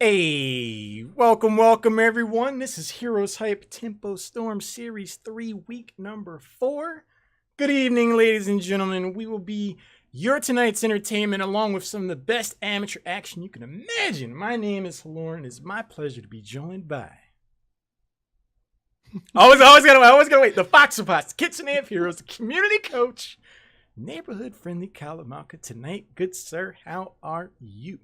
Hey, welcome everyone. This is Heroes Hype Tempo Storm Series 3, week number 4. Good evening, ladies and gentlemen. We will be your tonight's entertainment along with some of the best amateur action you can imagine. My name is Lauren. It's my pleasure to be joined by... always gotta wait. The Foxapots, Kitchen Amp Heroes, the community coach, neighborhood-friendly Kalamalka. Tonight, good sir, how are you?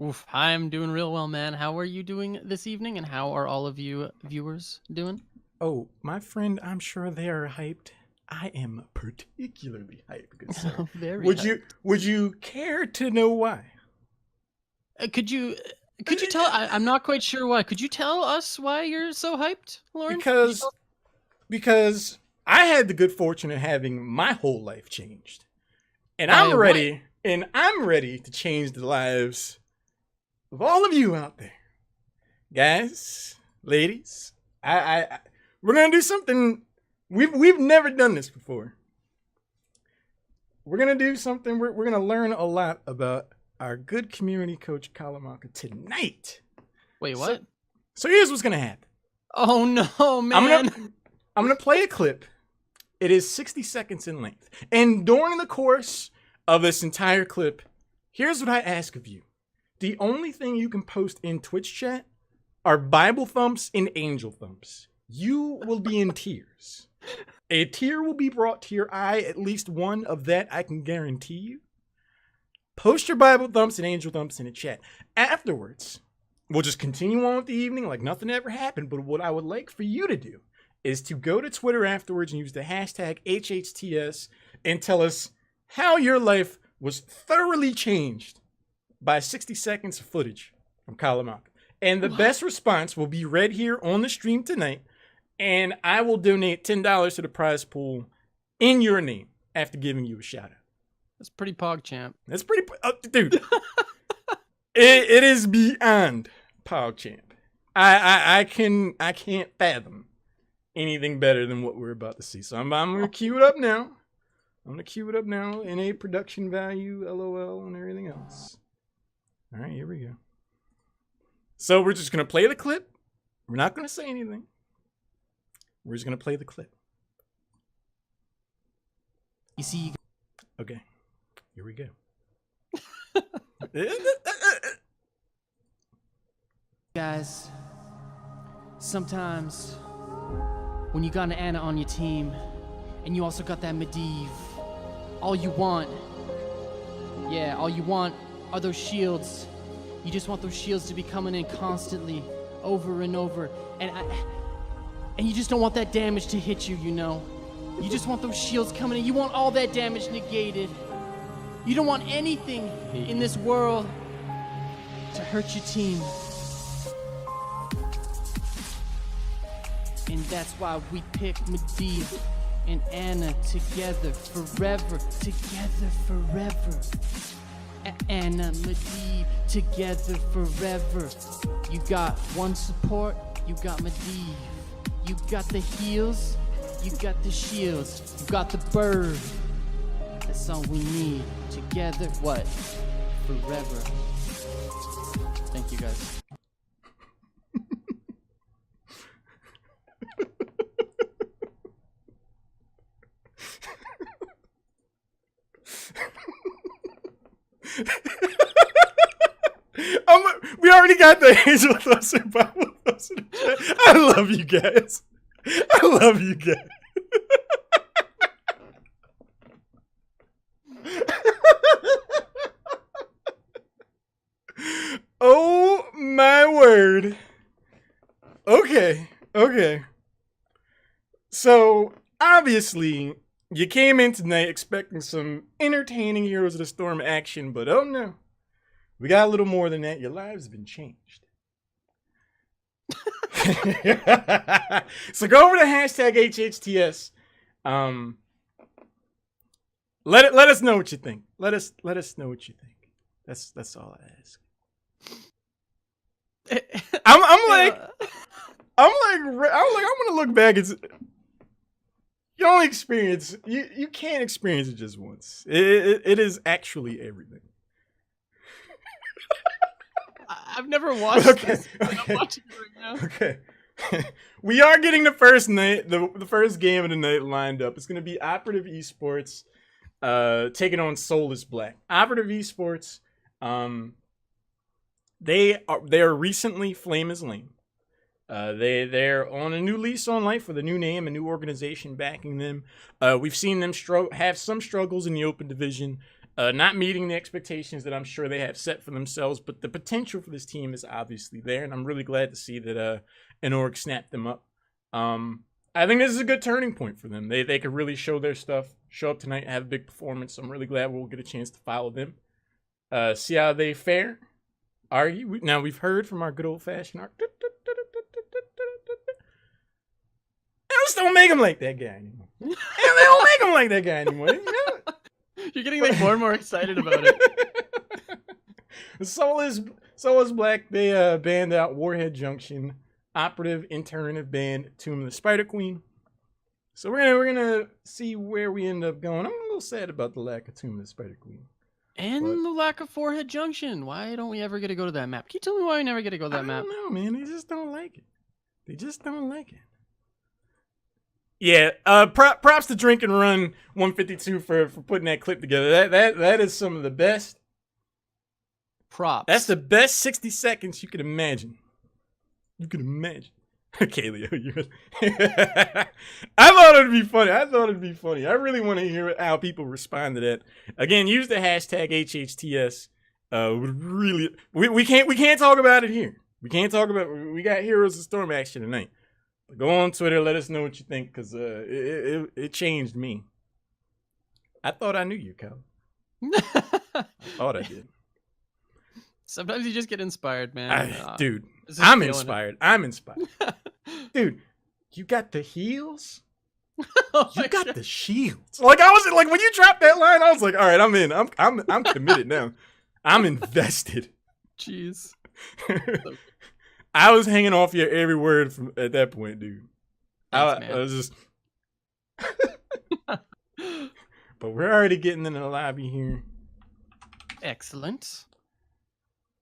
Oof, I'm doing real well, man. How are you doing this evening, and how are all of you viewers doing? Oh, my friend, I'm sure they are hyped. I am particularly hyped, good sir. Very would hyped. Would you care to know why? Could you tell? I'm not quite sure why. Could you tell us why you're so hyped, Lauren? Because I had the good fortune of having my whole life changed, and By I'm ready. what? And I'm ready to change the lives of all of you out there, guys, ladies. We're gonna do something we've never done this before. We're gonna do something. We're gonna learn a lot about our good community coach Kalamalka tonight. Wait, what? So here's what's gonna happen. Oh no, man! I'm gonna play a clip. It is 60 seconds in length, and during the course of this entire clip, here's what I ask of you. The only thing you can post in Twitch chat are Bible thumps and angel thumps. You will be in tears. A tear will be brought to your eye, at least one of that I can guarantee you. Post your Bible thumps and angel thumps in the chat. Afterwards, we'll just continue on with the evening like nothing ever happened, but what I would like for you to do is to go to Twitter afterwards and use the hashtag HHTS and tell us how your life was thoroughly changed by 60 seconds of footage from Kalamalka. And the best response will be read here on the stream tonight, and I will donate $10 to the prize pool in your name after giving you a shout out. That's pretty PogChamp. That's pretty... dude. It is beyond PogChamp. I can't fathom anything better than what we're about to see. So I'm going to cue it up now. I'm going to cue it up now in a production value, LOL, and everything else. All right, here we go. So we're just going to play the clip. We're not going to say anything. We're just going to play the clip. You see... Okay, here we go. Guys, sometimes when you got an Anna on your team, and you also got that Medivh, all you want are those shields. You just want those shields to be coming in constantly, over and over, and you just don't want that damage to hit you, you know? You just want those shields coming in. You want all that damage negated. You don't want anything in this world to hurt your team. And that's why we pick Medivh and Anna together forever. Together forever. Anna, Medivh, together forever. You got one support, you got Medivh. You got the heals, you got the shields, you got the bird. That's all we need. Together, what? Forever. Thank you, guys. We already got the angel thumps and Bible thumps in the chat. I love you guys. I love you guys. Oh my word. Okay. So obviously you came in tonight expecting some entertaining Heroes of the Storm action, but oh no. We got a little more than that. Your lives have been changed. So go over to hashtag HHTS. Let us know what you think. Let us know what you think. That's all I ask. I'm gonna look back. You only experience. You can't experience it just once. It is actually everything. I've never watched this. But I'm watching it right now. Okay. We are getting the first night, the first game of the night lined up. It's going to be Operative Esports taking on Soulless Black. Operative Esports, they are recently Flame is Lame. They're on a new lease on life with a new name, a new organization backing them. We've seen them have some struggles in the open division, not meeting the expectations that I'm sure they have set for themselves. But the potential for this team is obviously there, and I'm really glad to see that an org snapped them up. I think this is a good turning point for them. They could really show their stuff, show up tonight, have a big performance. I'm really glad we'll get a chance to follow them, see how they fare. Argue now. We've heard from our good old fashioned art. Just don't make him like that guy anymore. They don't make him like that guy anymore. You know? You're getting like more and more excited about it. Soulless Black, they banned out Warhead Junction. Operative in turn have banned Tomb of the Spider Queen. So we're gonna see where we end up going. I'm a little sad about the lack of Tomb of the Spider Queen. And the lack of Forehead Junction. Why don't we ever get to go to that map? Can you tell me why we never get to go to that map? I don't know, man. They just don't like it. They just don't like it. Yeah, props to Drink and Run 152 for putting that clip together. That is some of the best. Props. That's the best 60 seconds you could imagine. You could imagine. Okay, Leo, you're... I thought it'd be funny. I really want to hear how people respond to that. Again, use the hashtag HHTS. Really, we can't talk about it here. We got Heroes of Storm action tonight. Go on Twitter, let us know what you think, because it changed me. I thought I knew you, Kyle. I thought I did. Sometimes you just get inspired, man. Dude, I'm inspired. Dude, you got the heels? You got the shields. Like I was like when you dropped that line, I was like, all right, I'm in. I'm committed now. I'm invested. Jeez. I was hanging off your every word from at that point, dude. Thanks, I was just. But we're already getting in the lobby here. Excellent.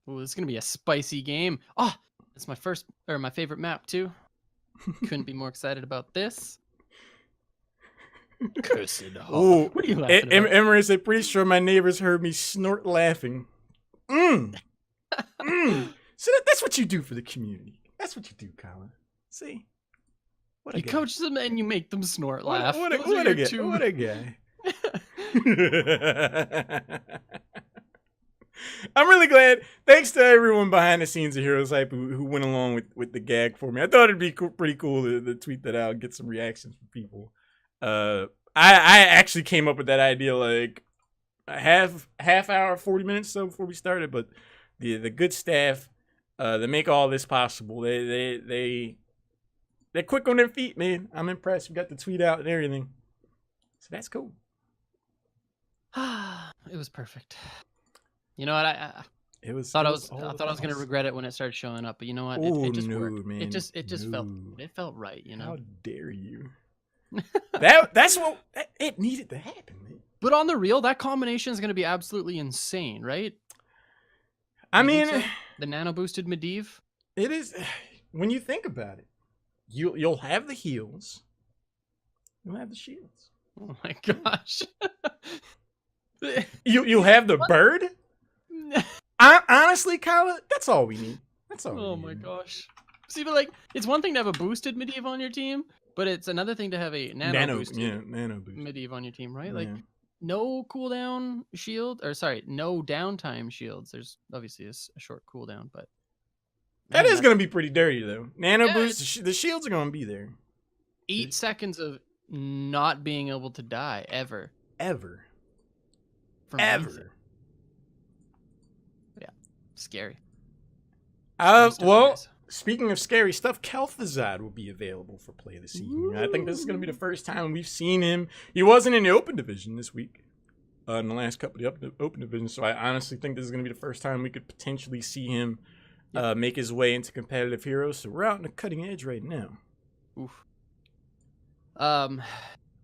Ooh, this is gonna be a spicy game. Oh, it's my favorite map too. Couldn't be more excited about this. Cursed Oh, what are you laughing about? Emirates, I'm pretty sure my neighbors heard me snort laughing. So that's what you do for the community. That's what you do, Colin. See? What you coach them and you make them snort laugh. What a guy. I'm really glad. Thanks to everyone behind the scenes of HeroesHype who went along with the gag for me. I thought it'd be pretty cool to tweet that out and get some reactions from people. I actually came up with that idea like a half hour, 40 minutes so before we started. But the good staff that make all this possible, they're quick on their feet, man. I'm impressed. We got the tweet out and everything, so that's cool. It was perfect. You know what? I thought I was gonna regret it when it started showing up, but you know what? It just worked. Man. It just felt right. You know? How dare you? That's what it needed to happen, man. But on the real, that combination is gonna be absolutely insane, right? I mean, so? The nano boosted Medivh. It is. When you think about it, you'll have the heals, you'll have the shields. Oh my gosh. You'll have the bird. Honestly, Kyla, that's all we need. That's all. Oh my gosh. See, but like, it's one thing to have a boosted Medivh on your team, but it's another thing to have a nano boosted Medivh on your team, right? Like, no cooldown shield, or sorry, no downtime shields. There's obviously a short cooldown, but that is going to be pretty dirty though. Nano boost, the shields are going to be there. 8 seconds of not being able to die ever. Yeah, scary. Well, speaking of scary stuff, Kel'Thuzad will be available for play this evening. I think this is going to be the first time we've seen him. He wasn't in the open division this week, in the last couple of the open divisions. So I honestly think this is going to be the first time we could potentially see him make his way into competitive heroes. So we're out on the cutting edge right now. Oof.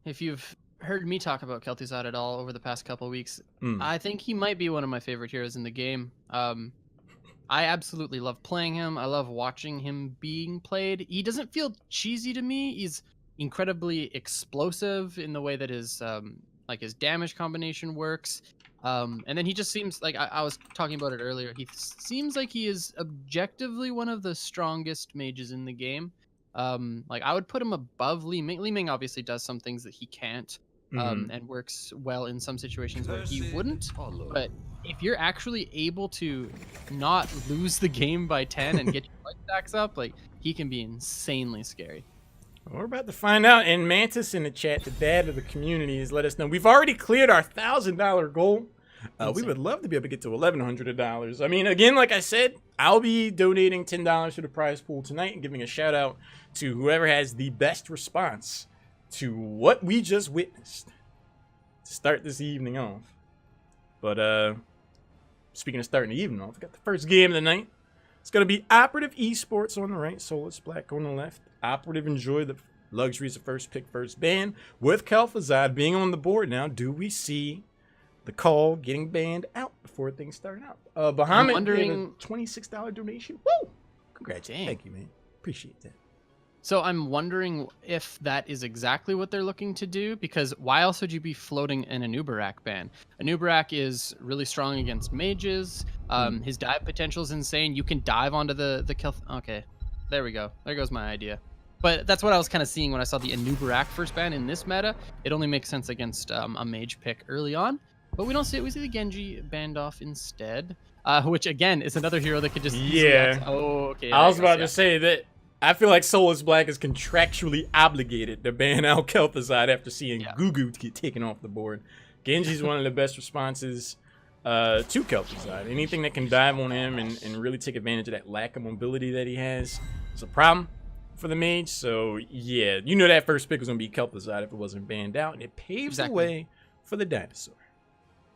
If you've heard me talk about Kel'Thuzad at all over the past couple of weeks, I think he might be one of my favorite heroes in the game. I absolutely love playing him. I love watching him being played. He doesn't feel cheesy to me. He's incredibly explosive in the way that his like his damage combination works. And then he just seems like I was talking about it earlier. He seems like he is objectively one of the strongest mages in the game. Like I would put him above Li Ming. Li Ming obviously does some things that he can't, and works well in some situations where he wouldn't. But if you're actually able to not lose the game by 10 and get your life stacks up, like he can be insanely scary. We're about to find out. And Mantis in the chat, the dad of the community, has let us know we've already cleared our $1,000 goal. We would love to be able to get to $1,100. I mean, again, like I said, I'll be donating $10 to the prize pool tonight and giving a shout out to whoever has the best response to what we just witnessed to start this evening off. But speaking of starting the evening off, we got the first game of the night. It's going to be Operative Esports on the right, Soulless Black on the left. Operative enjoy the luxuries of first pick, first ban. With Kel'Thuzad being on the board now, do we see the call getting banned out before things start out? Bahamut gave a $26 donation. Woo! Congratulations. Thank you, man. Appreciate that. So I'm wondering if that is exactly what they're looking to do, because why else would you be floating an Anubarak ban? Anubarak is really strong against mages. His dive potential is insane. You can dive onto the Kelth. Okay, there we go. There goes my idea. But that's what I was kind of seeing when I saw the Anubarak first ban in this meta. It only makes sense against a mage pick early on. But we don't see it. We see the Genji banned off instead, which again is another hero that could just Oh, okay. I was about to say that. I feel like Soulless Black is contractually obligated to ban out Kel'Thuzad after seeing Gugu get taken off the board. Genji's one of the best responses to Kel'Thuzad. Anything that can dive on him and really take advantage of that lack of mobility that he has is a problem for the mage. So, yeah, you know that first pick was going to be Kel'Thuzad if it wasn't banned out, and it paves the way for the dinosaur.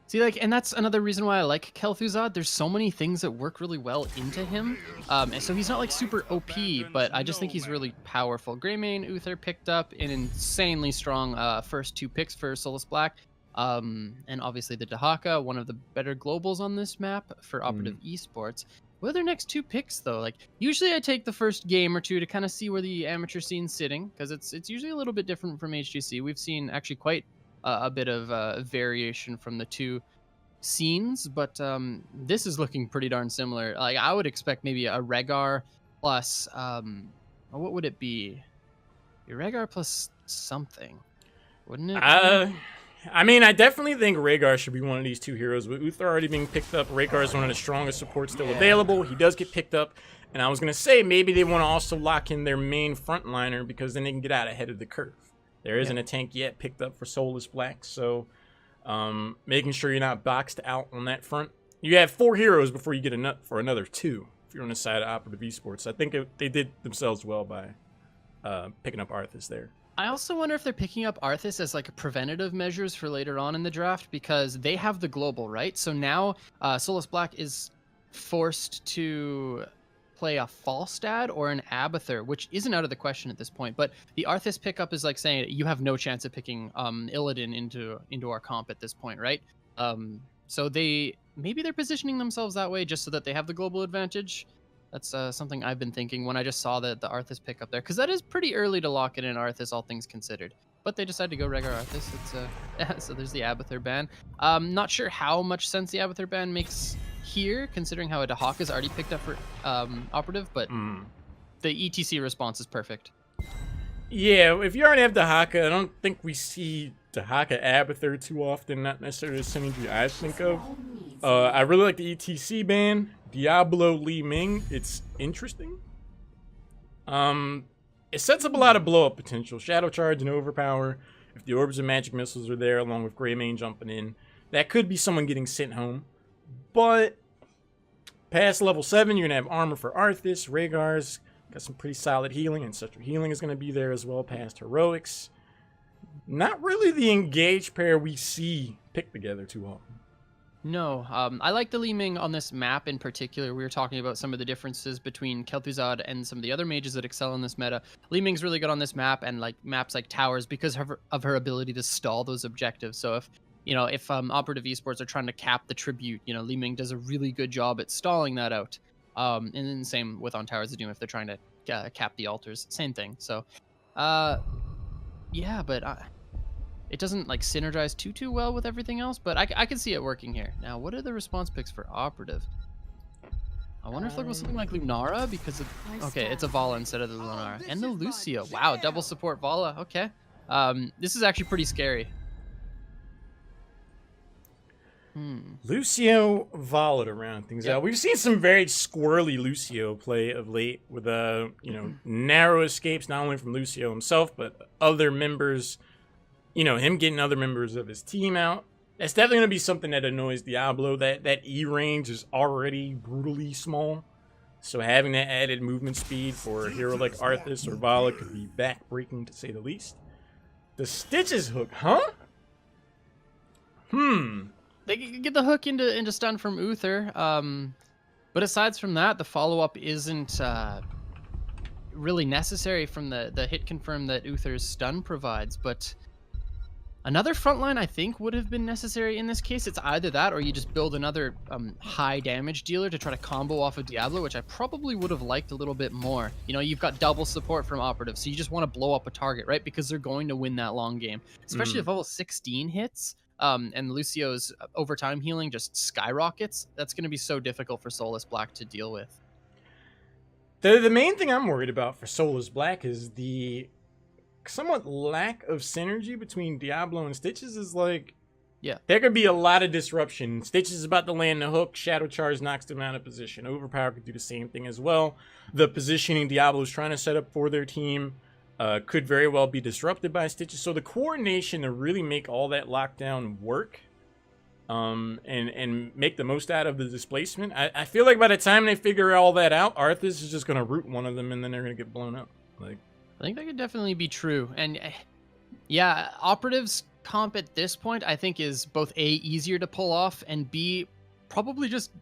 See, like, and that's another reason why I like Kel'Thuzad. There's so many things that work really well into him. And so he's not, like, super OP, but I just think he's really powerful. Greymane, Uther picked up an insanely strong first two picks for Soulless Black. And obviously the Dahaka, one of the better globals on this map for Operative Esports. What are their next two picks, though? Like, usually I take the first game or two to kind of see where the amateur scene's sitting, because it's usually a little bit different from HGC. We've seen actually quite a bit of variation from the two scenes, but this is looking pretty darn similar. Like, I would expect maybe a Rehgar plus what would it be? A Rehgar plus something, wouldn't it? I mean, I definitely think Rehgar should be one of these two heroes. With Uther already being picked up, Rehgar is one of the strongest supports still available. He does get picked up, and I was gonna say maybe they want to also lock in their main frontliner, because then they can get out ahead of the curve. There isn't a tank yet picked up for Soulless Black, so making sure you're not boxed out on that front. You have 4 heroes before you get a nut for another 2 if you're on the side of Operative Esports. I think they did themselves well by picking up Arthas there. I also wonder if they're picking up Arthas as like preventative measures for later on in the draft, because they have the global, right? So now Soulless Black is forced to play a Falstad or an Abathur, which isn't out of the question at this point. But the Arthas pickup is like saying you have no chance of picking Illidan into our comp at this point, right? So maybe they're positioning themselves that way just so that they have the global advantage. That's something I've been thinking when I just saw the Arthas pickup there, because that is pretty early to lock it in Arthas, all things considered. But they decided to go Rehgar Arthas. It's so there's the Abathur ban. Not sure how much sense the Abathur ban makes here, considering how a Dahaka is already picked up for Operative, but the ETC response is perfect. Yeah, if you already have Dahaka, I don't think we see Dahaka Abathur too often, not necessarily the synergy I think of. I really like the ETC ban. Diablo Li Ming, it's interesting. It sets up a lot of blow-up potential. Shadow Charge and Overpower. If the Orbs and Magic Missiles are there, along with Greymane jumping in, that could be someone getting sent home. But past level 7, you're going to have Armor for Arthas. Rehgar's got some pretty solid healing. Ancestral Healing is going to be there as well, past Heroics. Not really the engaged pair we see picked together too often. No, I like the Li Ming on this map in particular. We were talking about some of the differences between Kel'Thuzad and some of the other mages that excel in this meta. Li Ming's really good on this map and like maps like Towers because of her ability to stall those objectives. So if Operative Esports are trying to cap the tribute, Li Ming does a really good job at stalling that out. And then same with on Towers of Doom if they're trying to cap the altars, same thing. So, yeah, but it doesn't like synergize too well with everything else. But I can see it working here. Now, what are the response picks for Operative? I wonder if they'll go something like Lunara because okay, it's a Vala instead of the Lunara and the Lucio. Wow, double support Vala. Okay, this is actually pretty scary. Lucio Vala to round things out. We've seen some very squirrely Lucio play of late with narrow escapes not only from Lucio himself but other members. Him getting other members of his team out. That's definitely going to be something that annoys Diablo. That E range is already brutally small. So having that added movement speed for a hero like Arthas or Vala could be backbreaking to say the least. The Stitches hook, huh? They can get the hook into stun from Uther. But aside from that, the follow-up isn't really necessary from the hit confirm that Uther's stun provides. But another frontline, I think, would have been necessary in this case. It's either that or you just build another high damage dealer to try to combo off of Diablo, which I probably would have liked a little bit more. You've got double support from Operative, so you just want to blow up a target, right? Because they're going to win that long game. Especially if level 16 hits, and Lucio's overtime healing just skyrockets. That's going to be so difficult for Soulless Black to deal with. The main thing I'm worried about for Soulless Black is the somewhat lack of synergy between Diablo and Stitches. Is like, there could be a lot of disruption. Stitches is about to land the hook. Shadow Charge knocks them out of position. Overpower could do the same thing as well. The positioning Diablo is trying to set up for their team could very well be disrupted by Stitches. So the coordination to really make all that lockdown work and make the most out of the displacement, I feel like by the time they figure all that out, Arthas is just going to root one of them and then they're going to get blown up. I think that could definitely be true. And yeah, Operative's comp at this point, I think, is both A, easier to pull off, and B, probably just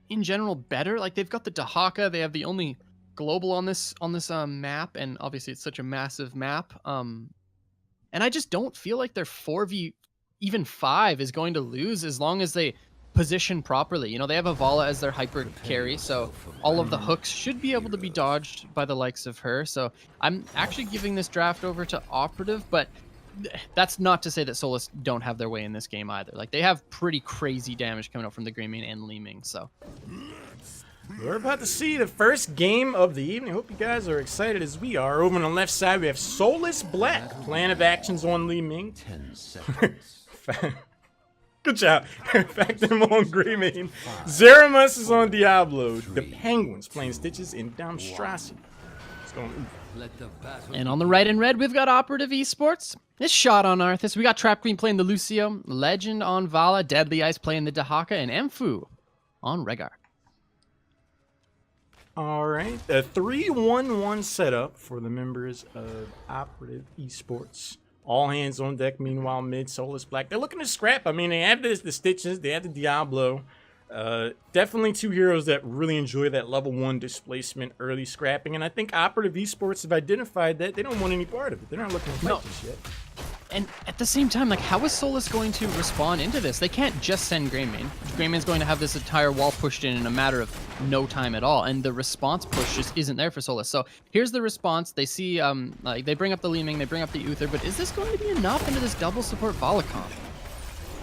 in general better. Like, they've got the Dahaka, they have the only global on this map, and obviously it's such a massive map. And I just don't feel like their 4v, even 5 is going to lose as long as they position properly. They have a Vala as their hyper carry, so all of the hooks should be able to be dodged by the likes of her. So I'm actually giving this draft over to Operative, but that's not to say that Soulless don't have their way in this game either. Like, they have pretty crazy damage coming up from the Greymane and Leeming, so we're about to see the first game of the evening. Hope you guys are excited as we are. Over on the left side, we have Soulless Black. Plan of actions on Leeming. 10 seconds. Good job. Back them on Greymane. Zeramus is on Diablo. The Penguins playing Stitches in Downstrassi. It's going. And on the right in red, we've got Operative Esports. This shot on Arthas. We got Trap Queen playing the Lucio. Legend on Vala. Deadly Ice playing the Dahaka. And Mfu on Rehgar. All right. A 3-1-1 setup for the members of Operative Esports. All hands on deck, meanwhile, mid, Soulless Black. They're looking to scrap. I mean, they have the Stitches, they have the Diablo. Definitely two heroes that really enjoy that level 1 displacement, early scrapping. And I think Operative Esports have identified that they don't want any part of it. They're not looking to fight this yet. And at the same time, like, how is Soulless going to respond into this? They can't just send Greymane. Greymane's going to have this entire wall pushed in a matter of no time at all, and the response push just isn't there for Soulless. So here's the response. They see, like, they bring up the Leeming, they bring up the Uther, but is this going to be enough into this double support Vala comp?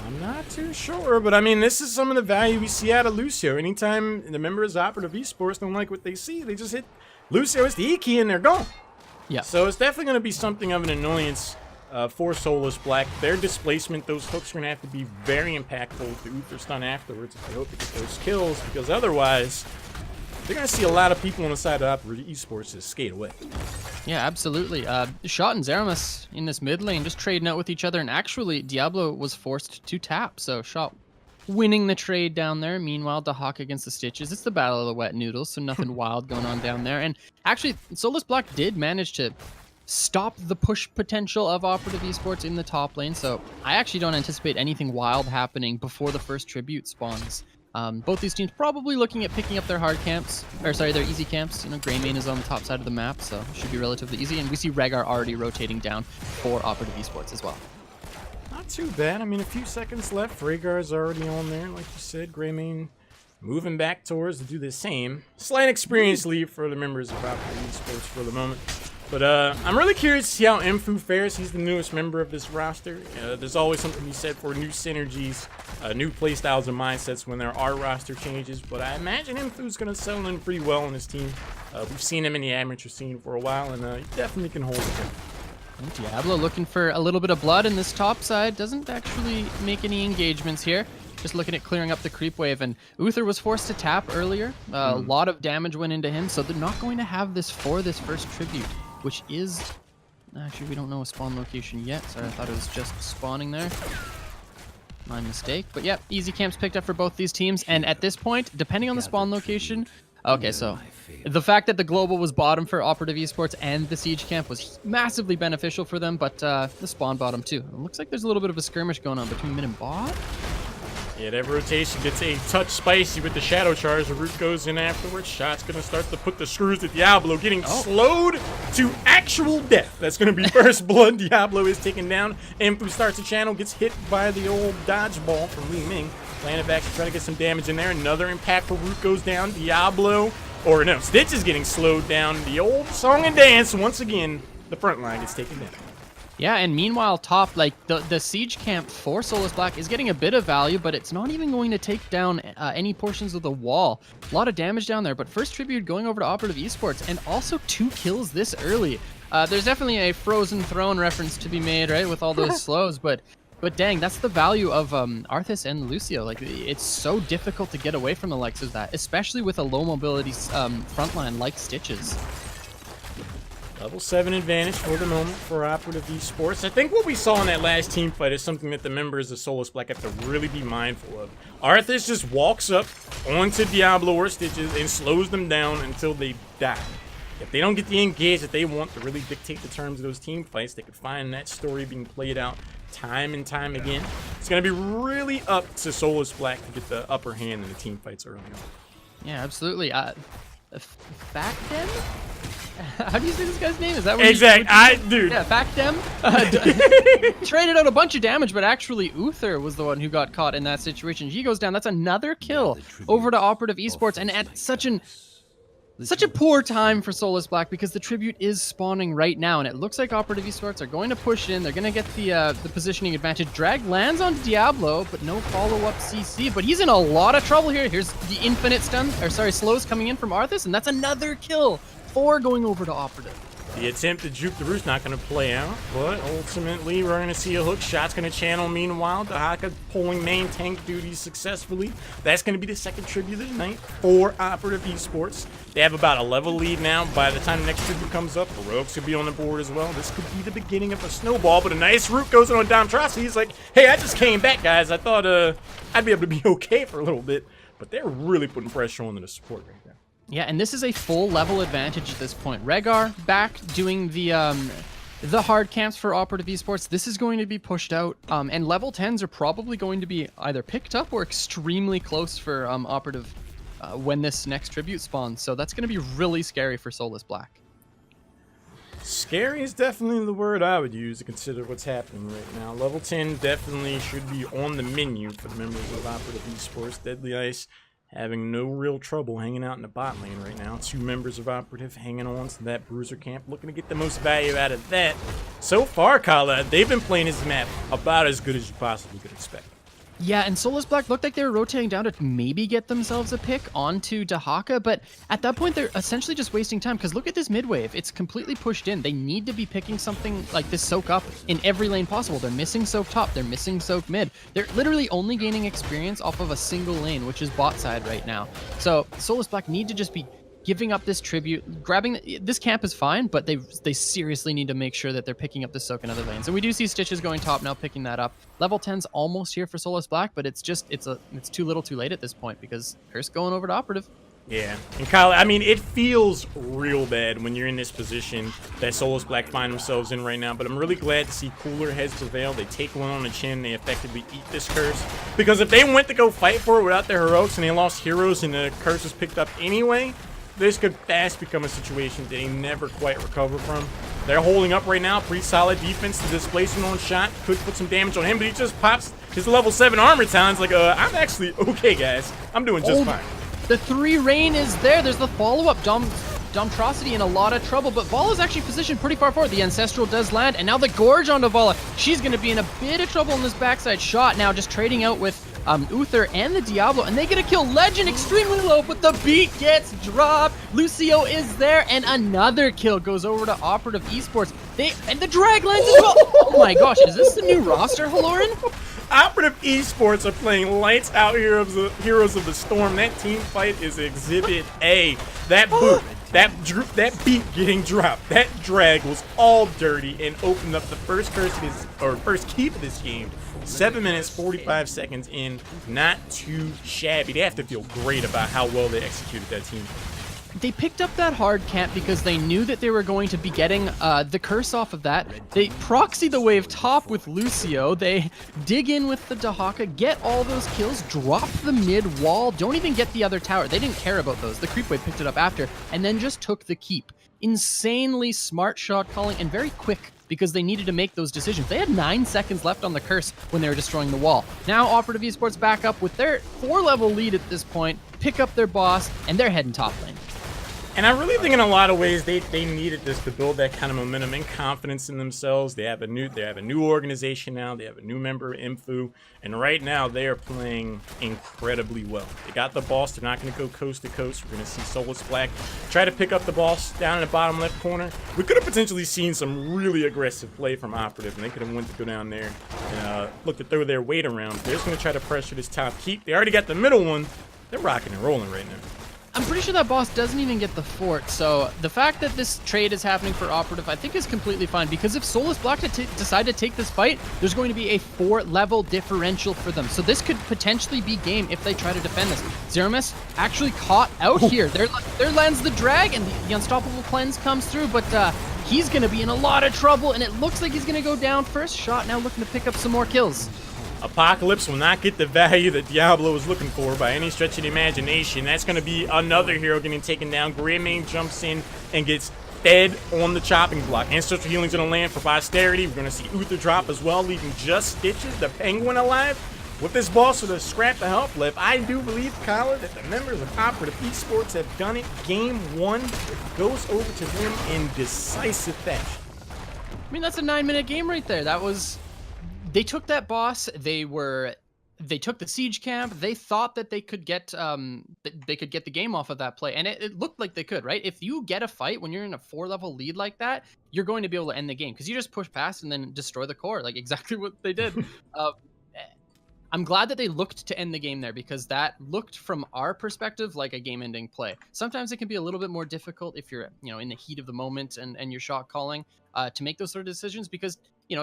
I'm not too sure, but I mean, this is some of the value we see out of Lucio. Anytime the members of Operative Esports don't like what they see, they just hit Lucio as the E key and they're gone. Yeah. So it's definitely going to be something of an annoyance for Soulless Black. Their displacement, those hooks are going to have to be very impactful to Uther stun afterwards if they hope to get those kills, because otherwise they're going to see a lot of people on the side of Operative Esports just skate away. Yeah, absolutely. Shot and Zeramus in this mid lane just trading out with each other, and actually Diablo was forced to tap, so Shot winning the trade down there. Meanwhile, Dahaka against the Stitches. It's the battle of the wet noodles, so nothing wild going on down there. And actually, Soulless Black did manage to stop the push potential of Operative Esports in the top lane, so I actually don't anticipate anything wild happening before the first tribute spawns. Both these teams probably looking at picking up their hard camps, or sorry, their easy camps. Greymane is on the top side of the map, so it should be relatively easy. And we see Rehgar already rotating down for Operative Esports as well. Not too bad. I mean, a few seconds left. Rehgar's already on there, like you said. Greymane moving back towards to do the same. Slight experience lead for the members of Operative Esports for the moment. But I'm really curious to see how Mfu fares. He's the newest member of this roster. There's always something to be said for new synergies, new playstyles and mindsets when there are roster changes. But I imagine Mfu's going to settle in pretty well on his team. We've seen him in the amateur scene for a while, and he definitely can hold it. And Diablo looking for a little bit of blood in this top side. Doesn't actually make any engagements here. Just looking at clearing up the creep wave, and Uther was forced to tap earlier. A lot of damage went into him, so they're not going to have this for this first tribute, which is... Actually, we don't know a spawn location yet. Sorry, I thought it was just spawning there. My mistake. But yeah, easy camps picked up for both these teams, and at this point, depending on the spawn location... Okay, so the fact that the global was bottom for Operative Esports and the siege camp was massively beneficial for them, but the spawn bottom too. It looks like there's a little bit of a skirmish going on between mid and bot. Yeah, that rotation gets a touch spicy with the shadow charge. The root goes in afterwards. Shot's gonna start to put the screws to Diablo, getting slowed to actual death. That's gonna be first blood. Diablo is taken down. Mfu starts the channel, gets hit by the old dodgeball from Li Ming. Playing it back to try to get some damage in there. Another impactful root goes down. Diablo, or no, Stitch is getting slowed down. The old song and dance, once again, the front line gets taken down. Yeah, and meanwhile, top, like, the siege camp for Soulless Black is getting a bit of value, but it's not even going to take down any portions of the wall. A lot of damage down there, but first tribute going over to Operative Esports, and also 2 kills this early. There's definitely a Frozen Throne reference to be made, right, with all those slows, but dang, that's the value of Arthas and Lucio. Like, it's so difficult to get away from the likes of that, especially with a low mobility frontline like Stitches. Level 7 advantage for the moment for Operative Esports. I think what we saw in that last team fight is something that the members of Soulless Black have to really be mindful of. Arthas just walks up onto Diablo or Stitches and slows them down until they die. If they don't get the engage that they want to really dictate the terms of those team fights, they could find that story being played out time and time again. It's going to be really up to Soulless Black to get the upper hand in the team fights early on. Yeah, absolutely. Factem? How do you say this guy's name? Is that what exactly? Dude. Yeah, Factem. Traded out a bunch of damage, but actually Uther was the one who got caught in that situation. He goes down. That's another kill over to Operative Esports, and at such a poor time for Soulless Black because the tribute is spawning right now, and it looks like Operative Esports are going to push in. They're going to get the positioning advantage. Drag lands on Diablo, but no follow-up CC. But he's in a lot of trouble here. Here's the infinite slows coming in from Arthas, and that's another kill. 4 going over to Operative. The attempt to juke the root's not going to play out, but ultimately we're going to see a hook shot's going to channel. Meanwhile, Dahaka pulling main tank duties successfully. That's going to be the second tribute of the night for Operative Esports. They have about a level lead now. By the time the next tribute comes up, Heroics could be on the board as well. This could be the beginning of a snowball, but a nice root goes on Domtrossi. He's like, hey, I just came back, guys. I thought I'd be able to be okay for a little bit, but they're really putting pressure on the support right now. Yeah, and this is a full level advantage at this point. Rehgar back doing the hard camps for Operative Esports. This is going to be pushed out, and level 10s are probably going to be either picked up or extremely close for Operative when this next tribute spawns. So that's going to be really scary for Soulless Black. Scary is definitely the word I would use to consider what's happening right now. Level 10 definitely should be on the menu for the members of Operative Esports. Deadly Ice having no real trouble hanging out in the bot lane right now. 2 members of Operative hanging on to that Bruiser camp, looking to get the most value out of that. So far, Kala, they've been playing this map about as good as you possibly could expect. Yeah, and Soulless Black looked like they were rotating down to maybe get themselves a pick onto Dahaka, but at that point they're essentially just wasting time, because look at this mid wave. It's completely pushed in. They need to be picking something like this soak up in every lane possible. They're missing soak top. They're missing soak mid. They're literally only gaining experience off of a single lane, which is bot side right now. So Soulless Black need to just be giving up this tribute, grabbing this camp is fine, but they seriously need to make sure that they're picking up the soak in other lanes. And we do see Stitches going top now, picking that up. Level 10's almost here for Soulless Black, but it's too little too late at this point because Curse going over to Operative. Yeah, and Kyle, I mean, it feels real bad when you're in this position that Soulless Black find themselves in right now, but I'm really glad to see cooler heads prevail. They take one on the chin, they effectively eat this curse, because if they went to go fight for it without their heroics and they lost heroes and the curse was picked up anyway, this could fast become a situation that they never quite recover from. They're holding up right now. Pretty solid defense. The displacement on shot could put some damage on him, but he just pops his level 7 armor talons like, I'm actually okay, guys. I'm doing just fine. The 3 rain is there. There's the follow-up. Domtrosity in a lot of trouble, but Vala's actually positioned pretty far forward. The Ancestral does land, and now the Gorge onto Vala. She's going to be in a bit of trouble in this backside shot now, just trading out with Uther and the Diablo, and they get a kill. Legend extremely low, but the beat gets dropped. Lucio is there, and another kill goes over to Operative Esports. And the drag lands as well. Oh my gosh, is this the new roster, Haloran? Operative Esports are playing lights out Heroes of the Storm. That team fight is Exhibit A. That boot, that beat getting dropped, that drag was all dirty and opened up the first first keep of this game. 7 minutes, 45 seconds in. Not too shabby. They have to feel great about how well they executed that team. They picked up that hard camp because they knew that they were going to be getting the curse off of that. They proxy the wave top with Lucio. They dig in with the Dahaka, get all those kills, drop the mid wall, don't even get the other tower. They didn't care about those. The creep wave picked it up after, and then just took the keep. Insanely smart shot calling and very quick because they needed to make those decisions. They had 9 seconds left on the curse when they were destroying the wall. Now Operative Esports back up with their 4-level lead at this point, pick up their boss, and they're heading top lane. And I really think in a lot of ways they needed this to build that kind of momentum and confidence in themselves. They have a new organization now. They have a new member, Imfu, and right now they are playing incredibly well. They got the boss. They're not going to go coast to coast. We're going to see Soulless Black try to pick up the boss down in the bottom left corner. We could have potentially seen some really aggressive play from Operative, and they could have went to go down there and look to throw their weight around. They're just going to try to pressure this top keep. They already got the middle one. They're rocking and rolling right now. I'm pretty sure that boss doesn't even get the fort, so the fact that this trade is happening for Operative I think is completely fine, because if Soulless Black decide to take this fight, there's going to be a 4-level differential for them. So this could potentially be game if they try to defend this. Zeramis actually caught out here. There lands the drag, and the Unstoppable Cleanse comes through, but he's going to be in a lot of trouble, and it looks like he's going to go down first shot, now looking to pick up some more kills. Apocalypse will not get the value that Diablo was looking for by any stretch of the imagination. That's going to be another hero getting taken down. Greymane jumps in and gets fed on the chopping block. Ancestral Healing's going to land for posterity. We're going to see Uther drop as well, leaving just Stitches, the Penguin, alive. With this boss with a scrap of health left, I do believe, Kyler, that the members of Operative Esports have done it. Game 1 goes over to them in decisive fashion. I mean, that's a 9-minute game right there. That was... They took that boss. They took the siege camp. They thought that they could get the game off of that play, and it looked like they could, right? If you get a fight when you're in a 4-level lead like that, you're going to be able to end the game because you just push past and then destroy the core, like exactly what they did. I'm glad that they looked to end the game there, because that looked from our perspective like a game-ending play. Sometimes it can be a little bit more difficult if you're, in the heat of the moment and you're shot calling to make those sort of decisions, because,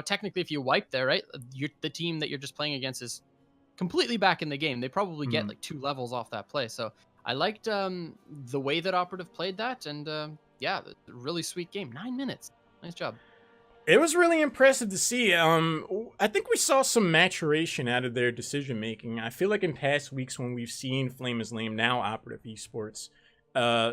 technically if you wipe there, right, the team that you're just playing against is completely back in the game. They probably get like 2 levels off that play. So I liked the way that Operative played that, and yeah, really sweet game. 9 minutes. Nice job. It was really impressive to see. I think we saw some maturation out of their decision making. I feel like in past weeks when we've seen Flame is Lame, now Operative Esports,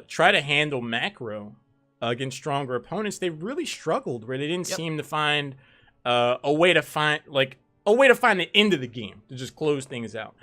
try to handle macro against stronger opponents, they really struggled, where they didn't seem to find a way to find the end of the game to just close things out.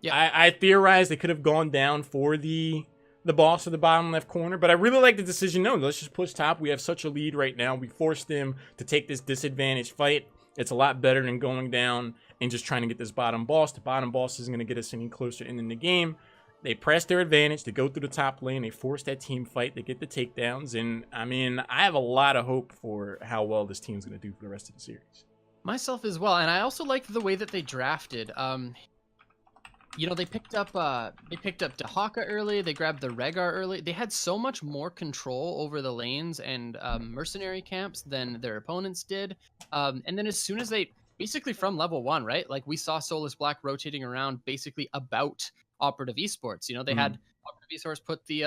Yeah, I theorized they could have gone down for the boss of the bottom left corner, but I really like the decision. No, let's just push top. We have such a lead right now. We forced them to take this disadvantaged fight. It's a lot better than going down and just trying to get this bottom boss. The bottom boss isn't going to get us any closer in the game. They press their advantage. They go through the top lane. They force that team fight. They get the takedowns. And, I mean, I have a lot of hope for how well this team's going to do for the rest of the series. Myself as well. And I also like the way that they drafted. They picked up Dahaka early. They grabbed the Rhaegar early. They had so much more control over the lanes and mercenary camps than their opponents did. And then as soon as they, basically from level 1, right? Like we saw Soulless Black rotating around basically about Operative Esports. They had Operative Esports put the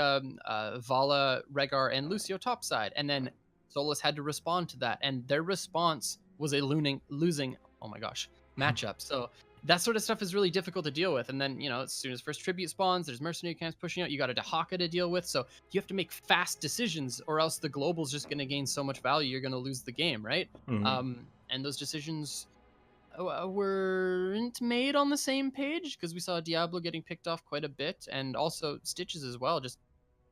Vala, Rhaegar, and Lucio topside, and then Soulless had to respond to that, and their response was a losing. Oh my gosh. Matchup. So that sort of stuff is really difficult to deal with. And then, you know, as soon as first tribute spawns, there's mercenary camps pushing out. You got a Dahaka to deal with. So you have to make fast decisions, or else the global's just going to gain so much value, you're going to lose the game, right? And those decisions weren't made on the same page, because we saw Diablo getting picked off quite a bit, and also Stitches as well. Just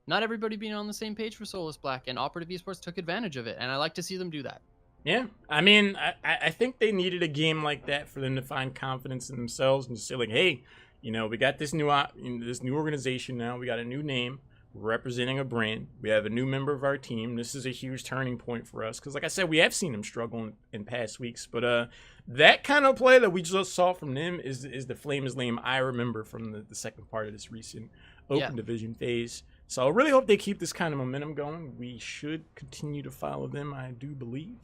not everybody being on the same page for Soulless Black, and Operative Esports took advantage of it, and I like to see them do that. Yeah, I mean, I think they needed a game like that for them to find confidence in themselves and just say like, hey, you know, we got this new organization now. We got a new name. We're representing a brand. We have a new member of our team. This is a huge turning point for us because, like I said, we have seen them struggle in past weeks. But that kind of play that we just saw from them is the Flame is Lame I remember from the second part of this recent Open Division phase. So I really hope they keep this kind of momentum going. We should continue to follow them, I do believe.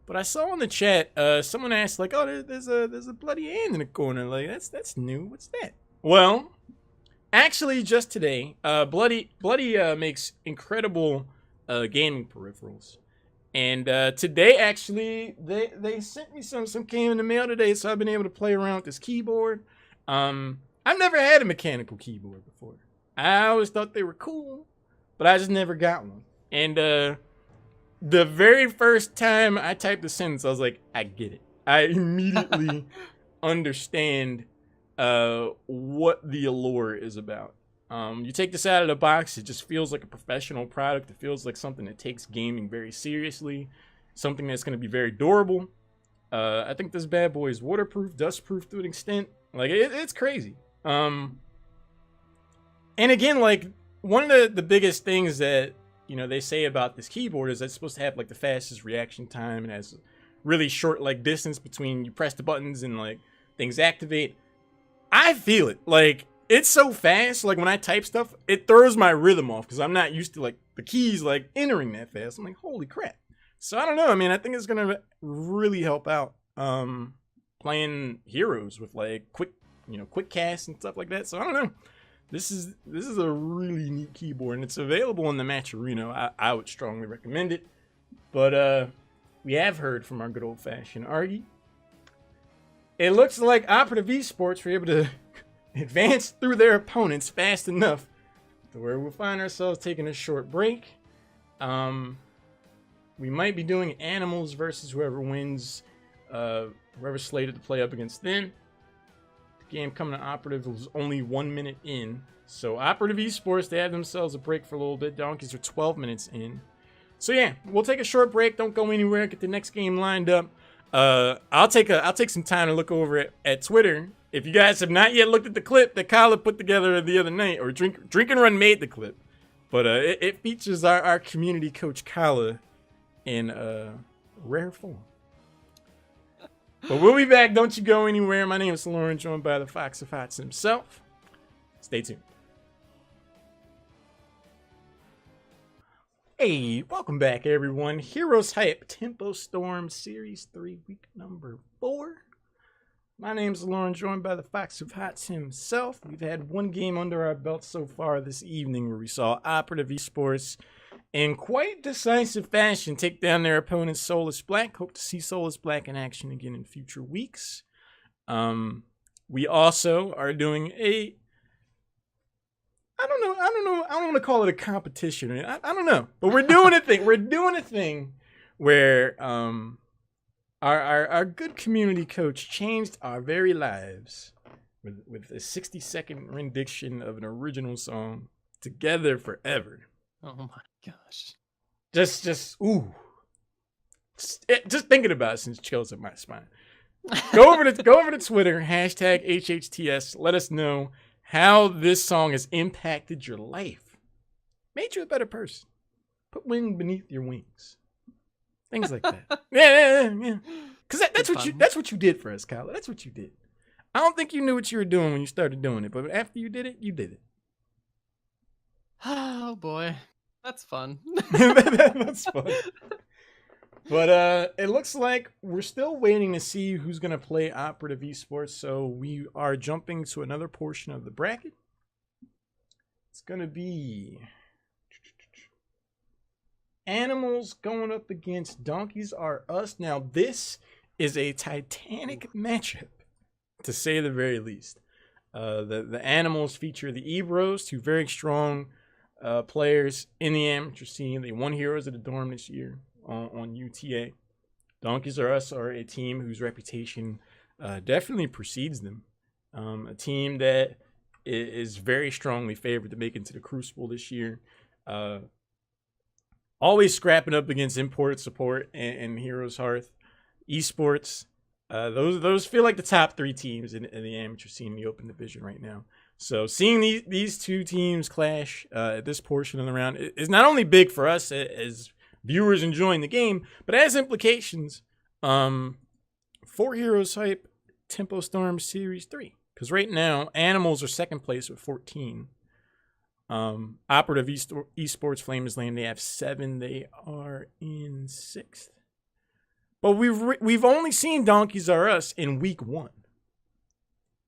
But I saw in the chat, someone asked like, "Oh, there's a bloody hand in the corner." Like that's new. What's that? Well, actually, just today, bloody makes incredible gaming peripherals, and today actually they sent me some came in the mail today, so I've been able to play around with this keyboard. I've never had a mechanical keyboard before. I always thought they were cool, but I just never got one. And the very first time I typed the sentence, I was like, I get it. I immediately understand what the allure is about. You take this out of the box, it just feels like a professional product. It feels like something that takes gaming very seriously, something that's going to be very durable. I think this bad boy is waterproof, dustproof to an extent. Like, it's crazy. And again, like, one of the biggest things that, you know, they say about this keyboard is that it's supposed to have like the fastest reaction time and has really short like distance between you press the buttons and like things activate. I feel it. Like, it's so fast. Like, when I type stuff, it throws my rhythm off because I'm not used to like the keys like entering that fast. I'm like, holy crap. So I don't know. I mean, I think it's gonna really help out playing Heroes with like quick cast and stuff like that. So I don't know. This is a really neat keyboard, and it's available in the Match Arena. I would strongly recommend it. But we have heard from our good old-fashioned Argy. It looks like Operative Esports were able to advance through their opponents fast enough to where we'll find ourselves taking a short break. We might be doing Animals versus whoever wins, whoever's slated to play up against them. Game coming to Operative was only 1 minute in. So Operative Esports, they had themselves a break for a little bit. Donkeys are 12 minutes in. So yeah, we'll take a short break. Don't go anywhere. Get the next game lined up. I'll take some time to look over it at Twitter. If you guys have not yet looked at the clip that Kala put together the other night, or Drink and Run made the clip, but it features our community coach Kala in rare form. But we'll be back. Don't you go anywhere. My name is Lauren, joined by the Fox of Hots himself. Stay tuned. Hey, welcome back, everyone. HeroesHype Tempo Storm Series 3, week number 4. My name is Lauren, joined by the Fox of Hots himself. We've had one game under our belt so far this evening where we saw Operative Esports in quite decisive fashion take down their opponent, Soulless Black. Hope to see Soulless Black in action again in future weeks. We also are doing I don't want to call it a competition. I don't know, but we're doing a thing. We're doing a thing where our good community coach changed our very lives with a 60-second rendition of an original song, Together Forever. Oh my gosh. Just thinking about it since chills up my spine. Go over to Twitter, hashtag HHTS. Let us know how this song has impacted your life. Made you a better person. Put wind beneath your wings. Things like that. Yeah. Because that's what you did for us, Kyle. That's what you did. I don't think you knew what you were doing when you started doing it, but after you did it, you did it. Oh boy. That's fun. That's fun. But it looks like we're still waiting to see who's going to play Operative Esports, so we are jumping to another portion of the bracket. It's going to be Animals going up against Donkeys Are Us. Now, this is a titanic matchup. to say the very least. The Animals feature the Ebros, two very strong players in the amateur scene. They won Heroes of the Dorm this year on UTA. Donkeys R Us are a team whose reputation definitely precedes them. A team that is very strongly favored to make it to the Crucible this year. Always scrapping up against Import Support and Heroes Hearth. Esports. Those feel like the top three teams in the amateur scene in the open division right now. So seeing these two teams clash at this portion of the round is not only big for us as viewers enjoying the game, but has implications for HeroesHype Tempo Storm Series 3. Because right now, Animals are second place with 14. Operative Esports Flames Lane, they have 7. They are in 6th. But we've only seen Donkeys R Us in week 1.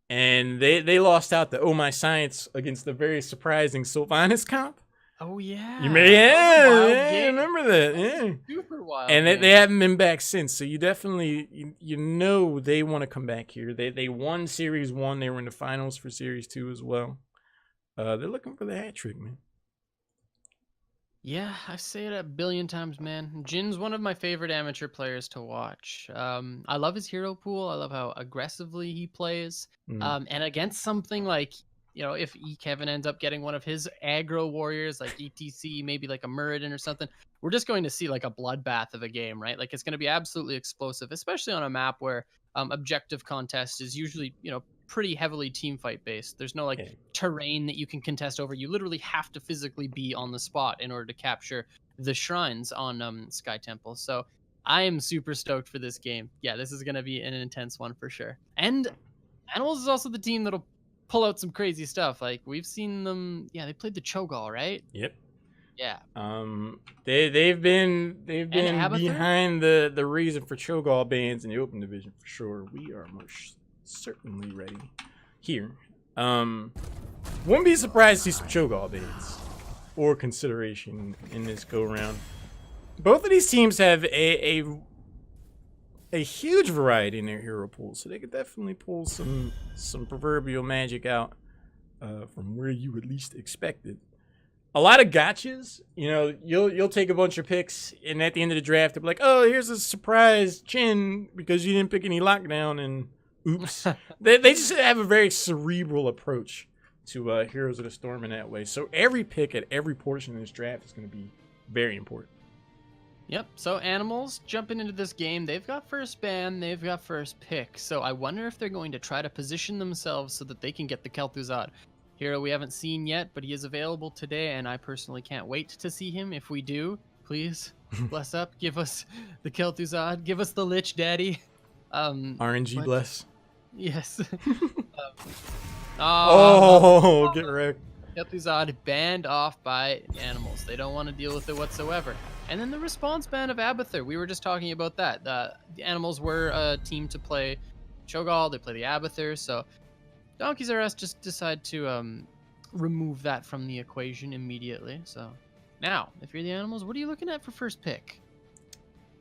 And they lost out to Oh My Science against the very surprising Sylvanas comp. Oh yeah, you may remember that. Yeah, super wild. And they haven't been back since. So you definitely you know they want to come back here. They won Series 1. They were in the finals for Series 2 as well. They're looking for the hat trick, man. Yeah, I say it a billion times, man. Jin's one of my favorite amateur players to watch. I love his hero pool. I love how aggressively he plays. And against something like, if Kevin ends up getting one of his aggro warriors, like ETC, maybe like a Muradin or something, we're just going to see like a bloodbath of a game, right? Like it's going to be absolutely explosive, especially on a map where objective contest is usually, pretty heavily team fight based. There's no terrain that you can contest over. You literally have to physically be on the spot in order to capture the shrines on Sky Temple. So I am super stoked for this game. Yeah, this is going to be an intense one for sure. And Animals is also the team that'll pull out some crazy stuff. Like we've seen them. Yeah, they played the Cho'Gall, right? Yep. Yeah. They've been behind the reason for Cho'Gall bans in the open division for sure. We are most certainly ready here. Wouldn't be surprised to see some Cho'Gall bans or consideration in this go round. Both of these teams have a huge variety in their hero pool, so they could definitely pull some proverbial magic out from where you at least expected. A lot of gotchas. You'll take a bunch of picks, and at the end of the draft, they'll be like, "Oh, here's a surprise chin because you didn't pick any lockdown," and oops. they just have a very cerebral approach to Heroes of the Storm in that way. So every pick at every portion of this draft is going to be very important. Yep. So Animals jumping into this game, they've got first ban, they've got first pick. So I wonder if they're going to try to position themselves so that they can get the Kel'Thuzad. Hero we haven't seen yet, but he is available today, and I personally can't wait to see him. If we do, please bless up, give us the Kel'Thuzad, give us the Lich Daddy. RNG bless. Yes. Get wrecked. Kel'Thuzad banned off by Animals. They don't want to deal with it whatsoever. And then the response ban of Abathur. We were just talking about that. The Animals were a team to play Cho'Gall. They play the Abathur. So Donkeys R Us just decide to remove that from the equation immediately. So now, if you're the Animals, what are you looking at for first pick?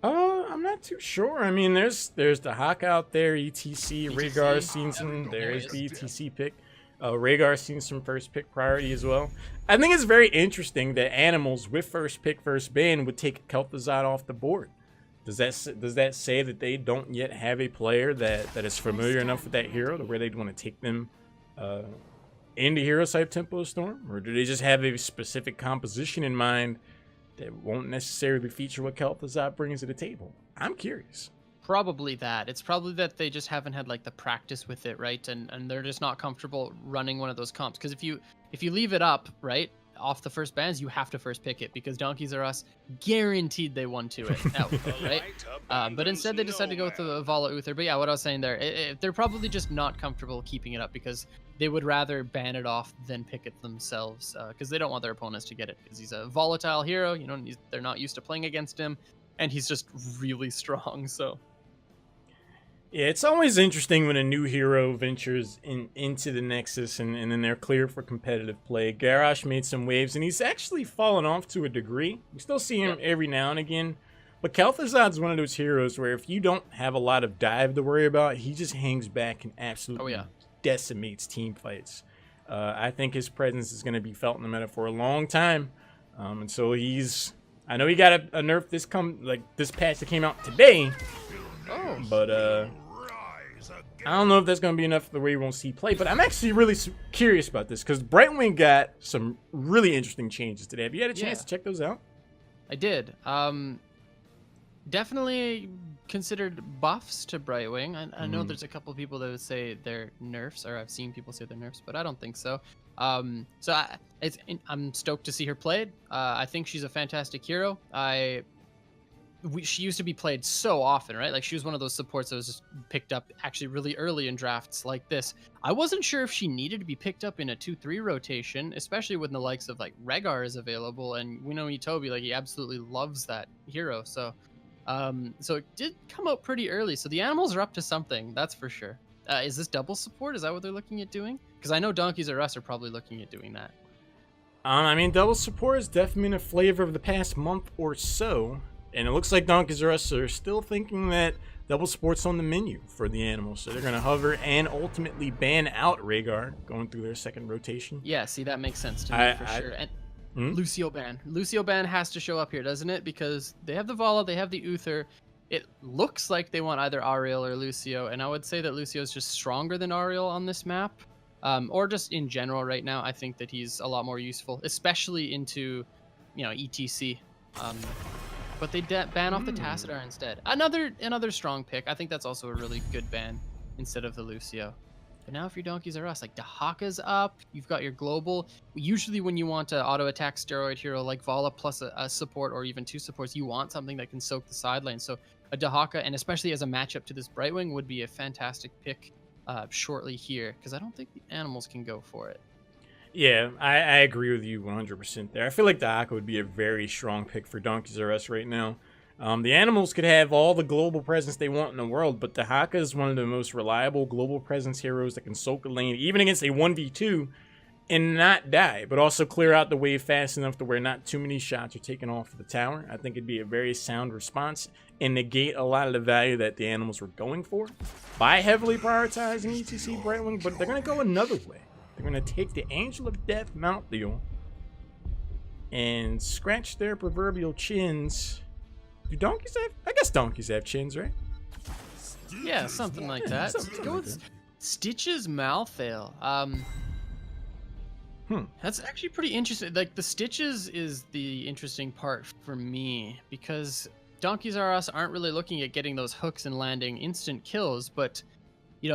I'm not too sure. I mean, there's the Hawk out there, ETC. Rhaegar's seen some. There's the ETC pick. Rhaegar's seen some first pick priority as well. I think it's very interesting that Animals with first pick, first ban would take Kel'Thuzad off the board. Does that say that they don't yet have a player that is familiar enough with that hero to where they'd want to take them into HeroesHype Tempo Storm, or do they just have a specific composition in mind that won't necessarily feature what Kel'Thuzad brings to the table? I'm curious. Probably that. It's probably that they just haven't had like the practice with it, right? And they're just not comfortable running one of those comps. Because if you leave it up, right, off the first bans, you have to first pick it because Donkeys R Us guaranteed they won to it, right? But instead they decided to go with the Vala Uther. But yeah, what I was saying there, they're probably just not comfortable keeping it up because they would rather ban it off than pick it themselves because they don't want their opponents to get it because he's a volatile hero. They're not used to playing against him, and he's just really strong. So. Yeah, it's always interesting when a new hero ventures into the Nexus and then they're cleared for competitive play. Garrosh made some waves, and he's actually fallen off to a degree. We still see him every now and again But Kel'Thuzad's one of those heroes where if you don't have a lot of dive to worry about, he just hangs back and absolutely decimates team fights. I think his presence is going to be felt in the meta for a long time. And so I know he got a nerf this patch that came out today. But I don't know if that's going to be enough the way we won't see play. But I'm actually really curious about this because Brightwing got some really interesting changes today. Have you had a chance to check those out? I did. Definitely considered buffs to Brightwing. I know there's a couple of people that would say they're nerfs, or I've seen people say they're nerfs, but I don't think so. I'm stoked to see her played. I think she's a fantastic hero. She used to be played so often, right? Like she was one of those supports that was just picked up actually really early in drafts like this. I wasn't sure if she needed to be picked up in a 2-3 rotation, especially when the likes of like Rhaegar is available, and we know Itobi, like he absolutely loves that hero. So it did come out pretty early. So the animals are up to something, that's for sure. Is this double support? Is that what they're looking at doing? Because I know Donkeys R Us are probably looking at doing that. I mean, double support has definitely been a flavor of the past month or so. And it looks like Donkeys R Us are still thinking that double support's on the menu for the animals. So they're going to hover and ultimately ban out Rhaegar going through their second rotation. Yeah, see, that makes sense to me for sure. And Lucio ban has to show up here, doesn't it? Because they have the Vala, they have the Uther. It looks like they want either Ariel or Lucio, and I would say that Lucio is just stronger than Ariel on this map, or just in general right now. I think that he's a lot more useful, especially into, ETC. But they ban off the Tassadar instead. Another strong pick. I think that's also a really good ban instead of the Lucio. But now if your Donkeys R Us, like Dahaka's up, you've got your global. Usually when you want an auto attack steroid hero like Vala plus a support or even 2 supports, you want something that can soak the side lane. So a Dahaka, and especially as a matchup to this Brightwing, would be a fantastic pick shortly here, because I don't think the animals can go for it. Yeah, I agree with you 100% there. I feel like Dahaka would be a very strong pick for Donkeys R Us right now. The animals could have all the global presence they want in the world, but Dahaka is one of the most reliable global presence heroes that can soak a lane, even against a 1v2, and not die, but also clear out the wave fast enough to where not too many shots are taken off of the tower. I think it'd be a very sound response and negate a lot of the value that the animals were going for by heavily prioritizing ETC Brightwing, but they're going to go another way. They're going to take the Angel of Death Malthael and scratch their proverbial chins. Do donkeys have? I guess donkeys have chins, right? Yeah, something like that. Go with Stitches Malthael. That's actually pretty interesting. Like the Stitches is the interesting part for me, because Donkeys R Us aren't really looking at getting those hooks and landing instant kills, but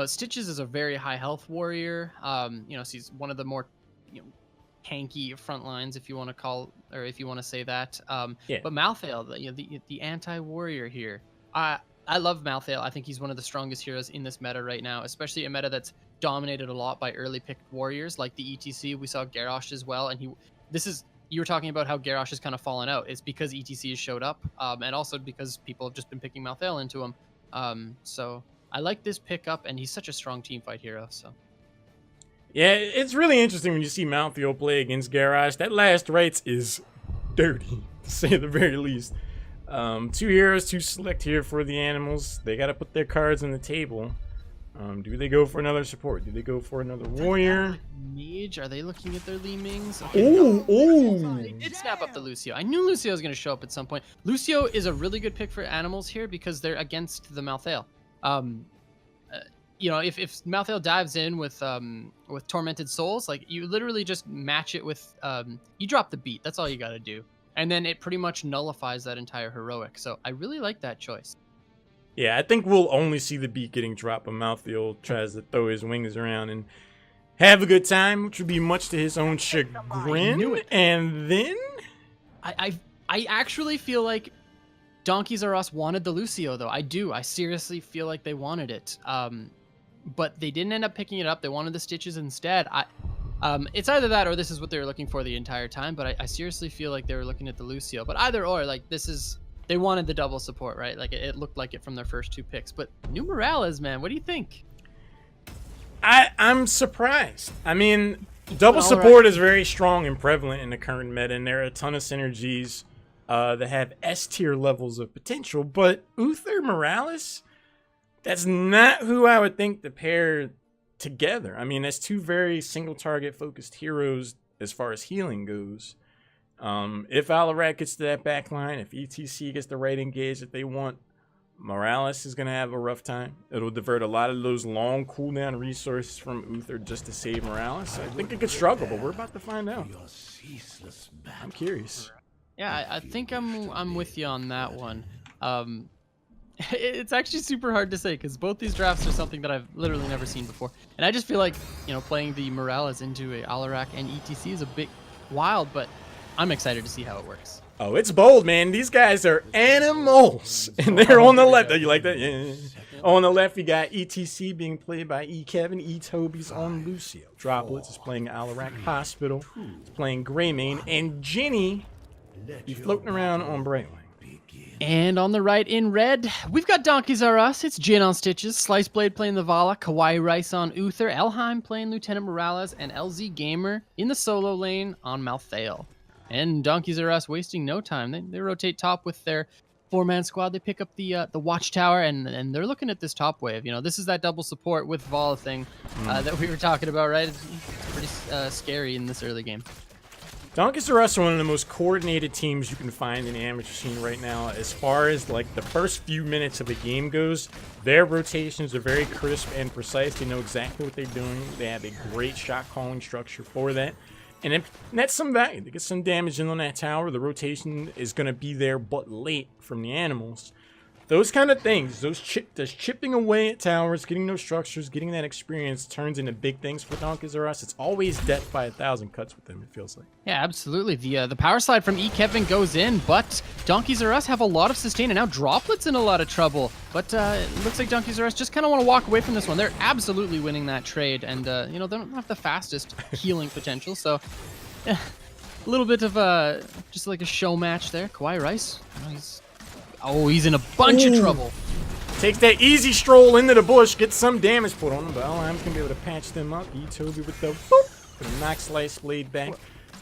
Stitches is a very high health warrior. So he's one of the more tanky front lines, if you want to call, or if you want to say that. But Malthael, the anti-warrior here. I love Malthael. I think he's one of the strongest heroes in this meta right now, especially a meta that's dominated a lot by early picked warriors like the ETC. We saw Garrosh as well, and you were talking about how Garrosh has kind of fallen out. It's because ETC has showed up, and also because people have just been picking Malthael into him. So I like this pickup, and he's such a strong teamfight hero. So yeah, it's really interesting when you see Malthael play against Garrosh. That last rites is dirty, to say the very least. 2 heroes, 2 select here for the animals. They got to put their cards on the table. Do they go for another support? Do they go for another warrior? Mage? Are they looking at their Li Mings? They did snap up the Lucio. I knew Lucio was going to show up at some point. Lucio is a really good pick for animals here because they're against the Malthael. If Malthael dives in with Tormented Souls, like you literally just match it with you drop the beat. That's all you got to do. And then it pretty much nullifies that entire heroic. So I really like that choice. Yeah, I think we'll only see the beat getting dropped when Malthael tries to throw his wings around and have a good time, which would be much to his own chagrin. I knew it. And then I actually feel like Donkeys R Us wanted the Lucio, though. I do. I seriously feel like they wanted it. But they didn't end up picking it up. They wanted the Stitches instead. It's either that or this is what they were looking for the entire time, but I seriously feel like they were looking at the Lucio. But either or, like, they wanted the double support, right? Like, it looked like it from their first 2 picks. But New Morales, man, what do you think? I'm surprised. I mean, double support is very strong and prevalent in the current meta, and there are a ton of synergies that have S tier levels of potential. But Uther Morales, that's not who I would think to pair together. I mean, that's two very single target focused heroes as far as healing goes. If Alarak gets to that back line, if ETC gets the right engage that they want, Morales is going to have a rough time. It'll divert a lot of those long cooldown resources from Uther just to save Morales. I think it could struggle, but we're about to find out. I'm curious. Yeah, I think I'm with you on that one. It's actually super hard to say because both these drafts are something that I've literally never seen before. And I just feel like, you know, playing the Morales into a Alarak and ETC is a bit wild, but I'm excited to see how it works. Oh, it's bold, man. These guys are animals. And they're on the left. Oh, you like that? Yeah. On the left, you got ETC being played by E. Kevin. E. Toby's on Lucio. Droplets is playing Alarak Hospital. He's playing Greymane. And Jenny, be floating around on Brightwing. And on the right in red, we've got Donkeys R Us. It's Jin on Stitches, Slice Blade playing the Vala, Kawaii Rice on Uther, Elheim playing Lieutenant Morales, and LZ Gamer in the solo lane on Malthael. And Donkeys R Us wasting no time. They rotate top with their 4-man squad. They pick up the Watchtower, and they're looking at this top wave. You know, this is that double support with Vala thing that we were talking about, right? It's pretty scary in this early game. Donkeys R Us are one of the most coordinated teams you can find in the amateur scene right now. As far as like the first few minutes of a game goes, their rotations are very crisp and precise. They know exactly what they're doing. They have a great shot calling structure for that. And that's some value. They get some damage in on that tower. The rotation is going to be there, but late from the animals. Those kind of things, those chipping away at towers, getting those structures, getting that experience turns into big things for Donkeys R Us. It's always death by 1,000 cuts with them, it feels like. Yeah, absolutely. The power slide from E. Kevin goes in, but Donkeys R Us have a lot of sustain, and now Droplets in a lot of trouble. But it looks like Donkeys R Us just kind of want to walk away from this one. They're absolutely winning that trade, and you know, they don't have the fastest healing potential, so yeah, a little bit of just like a show match there. Kawaii Rice, he's in a bunch of trouble. Takes that easy stroll into the bush, gets some damage put on him, but Elheim's going to be able to patch them up. E. Toby with the boop, gonna knock Slice Blade back.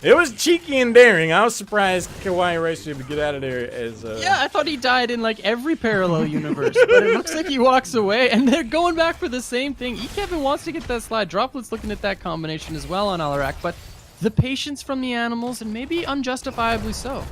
It was cheeky and daring. I was surprised Kawaii Rice was able to get out of there as Yeah, I thought he died in like every parallel universe, but it looks like he walks away, and they're going back for the same thing. E. Kevin wants to get that slide. Droplets looking at that combination as well on Alarak, but the patience from the animals, and maybe unjustifiably so.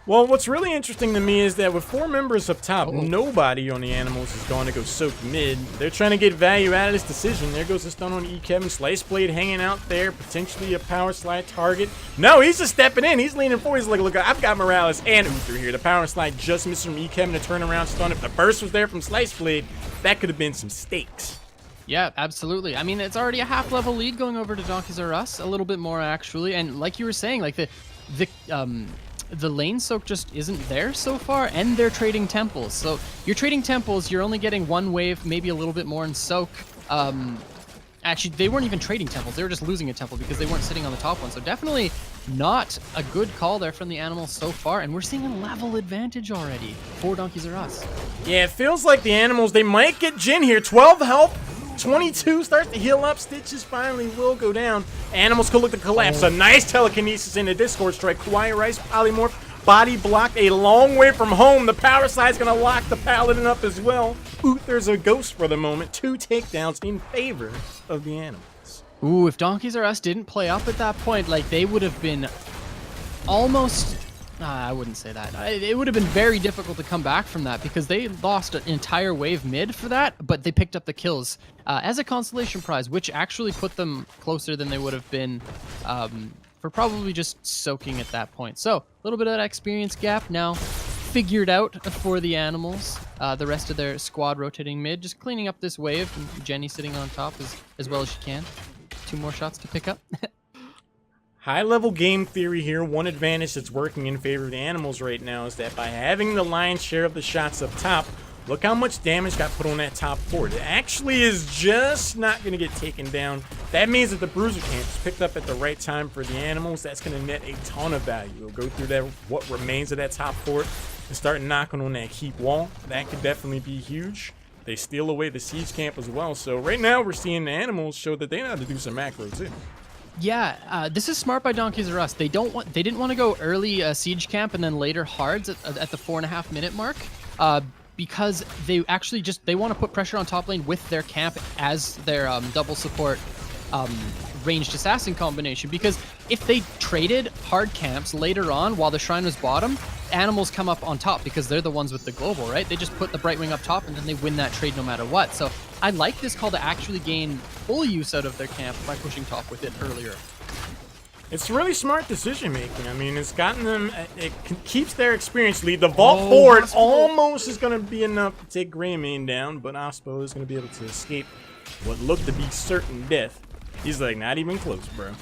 Well, what's really interesting to me is that with 4 members up top, nobody on the animals is going to go soak mid. They're trying to get value out of this decision. There goes the stun on E. Kevin. Slice Blade hanging out there, potentially a power slide target. No, he's just stepping in. He's leaning forward. He's like, look, I've got Morales and Uther here. The power slide just missed from E. Kevin to turn around stun. If the burst was there from Slice Blade, that could have been some stakes. Yeah, absolutely. I mean, it's already a half-level lead going over to Donkeys R Us, a little bit more actually. And like you were saying, like the lane soak just isn't there so far, and they're trading temples. So you're trading temples, you're only getting one wave, maybe a little bit more in soak. Actually, they weren't even trading temples. They were just losing a temple because they weren't sitting on the top one. So definitely not a good call there from the animals so far. And we're seeing a level advantage already for Donkeys R Us. Yeah, it feels like the animals, they might get Jin here. 12 health. 22 starts to heal up. Stitches finally will go down. Animals could look to collapse. A nice telekinesis in the Discord strike. Kawaii Rice, polymorph, body blocked a long way from home. The power side's going to lock the paladin up as well. Uther's a ghost for the moment. 2 takedowns in favor of the animals. Ooh, if Donkeys R Us didn't play up at that point, like they would have been almost... I wouldn't say that. It would have been very difficult to come back from that because they lost an entire wave mid for that, but they picked up the kills as a consolation prize, which actually put them closer than they would have been for probably just soaking at that point. So a little bit of that experience gap now figured out for the animals. The rest of their squad rotating mid, just cleaning up this wave, and Jenny sitting on top as well as she can. 2 more shots to pick up. High-level game theory here. One advantage that's working in favor of the animals right now is that by having the lion's share of the shots up top, look how much damage got put on that top fort. It actually is just not going to get taken down. That means that the bruiser camp is picked up at the right time for the animals. That's going to net a ton of value. It'll go through that what remains of that top fort and start knocking on that keep wall. That could definitely be huge. They steal away the siege camp as well. So right now we're seeing the animals show that they know how to do some macro too. Yeah, this is smart by Donkeys R Us. They didn't want to go early siege camp and then later hards at the 4.5 minute mark, because they actually they want to put pressure on top lane with their camp as their double support ranged assassin combination. Because if they traded hard camps later on while the shrine was bottom, animals come up on top because they're the ones with the global, right? They just put the Brightwing up top and then they win that trade no matter what. So I like this call to actually gain full use out of their camp by pushing top with it earlier. It's really smart decision making. I mean, it's gotten them, it keeps their experience lead. The vault forward almost is going to be enough to take Greymane down, but Ospo is going to be able to escape what looked to be certain death. He's like, not even close, bro.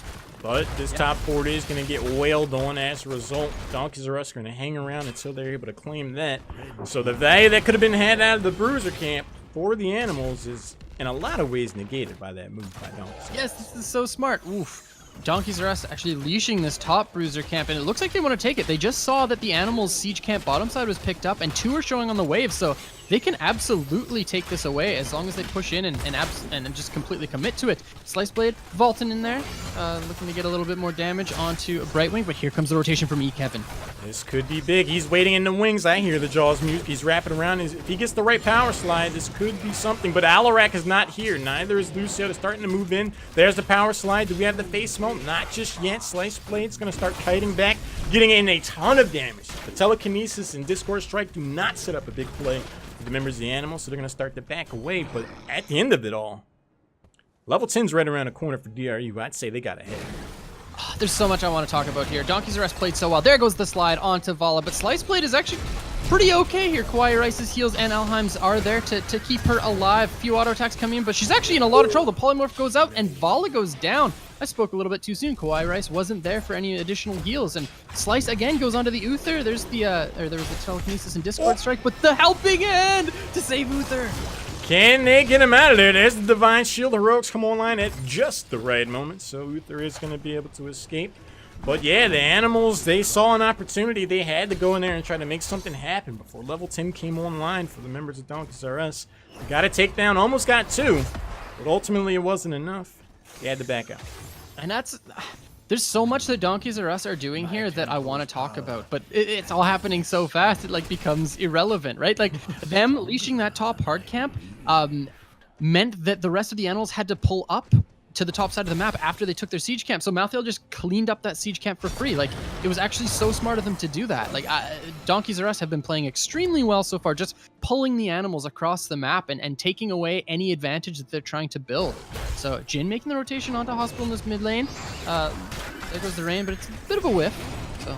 But this top fort is going to get wailed on as a result. Donkeys R Us are going to hang around until they're able to claim that. So the value that could have been had out of the Bruiser camp for the animals is in a lot of ways negated by that move by Donkeys. Yes, this is so smart. Oof. Donkeys R Us actually leashing this top Bruiser camp, and it looks like they want to take it. They just saw that the animals siege camp bottom side was picked up, and 2 are showing on the wave, so they can absolutely take this away as long as they push in and just completely commit to it. Slice Blade vaulting in there, looking to get a little bit more damage onto Brightwing, but here comes the rotation from Kevin. This could be big. He's waiting in the wings. I hear the Jaws music. He's wrapping around. If he gets the right power slide, this could be something. But Alarak is not here. Neither is Lucio. They're starting to move in. There's the power slide. Do we have the face smell? Not just yet. Slice Blade's going to start kiting back, getting in a ton of damage. The Telekinesis and Discord Strike do not set up a big play for the members of the animal, so they're going to start to back away. But at the end of it all, level 10's right around the corner for DRU. I'd say they got ahead. There's so much I want to talk about here. Donkeys R Us played so well. There goes the slide onto Vala, but Slice Blade is actually pretty okay here. Kawaii Rice's heals and Alheim's are there to keep her alive. Few auto attacks coming in, but she's actually in a lot of trouble. The polymorph goes out and Vala goes down. I spoke a little bit too soon. Kawaii Rice wasn't there for any additional heals, and Slice again goes onto the Uther. There's the there was the Telekinesis and Discord Strike, but the helping hand to save Uther. Can they get him out of there? There's the Divine Shield. Heroics come online at just the right moment, so Uther is going to be able to escape. But yeah, the animals, they saw an opportunity. They had to go in there and try to make something happen before level 10 came online for the members of Donkeys R Us. Got a takedown, almost got 2, but ultimately it wasn't enough. They had to back out. And there's so much that Donkeys R Us are doing here that I want to talk about, but it's all happening so fast it like becomes irrelevant, right? Like them leashing that top hard camp meant that the rest of the animals had to pull up to the top side of the map after they took their siege camp. So Malthael just cleaned up that siege camp for free. Like, it was actually so smart of them to do that. Like, Donkeys R Us have been playing extremely well so far, just pulling the animals across the map and taking away any advantage that they're trying to build. So Jhin making the rotation onto Hospital in this mid lane. There goes the rain, but it's a bit of a whiff. So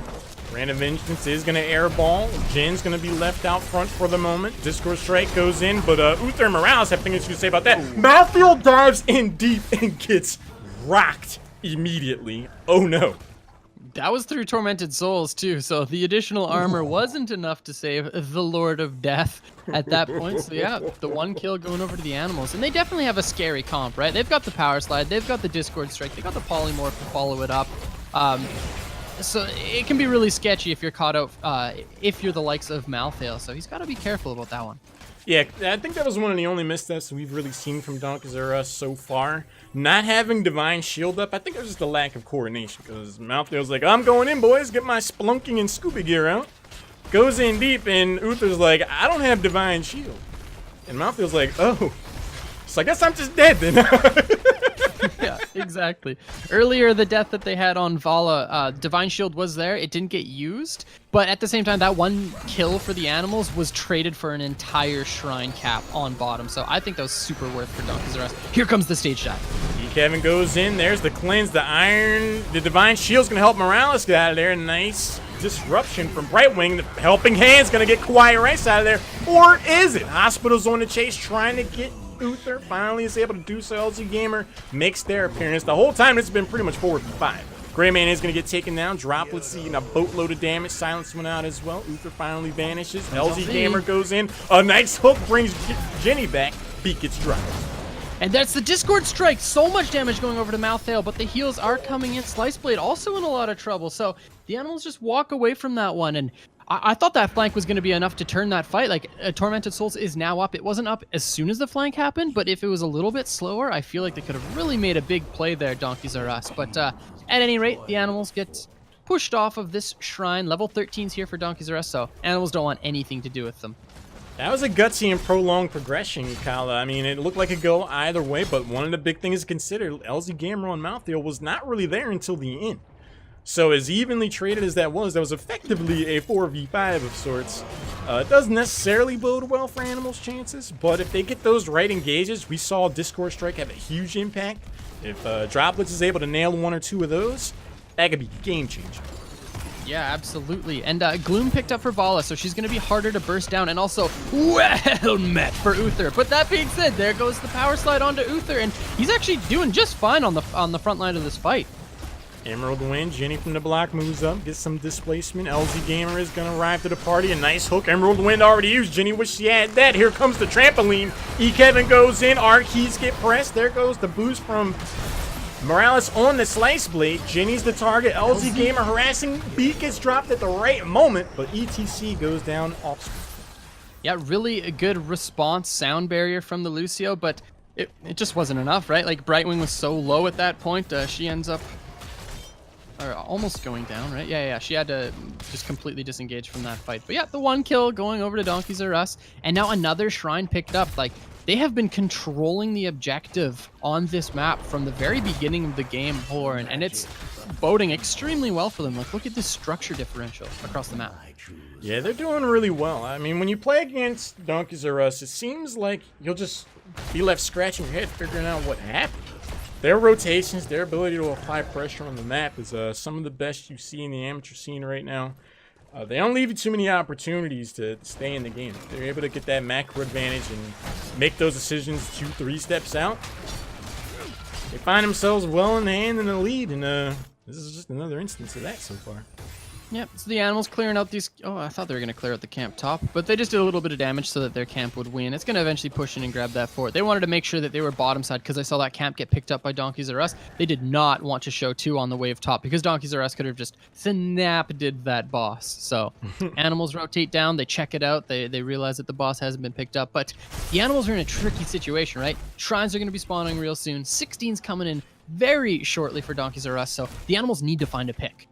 Random Vengeance is going to airball. Jin's going to be left out front for the moment. Discord Strike goes in, but Uther and Morales have things to say about that. Malthael dives in deep and gets rocked immediately. Oh no. that was through Tormented Souls too, so the additional armor wasn't enough to save the Lord of Death at that point. So yeah, the 1 kill going over to the animals. And they definitely have a scary comp, right? They've got the Power Slide, they've got the Discord Strike, they got the Polymorph to follow it up. So it can be really sketchy if you're caught out, if you're the likes of Malthael, so he's got to be careful about that one. Yeah, I think that was one of the only missteps we've really seen from Donkeys R Us so far. Not having Divine Shield up, I think it was just a lack of coordination, because Malthael's like, I'm going in, boys, get my Splunking and Scuba gear out. Goes in deep, and Uther's like, I don't have Divine Shield. And Malthael's like, oh, so I guess I'm just dead then. Yeah, exactly. Earlier, the death that they had on Vala, Divine Shield was there. It didn't get used. But at the same time, that 1 kill for the animals was traded for an entire shrine cap on bottom. So I think that was super worth for Donkeys R Us. Here comes the stage dive. Kevin goes in. There's the cleanse, the iron. The Divine Shield's going to help Morales get out of there. Nice disruption from Brightwing. The helping hand's going to get Kawaii Rice out of there. Or is it? Hospital's on the chase trying to get Uther. Finally is able to do so. LG Gamer makes their appearance. The whole time it's been pretty much 4v5. Greymane is going to get taken down. Droplets seeing a boatload of damage. Silence went out as well. Uther finally vanishes. LG Gamer goes in. A nice hook brings Jenny back. Beat gets dropped. And that's the Discord Strike. So much damage going over to Malthael, but the heals are coming in. Slice Blade also in a lot of trouble. So the animals just walk away from that one. And I thought that flank was going to be enough to turn that fight. Like, Tormented Souls is now up. It wasn't up as soon as the flank happened, but if it was a little bit slower, I feel like they could have really made a big play there, Donkeys R Us. But at any rate, the animals get pushed off of this shrine. Level 13's here for Donkeys R Us, so animals don't want anything to do with them. That was a gutsy and prolonged progression, Kala. I mean, it looked like it could go either way, but one of the big things to consider, LZ Gamer on Mouthfeel was not really there until the end. So as evenly traded as that was effectively a 4v5 of sorts. It doesn't necessarily bode well for Animals' chances, but if they get those right engages, we saw Discord Strike have a huge impact. If Droplets is able to nail one or two of those, that could be a game changer. Yeah, absolutely. And Gloom picked up for Vala, so she's going to be harder to burst down, and also well met for Uther. But that being said, there goes the power slide onto Uther, and he's actually doing just fine on the front line of this fight. Emerald Wind, Jenny from the block moves up, gets some displacement. LZ Gamer is going to arrive to the party. A nice hook. Emerald Wind already used. Jenny wish she had that. Here comes the trampoline. Kevin goes in. Our keys get pressed. There goes the boost from Morales on the Slice Blade. Jenny's the target. LZ Gamer harassing. Beat gets dropped at the right moment, but ETC goes down off screen. Yeah, really a good response. Sound barrier from the Lucio, but it just wasn't enough, right? Like, Brightwing was so low at that point. She ends up almost going down, right? Yeah. She had to just completely disengage from that fight. But yeah, the one kill going over to Donkeys R Us. And now another shrine picked up. Like, they have been controlling the objective on this map from the very beginning of the game, Horn, and it's boding extremely well for them. Like, look at this structure differential across the map. Yeah, they're doing really well. I mean, when you play against Donkeys R Us, it seems like you'll just be left scratching your head figuring out what happened. Their rotations, their ability to apply pressure on the map is some of the best you see in the amateur scene right now. They don't leave you too many opportunities to stay in the game. They're able to get that macro advantage and make those decisions 2-3 steps out. They find themselves well in the hand in the lead, and this is just another instance of that so far. Yep, so the animals clearing out these... Oh, I thought they were going to clear out the camp top, but they just did a little bit of damage so that their camp would win. It's going to eventually push in and grab that fort. They wanted to make sure that they were bottom side because I saw that camp get picked up by Donkeys R Us. They did not want to show 2 on the wave top because Donkeys R Us could have just snap-did that boss. So animals rotate down, they check it out, they realize that the boss hasn't been picked up, but the animals are in a tricky situation, right? Shrines are going to be spawning real soon. 16's coming in very shortly for Donkeys R Us, so the animals need to find a pick.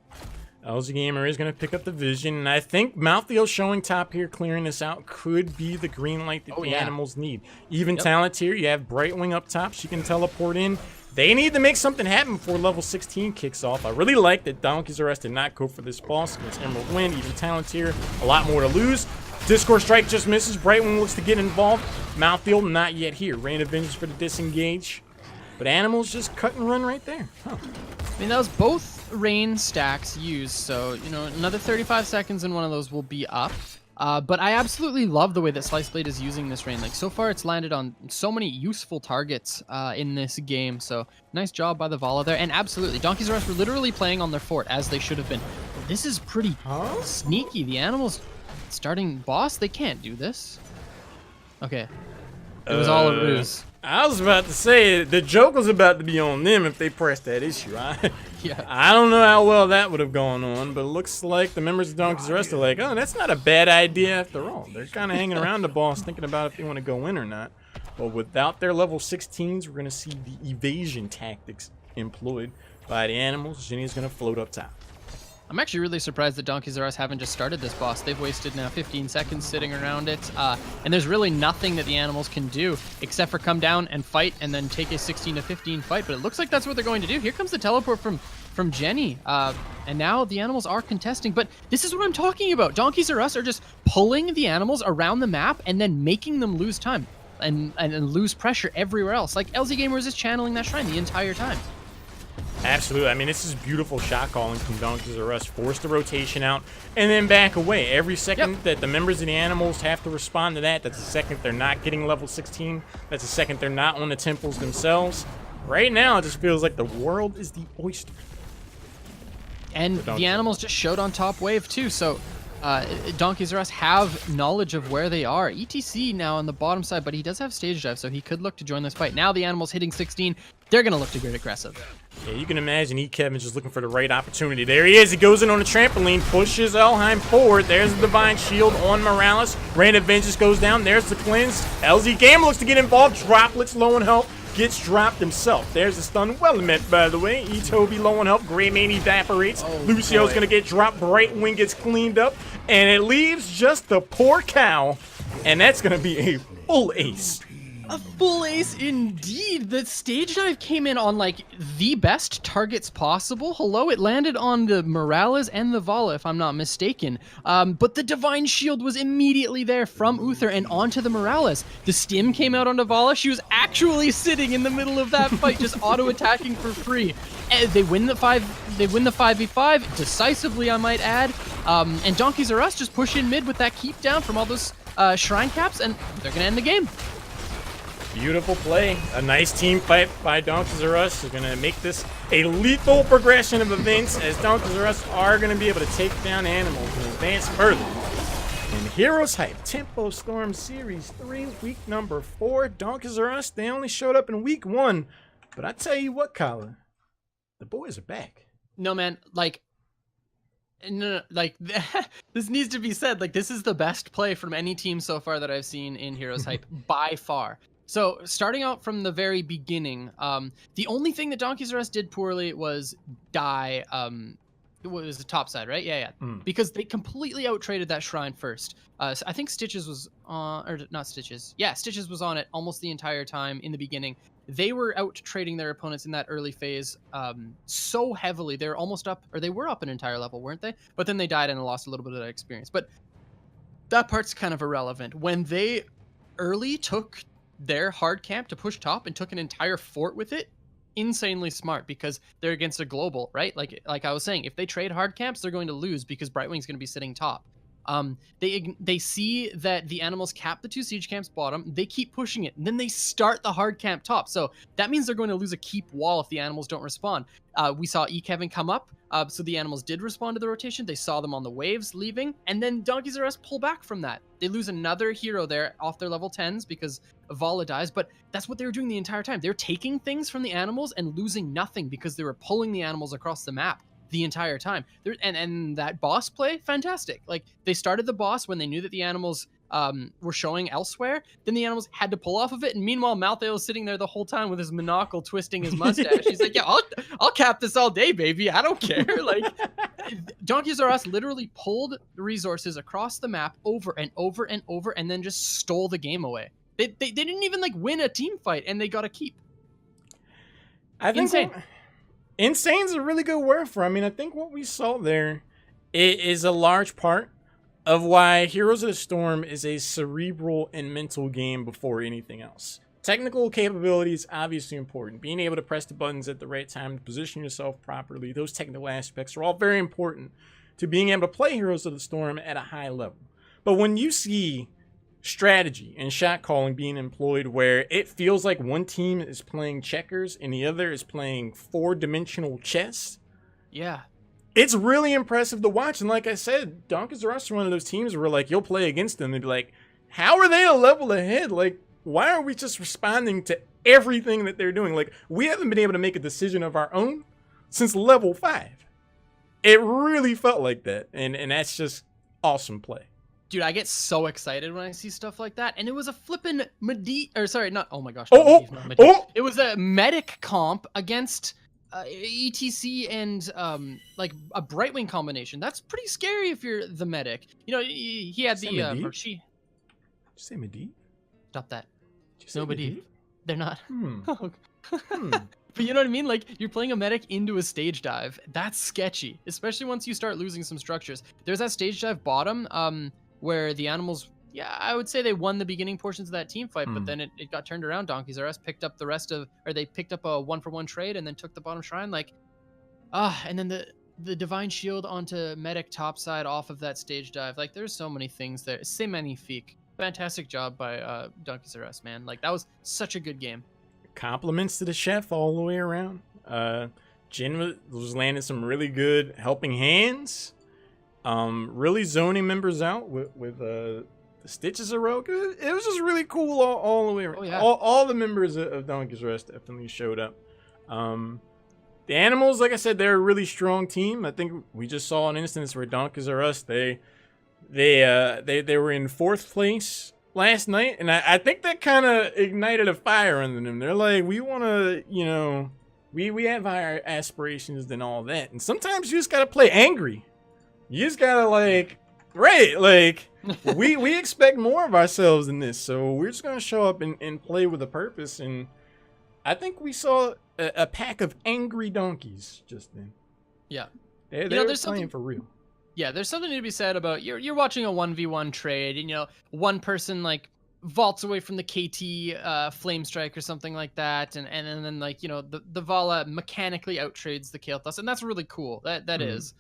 LZ Gamer is going to pick up the vision, and I think Mouthfeel showing top here, clearing this out, could be the green light that the animals need. Even talent here, you have Brightwing up top. She can teleport in. They need to make something happen before level 16 kicks off. I really like that Donkeys R Us did not go for this boss against Emerald Wind. Even talent here, a lot more to lose. Discord Strike just misses. Brightwing looks to get involved. Mouthfeel not yet here. Rain of Vengeance for the disengage. But animals just cut and run right there. Huh. I mean, that was both rain stacks used, so, you know, another 35 seconds and one of those will be up. But I absolutely love the way that Slice Blade is using this rain. Like, so far it's landed on so many useful targets in this game, so nice job by the Vala there. And absolutely, Donkeys R Us were literally playing on their fort, as they should have been. This is pretty sneaky. The animals starting boss, they can't do this. Okay. It was all a ruse. I was about to say, the joke was about to be on them if they pressed that issue. I don't know how well that would have gone on, but it looks like the members of Donkeys R Us are like, oh, that's not a bad idea after all. They're kind of hanging around the boss thinking about if they want to go in or not. But without their level 16s, we're going to see the evasion tactics employed by the animals. Jenny's going to float up top. I'm actually really surprised that Donkeys R Us haven't just started this boss. They've wasted now 15 seconds sitting around it, and there's really nothing that the animals can do except for come down and fight and then take a 16 to 15 fight, but it looks like that's what they're going to do. Here comes the teleport from Jenny, and now the animals are contesting, but this is what I'm talking about. Donkeys R Us are just pulling the animals around the map and then making them lose time and lose pressure everywhere else. Like, LZ Gamer is just channeling that shrine the entire time. Absolutely. I mean, this is beautiful shot calling from Donkeys R Us. Force the rotation out and then back away. Every second that the members of the animals have to respond to that, that's a second they're not getting level 16. That's a second they're not on the temples themselves. Right now, it just feels like the world is the oyster. And the animals just showed on top wave too, so Donkeys R Us have knowledge of where they are. ETC now on the bottom side, but he does have stage dive, so he could look to join this fight. Now the animals hitting 16. they're going to look to get aggressive. Yeah, you can imagine Kevin's just looking for the right opportunity. There he is. He goes in on the trampoline, pushes Elheim forward. There's the Divine Shield on Morales. Random Vengeance goes down. There's the cleanse. LZ Game looks to get involved. Droplets low on health. Gets dropped himself. There's the stun. Well met, by the way. Toby low on health. Greymane evaporates. Lucio's going to get dropped. Brightwing gets cleaned up. And it leaves just the poor cow. And that's going to be a full ace. A full ace indeed. The stage dive came in on like the best targets possible. Hello, it landed on the Morales and the Vala, if I'm not mistaken. But the Divine Shield was immediately there from Uther and onto the Morales. The stim came out onto Vala. She was actually sitting in the middle of that fight, just auto-attacking for free. And they win the 5v5 decisively, I might add. And Donkeys R Us just push in mid with that keep down from all those shrine caps, and they're gonna end the game. Beautiful play. A nice team fight by Donkeys R Us. They're going to make this a lethal progression of events, as Donkeys R Us are going to be able to take down animals and advance further. In Heroes Hype Tempo Storm Series 3, week number 4, Donkeys R Us, they only showed up in week 1. But I tell you what, Colin, the boys are back. No, man, like, no, like, this needs to be said. Like, this is the best play from any team so far that I've seen in Heroes Hype, by far. So, starting out from the very beginning, the only thing that Donkeys R Us did poorly was die. It was the top side, right? Yeah. Because they completely out-traded that shrine first. So I think Stitches was on, or not Stitches. Yeah, Stitches was on it almost the entire time in the beginning. They were out-trading their opponents in that early phase so heavily. They were almost up, or they were up an entire level, weren't they? But then they died and lost a little bit of that experience. But that part's kind of irrelevant. When they early took their hard camp to push top and took an entire fort with it, insanely smart, because they're against a global, right? Like I was saying, if they trade hard camps, they're going to lose because Brightwing's going to be sitting top. They see that the animals cap the 2 siege camps bottom, they keep pushing it, and then they start the hard camp top. So that means they're going to lose a keep wall if the animals don't respond. We saw Kevin come up, so the animals did respond to the rotation. They saw them on the waves leaving, and then Donkeys R Us pull back from that. They lose another hero there off their level 10s because Vala dies, but that's what they were doing the entire time. They're taking things from the animals and losing nothing because they were pulling the animals across the map the entire time. And that boss play, fantastic. Like, they started the boss when they knew that the animals were showing elsewhere. Then the animals had to pull off of it, and meanwhile Malthael was sitting there the whole time with his monocle twisting his mustache. He's like, yeah, I'll cap this all day, baby. I don't care. Like, Donkeys R Us literally pulled resources across the map over and over and over, and then just stole the game away. They didn't even like win a team fight, and they got a keep. I think Insane. Insane's a really good word for it. I mean, I think what we saw there is a large part of why Heroes of the Storm is a cerebral and mental game before anything else. Technical capability is obviously important. Being able to press the buttons at the right time to position yourself properly, those technical aspects are all very important to being able to play Heroes of the Storm at a high level. But when you see strategy and shot calling being employed where it feels like one team is playing checkers and the other is playing 4-dimensional chess, Yeah. it's really impressive to watch. And like I said, Donkeys R Us are one of those teams where like you'll play against them and be like, how are they a level ahead? Like, why are we just responding to everything that they're doing? Like, we haven't been able to make a decision of our own since level 5. It really felt like that, and that's just awesome play. Dude, I get so excited when I see stuff like that. And it was a flippin' oh my gosh. It was a medic comp against ETC and like a Brightwing combination. That's pretty scary if you're the medic. You know, he had the or she. Did you say Medivh? Stop that. Did you say Nobody. Medivh? They're not. Hmm. But you know what I mean? Like, you're playing a medic into a stage dive. That's sketchy, especially once you start losing some structures. There's that stage dive bottom, where the animals, yeah, I would say they won the beginning portions of that team fight, but then it got turned around. Donkeys R Us picked up the rest of, or they picked up a 1-for-1 trade and then took the bottom shrine. Like, and then the Divine Shield onto medic topside off of that stage dive. Like, there's so many things there. C'est magnifique. Fantastic job by Donkeys R Us, man. Like, that was such a good game. Compliments to the chef all the way around. Jin was landing some really good helping hands. Really zoning members out with the Stitches of Rogue. It was just really cool all the way around. Oh, yeah. All the members of Donkeys R Us definitely showed up. The Animals, like I said, they're a really strong team. I think we just saw an instance where Donkeys R Us, they were in 4th place last night, and I think that kind of ignited a fire under them. They're like, we want to, we have higher aspirations than all that. And sometimes you just got to play angry. You just got to we expect more of ourselves than this. So we're just going to show up and play with a purpose. And I think we saw a pack of angry donkeys just then. Yeah. They were playing for real. Yeah, there's something to be said about you're watching a 1v1 trade, and one person like vaults away from the KT flame strike or something like that, and then the Vala mechanically out trades the Kael'thas, and that's really cool. That is.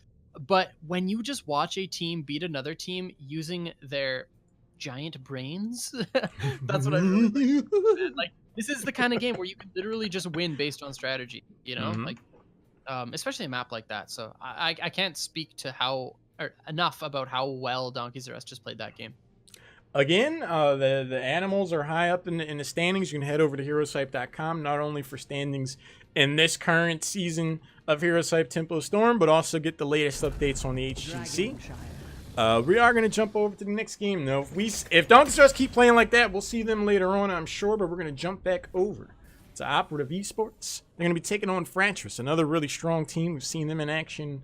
But when you just watch a team beat another team using their giant brains, that's what I really like. Like, this is the kind of game where you can literally just win based on strategy, especially a map like that. So I can't speak to enough about how well Donkeys R Us just played that game. Again, the Animals are high up in the standings. You can head over to HeroesHype.com, not only for standings in this current season of HeroesHype Tempo Storm, but also get the latest updates on the HGC. We are going to jump over to the next game, though. If Donkeys R Us keep playing like that, we'll see them later on, I'm sure, but we're going to jump back over to Operative Esports. They're going to be taking on Fratris, another really strong team. We've seen them in action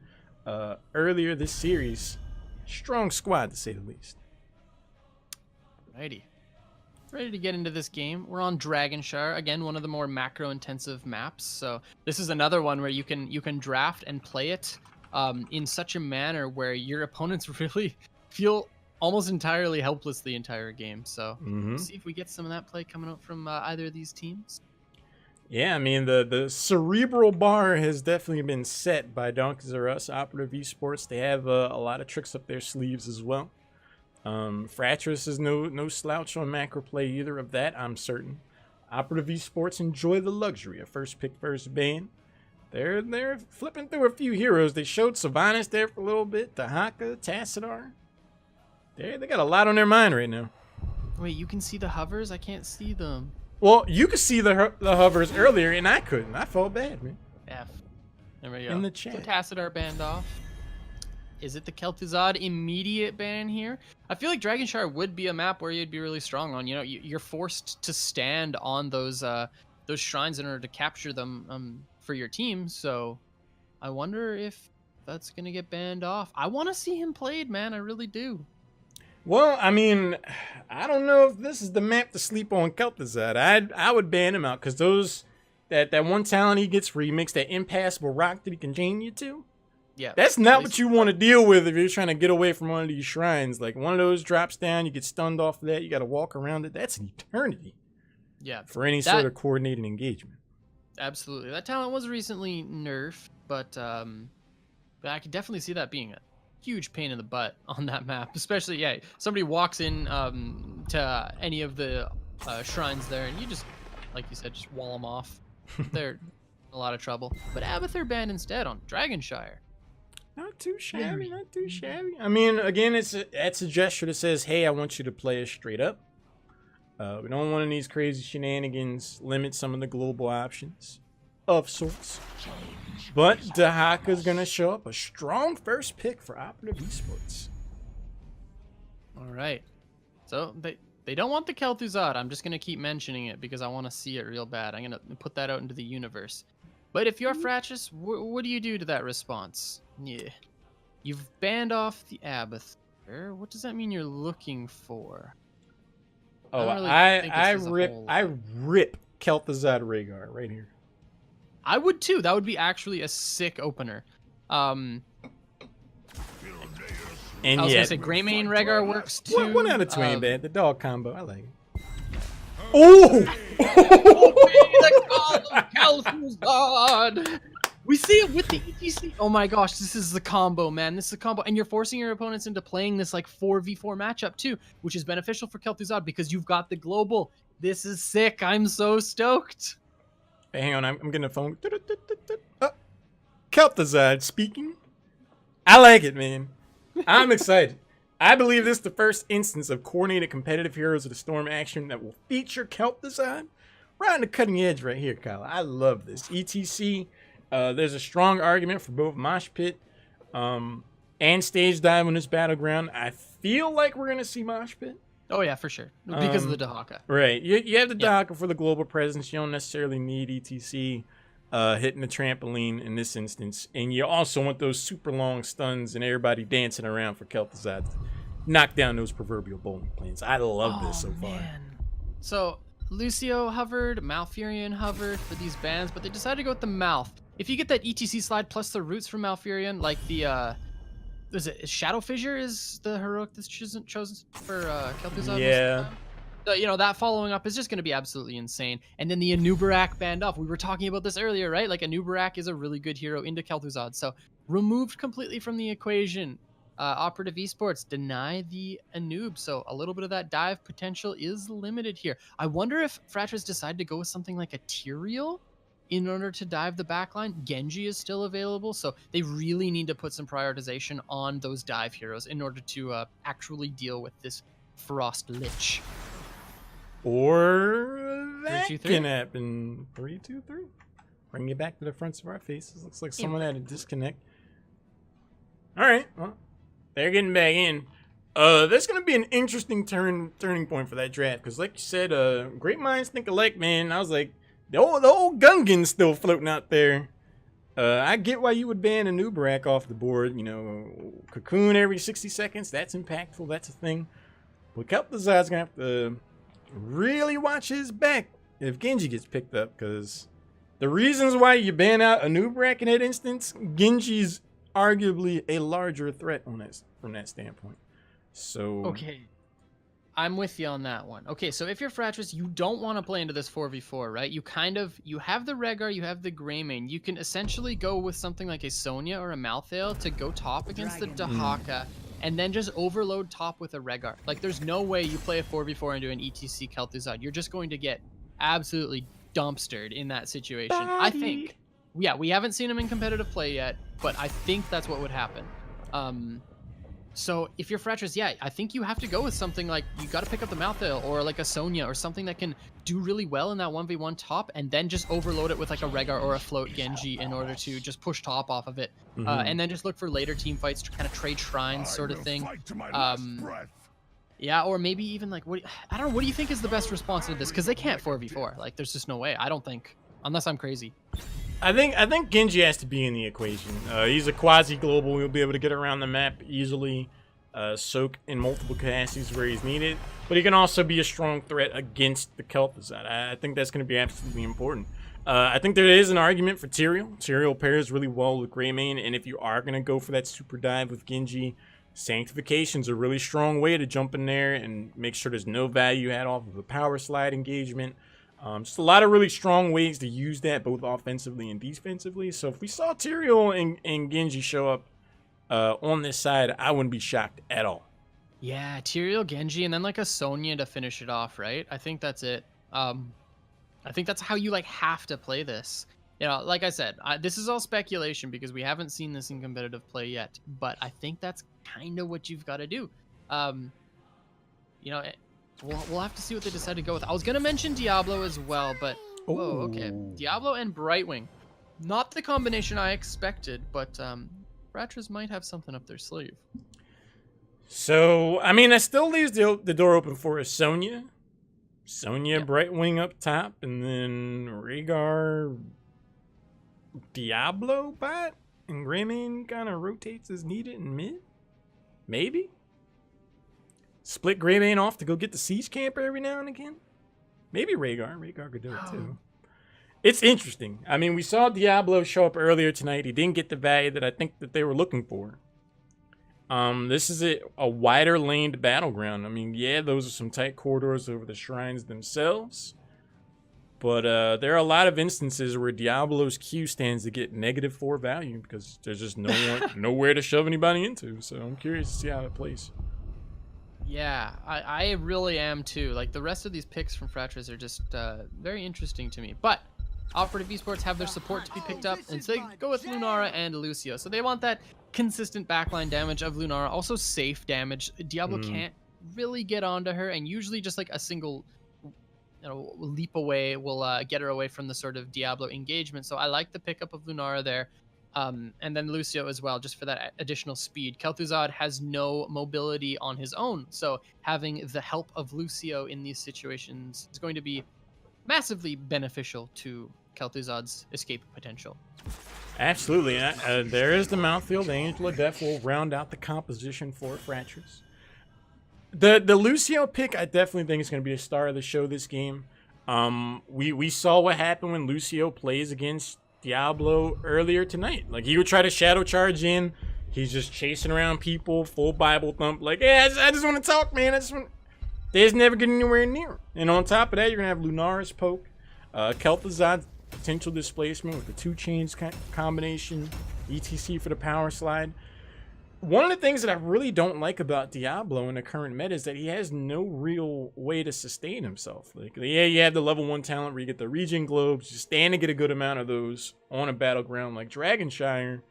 earlier this series. Strong squad, to say the least. Righty. Ready to get into this game. We're on Dragonshire, again, one of the more macro-intensive maps. So this is another one where you can draft and play it in such a manner where your opponents really feel almost entirely helpless the entire game. So let's see if we get some of that play coming out from either of these teams. Yeah, I mean, the cerebral bar has definitely been set by Donkeys R Us, Operative Esports. They have a lot of tricks up their sleeves as well. Fratris is no slouch on macro play either, of that I'm certain. Operative Esports enjoy the luxury of first pick, first ban. They're flipping through a few heroes. They showed Sylvanas there for a little bit, Dahaka, Tassadar. They got a lot on their mind right now. Wait, you can see the hovers? I can't see them. Well, you could see the hovers earlier, and I couldn't. I felt bad, man. F. There we go. In the chat. So Tassadar banned off. Is it the Kel'Thuzad immediate ban here? I feel like Dragonshire would be a map where you'd be really strong on. You're forced to stand on those shrines in order to capture them for your team. So I wonder if that's gonna get banned off. I want to see him played, man. I really do. Well, I mean, I don't know if this is the map to sleep on Kel'Thuzad. I would ban him out because that one talent he gets where he makes that impassable rock that he can chain you to. Yeah, that's not what you want to deal with if you're trying to get away from one of these shrines. Like, one of those drops down, you get stunned off of that, you got to walk around it. That's an eternity. Yeah, for any sort of coordinated engagement. Absolutely, that talent was recently nerfed, but I could definitely see that being a huge pain in the butt on that map. Especially, somebody walks in to any of the shrines there, and you just, like you said, just wall them off. They're in a lot of trouble. But Abathur banned instead on Dragonshire. Not too shabby, not too shabby. I mean, again, it's a gesture that says, hey, I want you to play us straight up. We don't want any of these crazy shenanigans, limit some of the global options of sorts. But Dahaka's going to show up, a strong first pick for Operative Esports. All right. So they don't want the Kel'Thuzad. I'm just going to keep mentioning it because I want to see it real bad. I'm going to put that out into the universe. But if you're Fratris, what do you do to that response? Yeah. You've banned off the Abathur. What does that mean you're looking for? Oh, I rip Kel'Thuzad Rhaegar right here. I would too. That would be actually a sick opener. And I was gonna say Greymane Rhaegar works too. 1 out of 2 ain't bad. The dog combo, I like it. Oh! The call of Kel'Thuzad. We see it with the ETC. Oh my gosh, this is the combo, man. This is a combo, and you're forcing your opponents into playing this like 4v4 matchup too, which is beneficial for Kel'Thuzad because you've got the global. This is sick. I'm so stoked. Hey, hang on, I'm getting a phone. Kel'Thuzad speaking. I like it, man. I'm excited. I believe this is the first instance of coordinated competitive Heroes of the Storm action that will feature Kel'Thuzad right on the cutting edge right here, Kyle. I love this. ETC, there's a strong argument for both Mosh Pit and Stage Dive on this battleground. I feel like we're going to see Mosh Pit. Oh, yeah, for sure. Because of the Dahaka. Right. You have the Dahaka for the global presence. You don't necessarily need ETC hitting the trampoline in this instance. And you also want those super long stuns and everybody dancing around for Kel'Thuzad to knock down those proverbial bowling pins. I love this so far. So Lucio hovered, Malfurion hovered for these bans, but they decided to go with the Malf. If you get that ETC slide plus the roots from Malfurion, like the Shadow Fissure is the heroic that's chosen for Kel'Thuzad. Yeah. So, that following up is just going to be absolutely insane. And then the Anubarak banned off. We were talking about this earlier, right? Like Anubarak is a really good hero into Kel'Thuzad. So removed completely from the equation. Operative Esports deny the Anub. So a little bit of that dive potential is limited here. I wonder if Fratras decide to go with something like a Tyrael in order to dive the backline. Genji is still available, so they really need to put some prioritization on those dive heroes in order to actually deal with this Frost Lich. Or that 3, 2, 3. can happen. 3, 2, 3. Bring you back to the fronts of our faces. Looks like someone had a disconnect. All right, well, they're getting back in. That's gonna be an interesting turning point for that draft, because like you said, great minds think alike, man. I was like, the old Gungan's still floating out there. I get why you would ban a Nubarak off the board. Cocoon every 60 seconds. That's impactful. That's a thing. But Kel'Thuzad's gonna have to really watch his back if Genji gets picked up, because the reasons why you ban out a Nubarak in that instance, Genji's arguably a larger threat on that from that standpoint. So okay, I'm with you on that one. Okay, so if you're Fratras, you don't want to play into this 4v4, right? You have the Rehgar, you have the Greymane. You can essentially go with something like a Sonya or a Malthael to go top against the Dahaka, and then just overload top with a Rehgar. Like, there's no way you play a 4v4 into an ETC Kel'Thuzad. You're just going to get absolutely dumpstered in that situation. I think. Yeah, we haven't seen him in competitive play yet, but I think that's what would happen. So if you're Fratras, yeah, I think you have to go with something like, you got to pick up the Malthael or like a Sonya or something that can do really well in that 1v1 top, and then just overload it with like a Rehgar or a float Genji in order to just push top off of it. And then just look for later team fights to kind of trade shrines sort of thing. Yeah, or maybe even like, I don't know, what do you think is the best response to this? Because they can't 4v4. Like, there's just no way, I don't think, unless I'm crazy. I think Genji has to be in the equation. He's a quasi-global. He'll be able to get around the map easily, soak in multiple capacities where he's needed. But he can also be a strong threat against the Kel'Thuzad. I think that's going to be absolutely important. I think there is an argument for Tyrael. Tyrael pairs really well with Greymane, and if you are going to go for that super dive with Genji, Sanctification's a really strong way to jump in there and make sure there's no value add off of a power slide engagement. Just a lot of really strong ways to use that, both offensively and defensively. So if we saw Tyrael and Genji show up on this side, I wouldn't be shocked at all. Yeah, Tyrael, Genji, and then like a Sonya to finish it off, right? I think that's it. I think that's how you like have to play this. Like I said, this is all speculation because we haven't seen this in competitive play yet. But I think that's kind of what you've got to do. We'll have to see what they decide to go with. I was going to mention Diablo as well, but... Ooh. Oh, okay. Diablo and Brightwing. Not the combination I expected, but Fratras might have something up their sleeve. So, I mean, that still leaves the door open for a Sonya. Sonya, yeah. Brightwing up top, and then Rehgar, Diablo bot, and Greymane kind of rotates as needed in mid? Maybe? Split Greymane off to go get the Siege Camper every now and again? Maybe Rehgar. Rehgar could do it too. It's interesting. I mean, we saw Diablo show up earlier tonight. He didn't get the value that I think that they were looking for. This is a wider laned battleground. I mean, yeah, those are some tight corridors over the shrines themselves. But there are a lot of instances where Diablo's Q stands to get -4 value because there's just nowhere to shove anybody into. So I'm curious to see how it plays. Yeah, I really am too. Like, the rest of these picks from Fratras are just very interesting to me. But Operative Esports have their support to be picked up, and so they go with Lunara and Lucio. So they want that consistent backline damage of Lunara, also safe damage. Diablo can't really get onto her, and usually just like a single leap away, will get her away from the sort of Diablo engagement. So I like the pickup of Lunara there. And then Lucio as well, just for that additional speed. Kel'Thuzad has no mobility on his own, so having the help of Lucio in these situations is going to be massively beneficial to Kel'Thuzad's escape potential. Absolutely. There is the mouthfeel. The Angel of Death will round out the composition for Fratress. The Lucio pick, I definitely think is going to be a star of the show this game. We saw what happened when Lucio plays against Diablo earlier tonight. Like, he would try to shadow charge in. He's just chasing around people, full Bible thump. Like, yeah, I just want to talk, man. They just never get anywhere near him. And on top of that, you're going to have Lunara's poke. Kel'Thuzad's potential displacement with the 2 chains combination. ETC for the power slide. One of the things that I really don't like about Diablo in the current meta is that he has no real way to sustain himself. Like, yeah, you have the level 1 talent where you get the regen globes, you stand to get a good amount of those on a battleground like Dragonshire.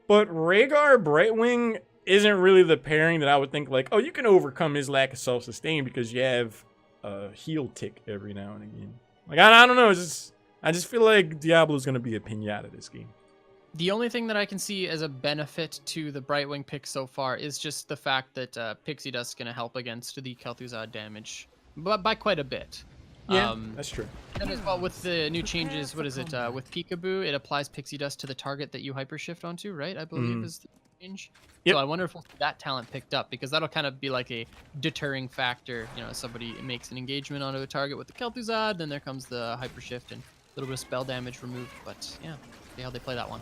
But Rhaegar Brightwing isn't really the pairing that I would think, like, oh, you can overcome his lack of self-sustain because you have a heal tick every now and again. Like, I don't know, I just feel like Diablo's going to be a pinata this game. The only thing that I can see as a benefit to the Brightwing pick so far is just the fact that Pixie Dust is going to help against the Kel'Thuzad damage, but by quite a bit. Yeah, that's true. And as well with the new changes, what is it? With Peekaboo, it applies Pixie Dust to the target that you hypershift onto, right? I believe is the change. Yep. So I wonder if we'll see that talent picked up, because that'll kind of be like a deterring factor. You know, somebody makes an engagement onto a target with the Kel'Thuzad, then there comes the hypershift and a little bit of spell damage removed. But yeah, see how they play that one.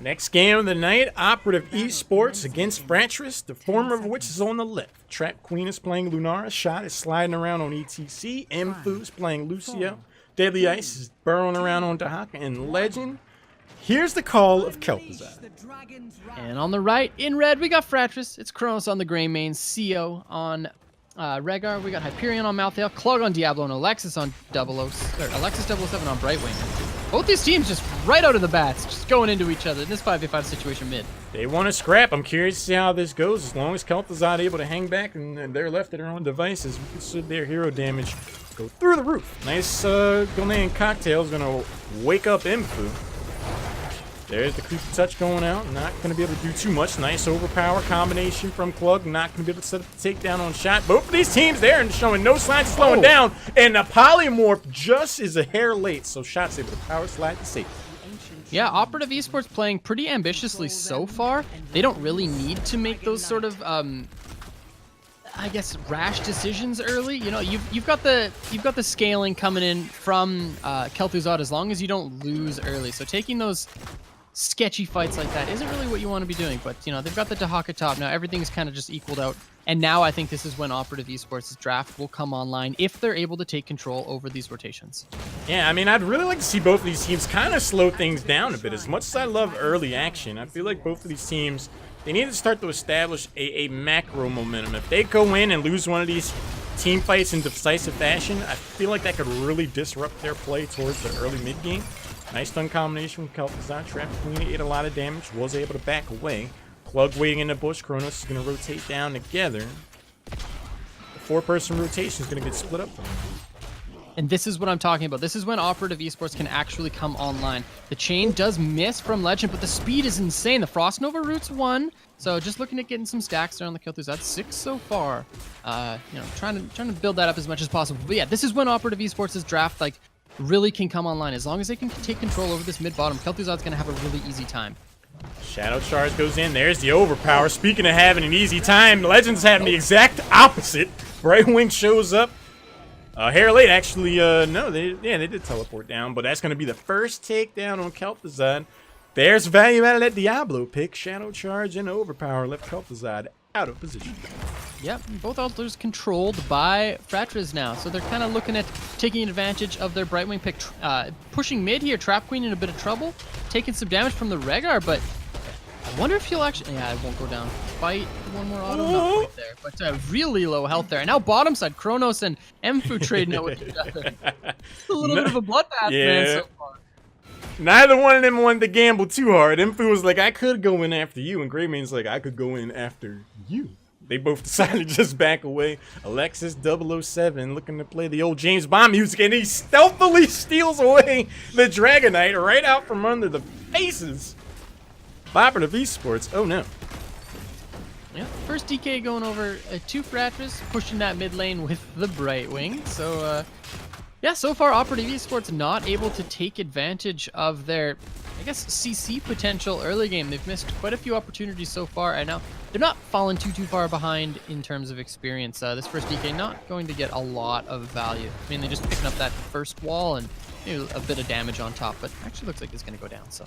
Next game of the night, Operative Esports against Fratress, the former of which is on the left. Trap Queen is playing Lunara, Shot is sliding around on ETC, Mfu is playing Lucio, Deadly Ice is burrowing around on Dahaka, and Legend. Here's the call of Kel'Thuzad. And on the right, in red, we got Fratress. It's Kronos on the gray main, CO on Rhaegar. We got Hyperion on Malthael, Clog on Diablo, and Alexis on Alexis 007 on Brightwing. Both these teams just right out of the bats, just going into each other in this 5v5 situation mid. They want to scrap. I'm curious to see how this goes. As long as Kel'Thuzad able to hang back and they're left to their own devices, we can see their hero damage go through the roof. Nice Ghanaian cocktail is going to wake up Mfu. There's the creepy touch going out. Not going to be able to do too much. Nice overpower combination from Klug. Not going to be able to set up the takedown on Shot. Both of these teams there and showing no signs of slowing down. And the polymorph just is a hair late. So Shot's able to power slide to safety. Yeah, Operative Esports playing pretty ambitiously so far. They don't really need to make those sort of, I guess, rash decisions early. You know, you've got the scaling coming in from Kel'Thuzad as long as you don't lose early. So taking those sketchy fights like that isn't really what you want to be doing, but you know, they've got the Dahaka top now. Everything's kind of just equaled out, and now I think this is when Operative Esports' draft will come online if they're able to take control over these rotations. Yeah, I mean, I'd really like to see both of these teams kind of slow things down a bit. As much as I love early action, I feel like both of these teams, they need to start to establish a macro momentum. If they go in and lose one of these team fights in decisive fashion, I feel like that could really disrupt their play towards the early mid game. Nice stun combination from Kel'Thuzad. Trap Queen ate a lot of damage, was able to back away. Plug waiting in the bush. Kronos is going to rotate down together. The 4-person rotation is going to get split up. And this is what I'm talking about. This is when Operative Esports can actually come online. The chain does miss from Legend, but the speed is insane. The Frost Nova root's 1. So just looking at getting some stacks there on the Kel'Thuzad. 6 so far. You know, trying to build that up as much as possible. But yeah, this is when Operative Esports' draft, like, really can come online. As long as they can take control over this mid-bottom, Kel'Thuzad's going to have a really easy time. Shadow Charge goes in. There's the overpower. Speaking of having an easy time, Legends having the exact opposite. Brightwing shows up. Hair late, actually, no, they did teleport down, but that's going to be the first takedown on Kel'Thuzad. There's value out of that Diablo pick. Shadow Charge and overpower left Kel'Thuzad out of position. Yep, both altars controlled by Fratress now, so they're kind of looking at taking advantage of their Brightwing pick, pushing mid here. Trap Queen in a bit of trouble, taking some damage from the Rhaegar, but I wonder if he'll actually... Yeah, it won't go down. Fight one more auto, not quite there, but really low health there. And now bottom side, Kronos and Mfu trading out with each other. It's a little bit of a bloodbath, man, so far. Neither one of them wanted to gamble too hard. Mfu was like, I could go in after you, and Greymane's like, I could go in after you. They both decided to just back away. Alexis 007 looking to play the old James Bond music, and he stealthily steals away the Dragonite right out from under the faces of Operative Esports. Oh no. Yeah, first DK going over to Fratris, pushing that mid lane with the Brightwing. So, yeah, so far Operative Esports not able to take advantage of their, I guess, CC potential early game. They've missed quite a few opportunities so far, and now they're not falling too far behind in terms of experience. This first DK not going to get a lot of value. I mean, they're just picking up that first wall and maybe a bit of damage on top, but actually looks like it's going to go down, so.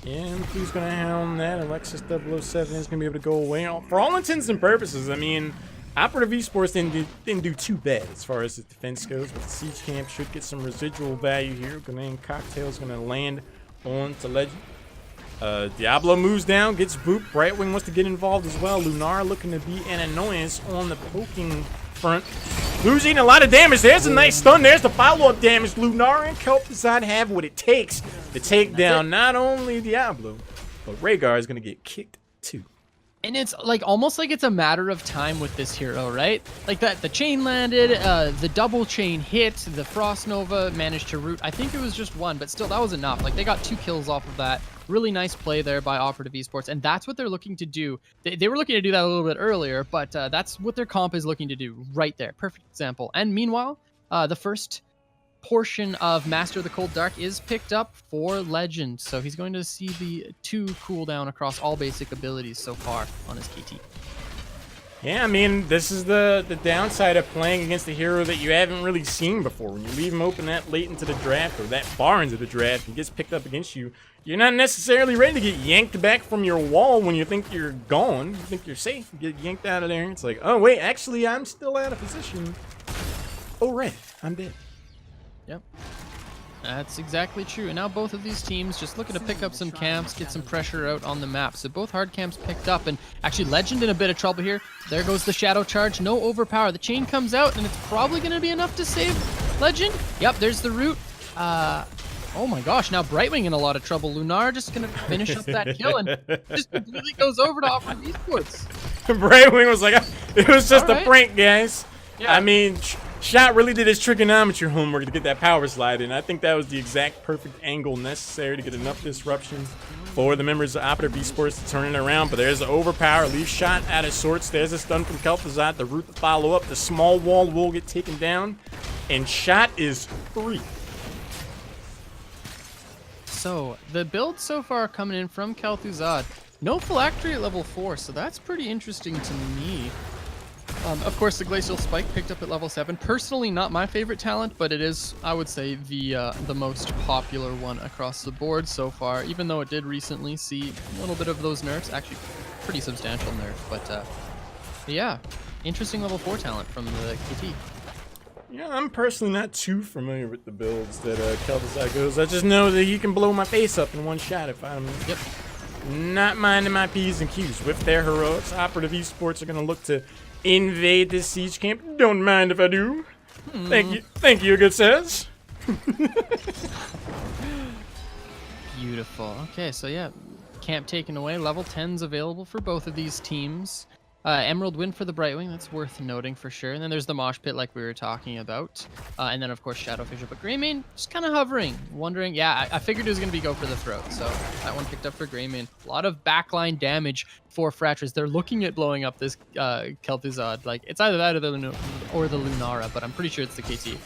Yeah, and who's going to hound that? Alexis 007 is going to be able to go away. For all intents and purposes, I mean, Operative Esports didn't do too bad as far as the defense goes, but the Siege Camp should get some residual value here. Grenade Cocktail's going to land on to Legend. Diablo moves down, gets booped. Brightwing wants to get involved as well. Lunar looking to be an annoyance on the poking front. Losing a lot of damage. There's a nice stun. There's the follow-up damage. Lunar and Kel'Thuzad have what it takes to take down not only Diablo, but Rhaegar is going to get kicked too. And it's like almost like it's a matter of time with this hero, right? Like that, the chain landed, the double chain hit, the Frost Nova managed to root. I think it was just one, but still that was enough. Like they got 2 kills off of that. Really nice play there by Operative Esports, and that's what they're looking to do. They were looking to do that a little bit earlier, but that's what their comp is looking to do right there. Perfect example. And meanwhile, the first portion of Master of the Cold Dark is picked up for Legend, so he's going to see the 2 cooldown across all basic abilities so far on his KT. Yeah, I mean, this is the downside of playing against a hero that you haven't really seen before. When you leave him open that late into the draft, or that far into the draft, and gets picked up against you, you're not necessarily ready to get yanked back from your wall when you think you're gone. You think you're safe. You get yanked out of there. It's like, oh, wait, actually, I'm still out of position. Oh, right, I'm dead. Yep. That's exactly true. And now both of these teams just looking to pick up some camps, get some pressure out on the map. So both hard camps picked up, and actually Legend in a bit of trouble here. There goes the Shadow Charge. No overpower. The chain comes out, and it's probably going to be enough to save Legend. Yep, there's the root. Oh my gosh, now Brightwing in a lot of trouble. Lunar just going to finish up that kill, and just completely goes over to Operative Esports. Brightwing was like, it was just All right. a prank, guys. Yeah. I mean, Shot really did his trigonometry homework to get that power slide in. I think that was the exact perfect angle necessary to get enough disruption for the members of Operative Esports to turn it around. But there's an overpower, leaves Shot out of sorts. There's a stun from Kel'Thuzad, the root to follow up. The small wall will get taken down, and Shot is free. So, the build so far coming in from Kel'Thuzad. No phylactery at level 4, so that's pretty interesting to me. Of course, the Glacial Spike picked up at level 7. Personally, not my favorite talent, but it is, I would say, the most popular one across the board so far, even though it did recently see a little bit of those nerfs. Actually, pretty substantial nerf, but yeah, interesting level 4 talent from the KT. Yeah, I'm personally not too familiar with the builds that Kel'Thuzad goes. I just know that he can blow my face up in one shot if I'm not minding my P's and Q's. With their heroics, Operative Esports are going to look to invade this siege camp. Don't mind if I do. Thank you, good says. Beautiful. Okay, so yeah, camp taken away. Level 10's available for both of these teams. Emerald win for the Brightwing, that's worth noting for sure. And then there's the Mosh Pit like we were talking about. And then of course Shadow Fissure, but Greymane just kind of hovering, wondering. Yeah, I figured it was going to be go for the throat, so that one picked up for Greymane. A lot of backline damage for Fratris. They're looking at blowing up this Kel'Thuzad. Like, it's either that or the Lunara, but I'm pretty sure it's the KT.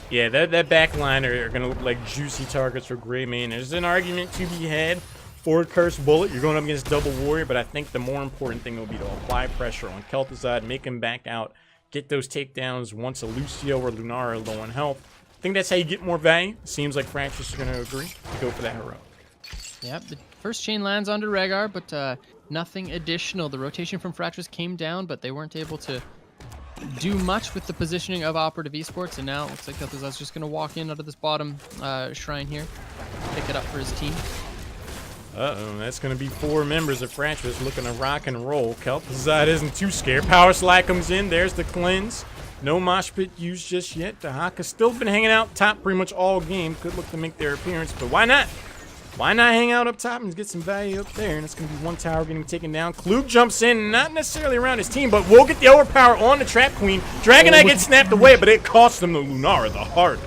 Yeah, that backline are going to look like juicy targets for Greymane. There's an argument to be had. Forward Curse Bullet, you're going up against Double Warrior, but I think the more important thing will be to apply pressure on Kel'Thuzad, make him back out, get those takedowns once a Lucio or Lunar are low on health. I think that's how you get more value. Seems like Francis is going to agree to go for that hero. Yep, the first chain lands onto Rhaegar, but nothing additional. The rotation from Fratris came down, but they weren't able to do much with the positioning of Operative Esports, and now it looks like Kel'Thuzad's just going to walk in out of this bottom shrine here, pick it up for his team. Uh-oh, that's going to be 4 members of Fratris looking to rock and roll. Kel'Thuzad isn't too scared. Power Slide comes in. There's the cleanse. No Mosh Pit used just yet. Dahaka's still been hanging out top pretty much all game. Could look to make their appearance, but why not? Why not hang out up top and get some value up there? And it's going to be one tower getting taken down. Klug jumps in, not necessarily around his team, but we'll get the overpower on the Trap Queen. Dragon Knight gets snapped away, but it costs them the Lunara the hard.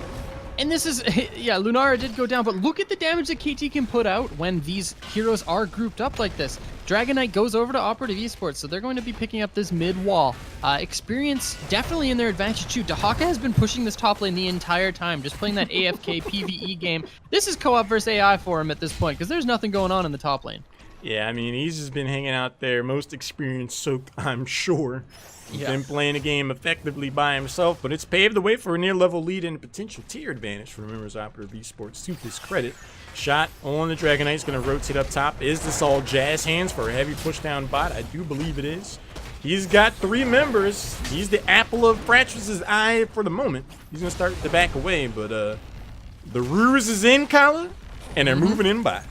And this is, yeah, Lunara did go down, but look at the damage that KT can put out when these heroes are grouped up like this. Dragon Knight goes over to Operative Esports, so they're going to be picking up this mid wall. Experience definitely in their advantage too. Dahaka has been pushing this top lane the entire time, just playing that AFK PvE game. This is co-op versus AI for him at this point, because there's nothing going on in the top lane. Yeah, I mean, he's just been hanging out there, most experience soaked, I'm sure. He's been playing a game effectively by himself, but it's paved the way for a near-level lead and a potential tier advantage for Members Operative Esports to his credit. Shot on the Dragon Knight is going to rotate up top. Is this all Jazz hands for a heavy push-down bot? I do believe it is. He's got 3 members. He's the apple of Fratras's eye for the moment. He's going to start to back away, but the ruse is in, Kala, and they're moving in by.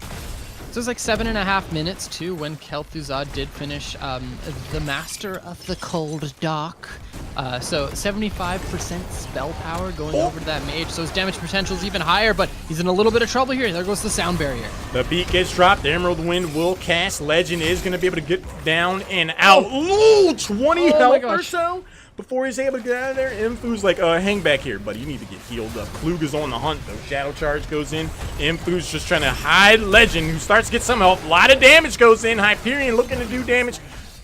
So it's like 7.5 minutes too when Kel'Thuzad did finish the Master of the Cold Dark. So 75% spell power going over to that mage. So his damage potential is even higher, but he's in a little bit of trouble here. There goes the sound barrier. The beat gets dropped. The Emerald Wind will cast. Legend is going to be able to get down and out. Ooh, 20 health or so before he's able to get out of there. Infu's like, hang back here, buddy. You need to get healed up. Klug is on the hunt, though. Shadow Charge goes in. Infu's just trying to hide Legend, who starts to get some health. A lot of damage goes in. Hyperion looking to do damage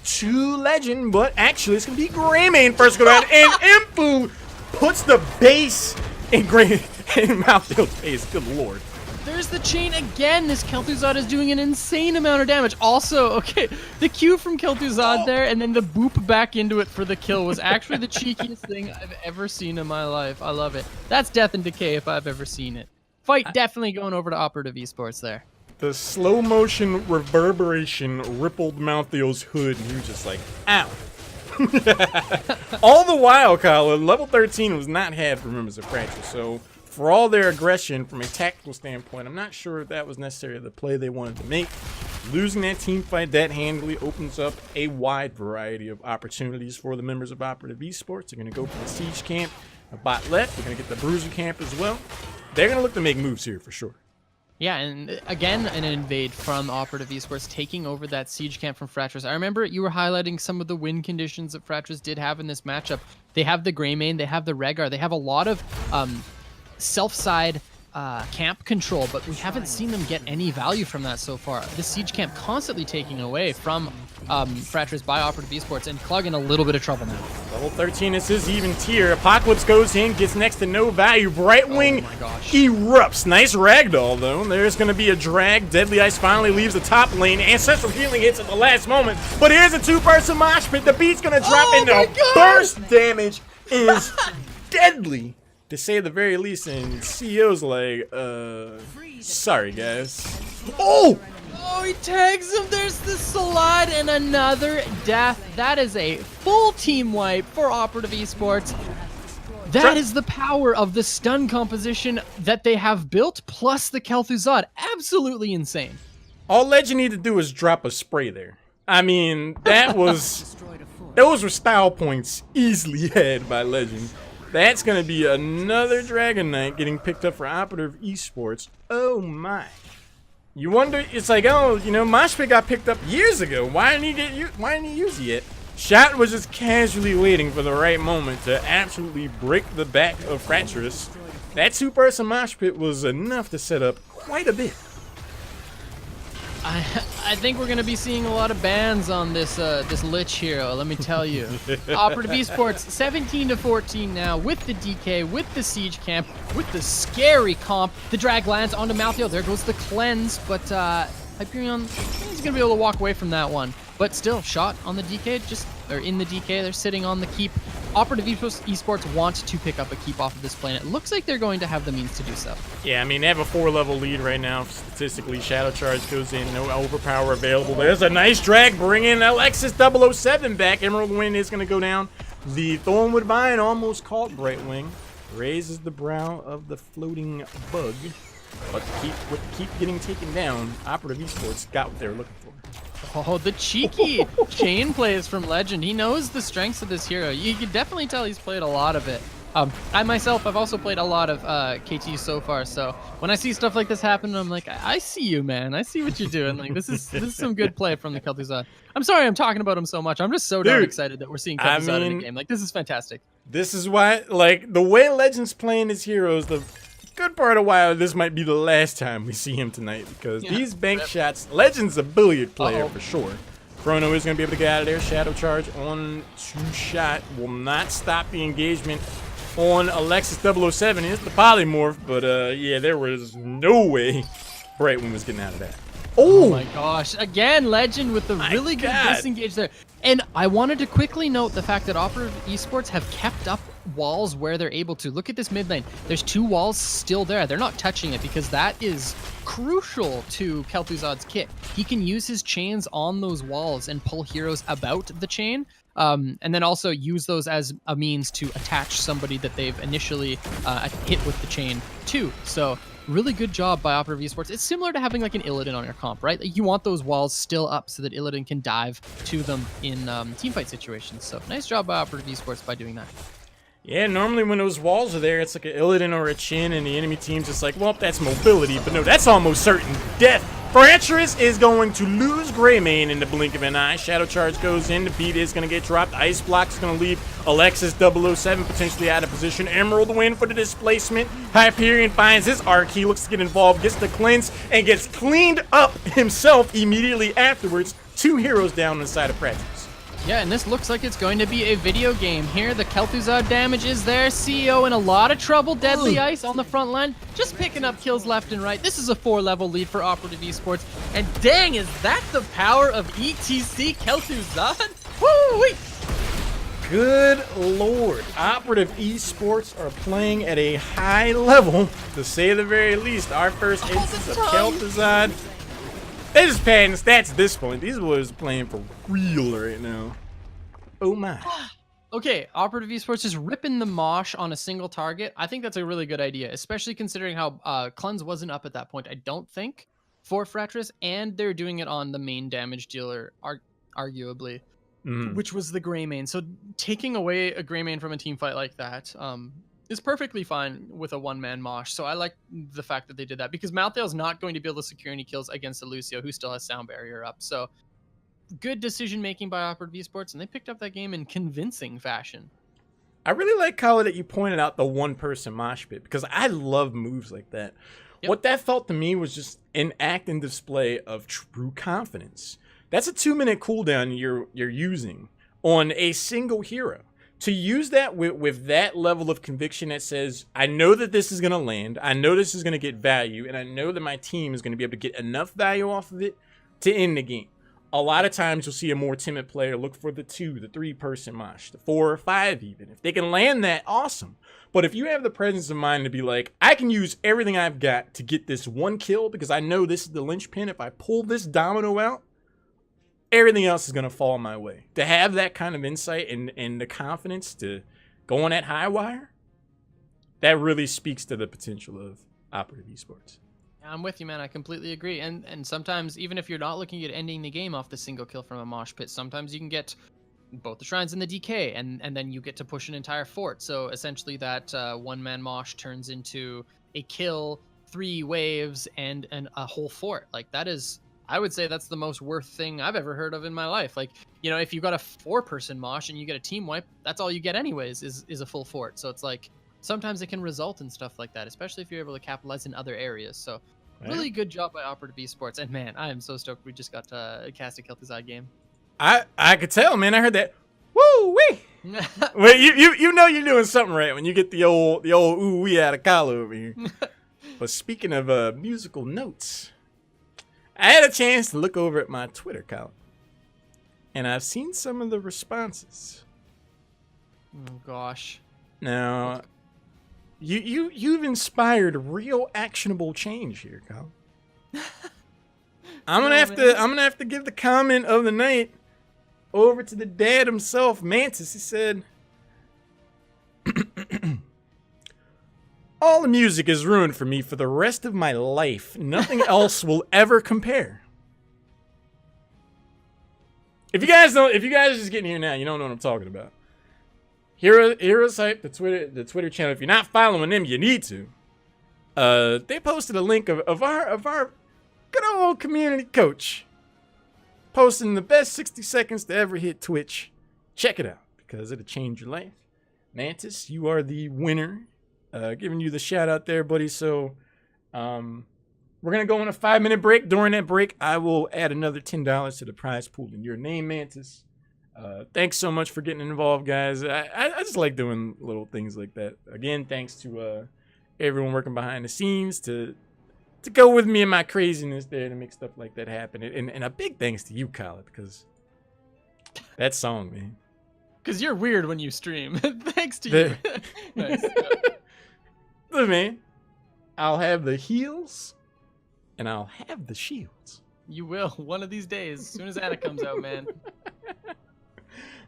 to Legend, but actually it's going to be Greymane first go down, and Infu puts the base in Malthill's face. Good lord. There's the chain again. This Kel'Thuzad is doing an insane amount of damage. Also, okay, the Q from Kel'Thuzad there, and then the boop back into it for the kill was actually the cheekiest thing I've ever seen in my life. I love it. That's Death and Decay if I've ever seen it. Fight definitely going over to Operative Esports there. The slow motion reverberation rippled Malthill's hood, and he was just like, ow. All the while, Kyle, level 13 was not had for members of Fracture, so for all their aggression from a tactical standpoint, I'm not sure if that was necessarily the play they wanted to make. Losing that team fight that handily opens up a wide variety of opportunities for the members of Operative Esports. They're going to go for the Siege Camp, a bot left. They're going to get the Bruiser Camp as well. They're going to look to make moves here for sure. Yeah, and again, an invade from Operative Esports taking over that Siege Camp from Fratras. I remember you were highlighting some of the win conditions that Fratras did have in this matchup. They have the Greymane, they have the Rehgar, they have a lot of self-side camp control, but we haven't seen them get any value from that so far. The Siege Camp constantly taking away from Fratras by Operative Esports, and Klug in a little bit of trouble now. Level 13 is his even tier. Apocalypse goes in, gets next to no value. Brightwing erupts. Nice ragdoll, though. There's going to be a drag. Deadly Ice finally leaves the top lane. Ancestral Healing hits at the last moment, but here's a 2-person mosh pit. The beat's going to drop, and the burst damage is deadly, to say the very least, and CEO's like, sorry, guys. Oh! Oh, he tags him. There's the slide and another death. That is a full team wipe for Operative Esports. That is the power of the stun composition that they have built, plus the Kel'Thuzad. Absolutely insane. All Legend need to do is drop a spray there. I mean, that was... those were style points easily had by Legend. That's going to be another Dragon Knight getting picked up for Operative Esports. Oh my. You wonder, it's like, oh, you know, Moshpit got picked up years ago. Why didn't he use it yet? Shot was just casually waiting for the right moment to absolutely break the back of Fratras. That 2-person Moshpit was enough to set up quite a bit. I think we're gonna be seeing a lot of bans on this this Lich hero, let me tell you. Operative Esports 17-14 now with the DK, with the Siege Camp, with the scary comp. The drag lands onto Malthael. There goes the cleanse, but Hyperion, he's gonna be able to walk away from that one. But still, shot on the DK, or in the DK, they're sitting on the keep. Operative Esports want to pick up a keep off of this plane. It looks like they're going to have the means to do so. Yeah, I mean, they have a 4-level lead right now. Statistically, Shadow Charge goes in, no overpower available. There's a nice drag, bringing Alexis 007 back. Emerald Wind is going to go down. The Thornwood Vine almost caught Brightwing. Raises the brow of the floating bug. But keep getting taken down, Operative Esports got what they were looking for. Oh, the cheeky chain plays from Legend. He knows the strengths of this hero. You can definitely tell he's played a lot of it. I myself, I've also played a lot of KT so far, so when I see stuff like this happen, I'm like, I see you, man. I see what you're doing. Like, this is some good play from the Kel'Thuzad. I'm sorry I'm talking about him so much. I'm just so darn Dude, excited that we're seeing Kel'Thuzad in the game. Like, this is fantastic. This is why, like, the way Legends playing his heroes, the good part of why this might be the last time we see him tonight, because these bank shots, Legends a billiard player for sure. Chrono is going to be able to get out of there. Shadow Charge on 2-shot will not stop the engagement on Alexis 007. It's the polymorph, but yeah, there was no way Brightwing was getting out of that. Oh my gosh. Again, Legend with the really good disengage there. And I wanted to quickly note the fact that Operative Esports have kept up walls where they're able to. Look at this mid lane. There's 2 walls still there. They're not touching it because that is crucial to Kel'Thuzad's kit. He can use his chains on those walls and pull heroes about the chain. And then also use those as a means to attach somebody that they've initially hit with the chain to. So really good job by Operative Esports. It's similar to having like an Illidan on your comp, right? Like, you want those walls still up so that Illidan can dive to them in teamfight situations. So nice job by Operative Esports by doing that. Yeah, normally when those walls are there, it's like an Illidan or a Chin, and the enemy team's just like, well, that's mobility. But no, that's almost certain death. Frantress is going to lose Greymane in the blink of an eye. Shadow Charge goes in. The beat is going to get dropped. Ice Block is going to leave Alexis 007 potentially out of position. Emerald win for the displacement. Hyperion finds his arc. He looks to get involved, gets the cleanse, and gets cleaned up himself immediately afterwards. 2 heroes down on the side of Frantress. Yeah, and this looks like it's going to be a video game here. The Kel'Thuzad damage is there. CEO in a lot of trouble. Deadly Ice on the front line, just picking up kills left and right. This is a 4-level lead for Operative Esports. And dang, is that the power of ETC Kel'Thuzad? Woo-wee! Good lord. Operative Esports are playing at a high level, to say the very least. Our first instance of Kel'Thuzad. They just padding stats at this point. These boys are playing for real right now. Oh my. Okay, Operative Esports is ripping the mosh on a single target. I think that's a really good idea, especially considering how Cleanse wasn't up at that point, I don't think, for Fratress, and they're doing it on the main damage dealer, arguably, which was the Greymane. So taking away a Greymane from a team fight like that is perfectly fine with a one-man mosh. So I like the fact that they did that, because Malthael's not going to be able to secure any kills against a Lucio who still has sound barrier up. So good decision making by Operative Esports, and they picked up that game in convincing fashion. I really like, Kyle, that you pointed out the one-person mosh pit, because I love moves like that. Yep. What that felt to me was just an act and display of true confidence. That's a 2-minute cooldown you're using on a single hero. To use that with that level of conviction that says, I know that this is going to land, I know this is going to get value, and I know that my team is going to be able to get enough value off of it to end the game. A lot of times you'll see a more timid player look for the 2, the 3-person mosh, the 4 or 5 even. If they can land that, awesome. But if you have the presence of mind to be like, I can use everything I've got to get this 1 kill because I know this is the linchpin. If I pull this domino out, everything else is going to fall my way. To have that kind of insight and the confidence to go on that high wire, that really speaks to the potential of Operative Esports. I'm with you, man. I completely agree. And sometimes, even if you're not looking at ending the game off the single kill from a mosh pit, sometimes you can get both the shrines and the DK, and then you get to push an entire fort. So essentially that one-man mosh turns into a kill, 3 waves, and a whole fort. Like, that is... I would say that's the most worth thing I've ever heard of in my life. Like, you know, if you got a 4-person mosh and you get a team wipe, that's all you get anyways is a full fort. So it's like, sometimes it can result in stuff like that, especially if you're able to capitalize in other areas. So really good job by Operative Esports. And man, I am so stoked we just got to cast a Kel'Thuzad game. I could tell, man. I heard that. Woo wee. Well, you know you're doing something right when you get the old ooh wee out of Kyle over here. But speaking of musical notes, I had a chance to look over at my Twitter account, and I've seen some of the responses. Oh gosh. Now, you've inspired real actionable change here, Kyle. I'm gonna have to give the comment of the night over to the dad himself, Mantis. He said, all the music is ruined for me for the rest of my life. Nothing else will ever compare. If you guys are just getting here now, you don't know what I'm talking about. HeroesHype, the Twitter channel. If you're not following them, you need to. They posted a link of our good old community coach posting the best 60 seconds to ever hit Twitch. Check it out because it'll change your life. Mantis, you are the winner. Giving you the shout out there, buddy. So, we're gonna go on a 5-minute break. During that break, I will add another $10 to the prize pool in your name, Mantis. Thanks so much for getting involved, guys. I just like doing little things like that. Again, thanks to everyone working behind the scenes to go with me and my craziness there to make stuff like that happen. And a big thanks to you, Khaled, because that song, man. Because you're weird when you stream. Thanks to you. Nice. Look, man, I'll have the heels and I'll have the shields. You will one of these days, as soon as Anna comes out, man.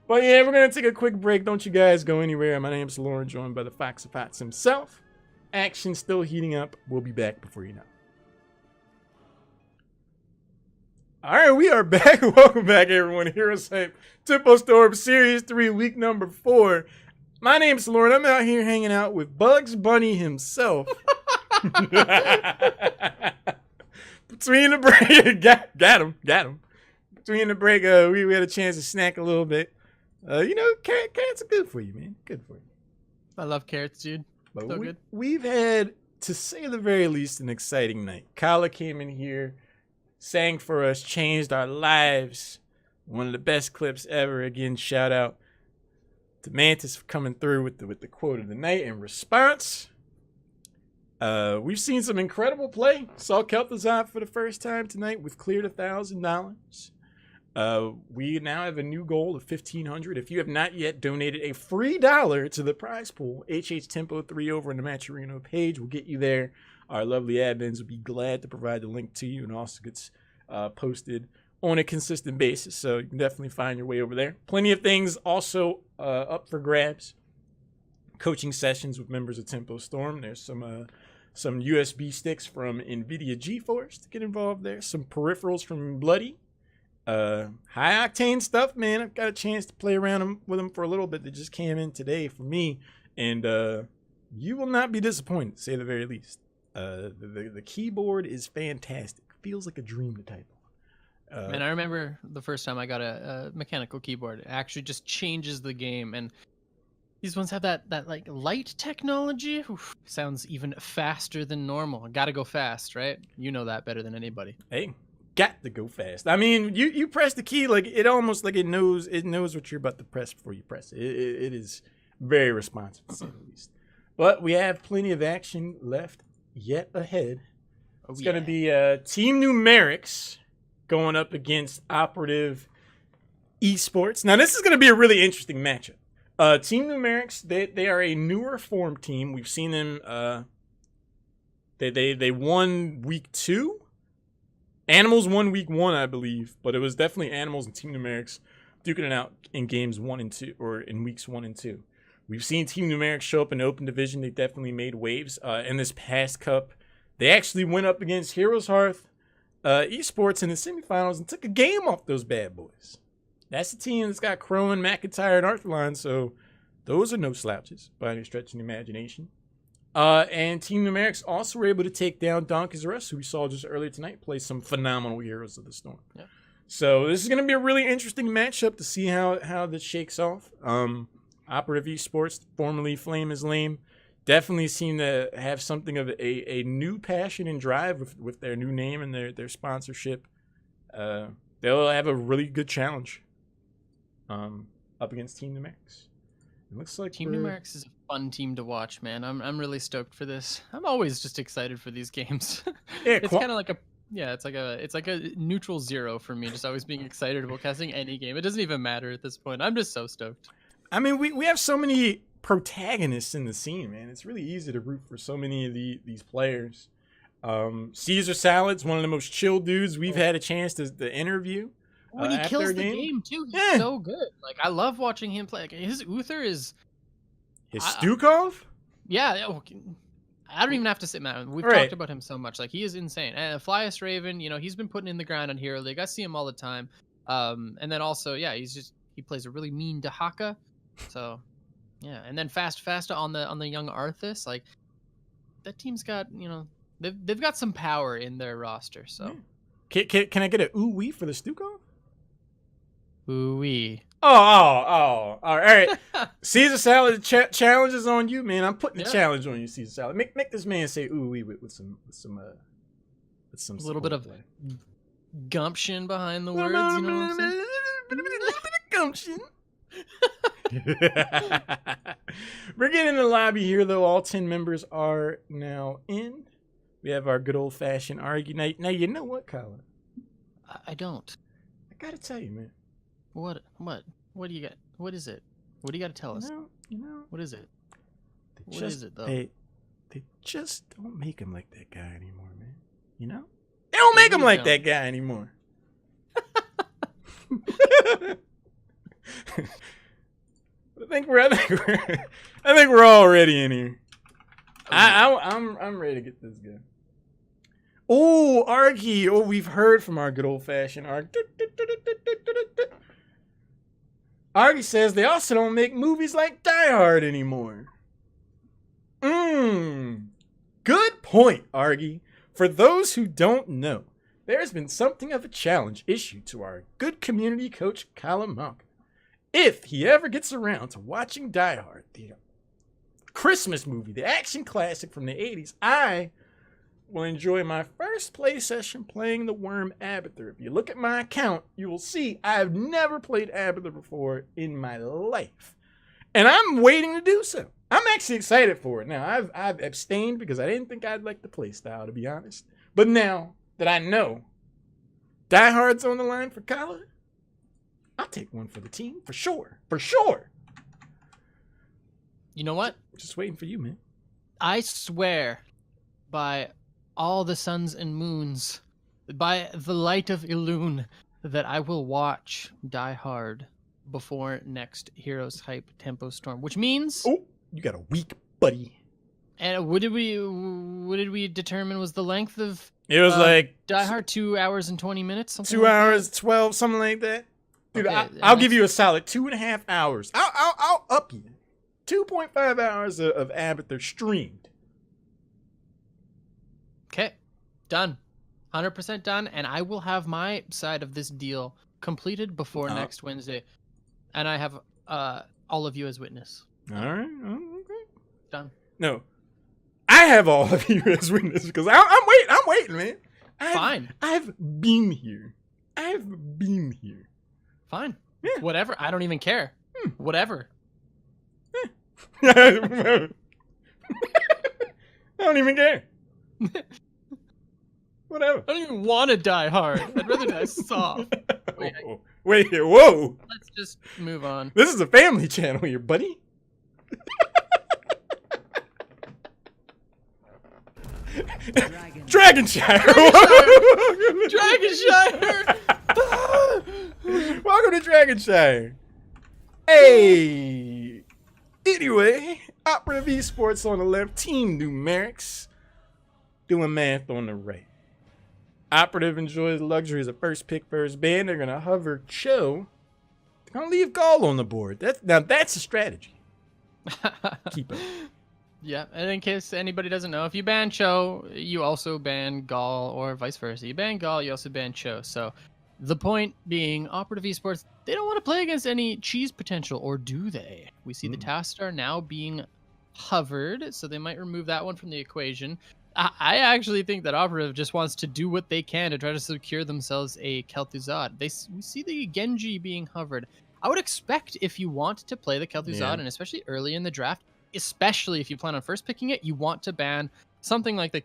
But yeah, we're going to take a quick break. Don't you guys go anywhere. My name's Lauren, joined by the Fox of Fox himself. Action still heating up. We'll be back before you know. All right, we are back. Welcome back, everyone. HeroesHype Tempo Storm Series 3, week number 4. My name's Lauren. I'm out here hanging out with Bugs Bunny himself. Between the break, got him. Between the break, we had a chance to snack a little bit. Carrots are good for you, man. Good for you. I love carrots, dude. But So good. We've had, to say the very least, an exciting night. Kala came in here, sang for us, changed our lives. One of the best clips ever. Again, shout out to Mantis for coming through with the quote of the night in response. We've seen some incredible play. Saw Kel'Thuzad for the first time tonight. We've cleared $1,000. We now have a new goal of $1,500. If you have not yet donated a free $1 to the prize pool, HH Tempo 3 over on the Matcherino page will get you there. Our lovely admins will be glad to provide the link to you, and also gets posted on a consistent basis. So you can definitely find your way over there. Plenty of things also up for grabs. Coaching sessions with members of Tempo Storm. There's some USB sticks from NVIDIA GeForce to get involved there. Some peripherals from Bloody. High octane stuff, man. I've got a chance to play around with them for a little bit. That just came in today for me, and you will not be disappointed, to say the very least. The keyboard is fantastic. Feels like a dream to type on. Man, I remember the first time I got a mechanical keyboard. It actually just changes the game, and these ones have that like light technology. Oof, sounds even faster than normal. Gotta go fast, right? You know that better than anybody. Hey, got to go fast. I mean, you press the key like it almost like it knows what you're about to press before you press it. It is very responsive, to say the least. But we have plenty of action left yet ahead. It's going to be Team Numerics going up against Operative Esports. Now, this is going to be a really interesting matchup. Team Numerics, they are a newer form team. We've seen them. They won week 2. Animals won week 1, I believe, but it was definitely Animals and Team Numerics duking it out in games 1 and 2, or in weeks 1 and 2. We've seen Team Numerics show up in the open division. They definitely made waves in this past cup. They actually went up against HeroesHype Esports in the semifinals and took a game off those bad boys. That's the team that's got Crowan, McIntyre, and Arthurline, so those are no slouches by any stretch of the imagination. And Team Numerics also were able to take down Donkeys, who we saw just earlier tonight, play some phenomenal Heroes of the Storm. Yeah. So this is going to be a really interesting matchup to see how this shakes off. Operative Esports, formerly Flame is Lame, definitely seem to have something of a new passion and drive with their new name and their sponsorship. They'll have a really good challenge up against Team Numerics. It looks like Team Numerics is a fun team to watch, man. I'm really stoked for this. I'm always just excited for these games. Yeah, it's kind of like it's like a neutral 0 for me. Just always being excited about casting any game. It doesn't even matter at this point. I'm just so stoked. I mean, we have so many protagonists in the scene, man. It's really easy to root for so many of these players. Caesar Salad's one of the most chill dudes we've had a chance to interview. When he kills the game too, he's so good. Like, I love watching him play. Like, his Uther is his Stukov. Yeah, I don't even have to say, man. We've talked about him so much. Like, he is insane. And Flyest Raven, he's been putting in the grind on Hero League. I see him all the time. And then also, yeah, he plays a really mean Dahaka. So, Yeah, and then fast on the young Arthas, like that team's got, they've got some power in their roster. So Can I get a ooh wee for the Stuco? ooh wee. Oh! All right. Caesar salad challenge is on you, man. I'm putting the challenge on you, Caesar salad. Make this man say ooh wee with some little bit of play. Gumption behind the words. You know what I'm saying? Gumption. We're getting in the lobby here, though. All 10 members are now in. We have our good old-fashioned argue. Now, you know what, Colin? I don't. I gotta tell you, man. What do you got? What is it? What do you got to tell us? You know. What is it? What is it, though? They just don't make him like that guy anymore, man. You know? They don't make him like that guy anymore. I think we're already in here. I'm ready to get this guy. Oh, Argy. Oh, we've heard from our good old-fashioned Argy. Argy says they also don't make movies like Die Hard anymore. Good point, Argy. For those who don't know, there's been something of a challenge issued to our good community coach, Kalamanka. If he ever gets around to watching Die Hard, the Christmas movie, the action classic from the 80s, I will enjoy my first play session playing the worm Abathur. If you look at my account, you will see I've never played Abathur before in my life. And I'm waiting to do so. I'm actually excited for it. Now, I've abstained because I didn't think I'd like the play style, to be honest. But now that I know Die Hard's on the line for Kala, I'll take one for the team, for sure. For sure. You know what? Just waiting for you, man. I swear by all the suns and moons, by the light of Ilune, that I will watch Die Hard before next HeroesHype Tempo Storm, which means... Oh, you got a week, buddy. And what did we determine was the length of... It was like... Die Hard, 2 hours and 20 minutes? 2 hours, 12, something like that. Dude, okay, I'll give you a solid 2.5 hours. I'll up you. 2.5 hours of Abathur streamed. Okay, done. 100% done, and I will have my side of this deal completed before next Wednesday. And I have all of you as witness. All right. Oh, okay. Done. No. I have all of you as witness because I'm waiting, man. Fine. I've been here. Fine. Yeah. Whatever. I don't even care. Whatever. I don't even care. Whatever. I don't even want to die hard. I'd rather die soft. Wait here. Whoa. Let's just move on. This is a family channel here, buddy. Dragonshire. Dragonshire. Welcome to Dragonshire. Hey. Anyway, Operative Esports on the left, Team Numerics doing math on the right. Operative enjoys the luxuries of first pick, first ban. They're gonna hover Cho. They're gonna leave Gall on the board. That's a strategy. Keep it. Yeah, and in case anybody doesn't know, if you ban Cho, you also ban Gall, or vice versa. You ban Gall, you also ban Cho. So the point being, Operative Esports, they don't want to play against any cheese potential, or do they? We see the task star now being hovered, so they might remove that one from the equation. I actually think that Operative just wants to do what they can to try to secure themselves a Kel'Thuzad. We see the Genji being hovered. I would expect if you want to play the Kel'Thuzad, and especially early in the draft, especially if you plan on first picking it, you want to ban something like the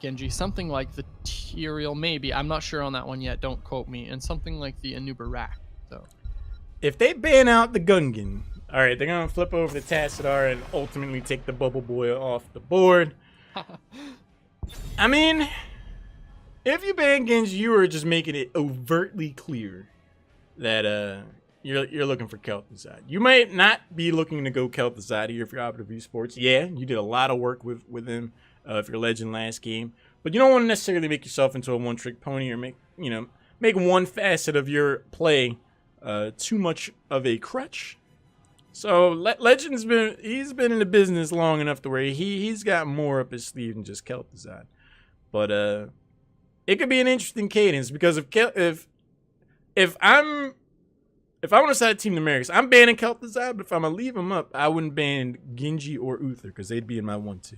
Genji, something like the Tyrael, maybe. I'm not sure on that one yet. Don't quote me. And something like the Anubarak. So, if they ban out the Gungan, all right, they're gonna flip over the Tassadar and ultimately take the Bubble Boy off the board. I mean, if you ban Genji, you are just making it overtly clear that you're looking for Kel'Thuzad. You might not be looking to go Kel'Thuzad here if you're Operative Esports. Yeah, you did a lot of work with him if you're Legend last game, but you don't want to necessarily make yourself into a one-trick pony or make one facet of your play too much of a crutch. So Legend's he's been in the business long enough to where he's got more up his sleeve than just Kel'Thuzad. But it could be an interesting cadence because if I want to side Team Numerics, I'm banning Kel'Thuzad, but if I'm gonna leave him up, I wouldn't ban Genji or Uther because they'd be in my 1-2.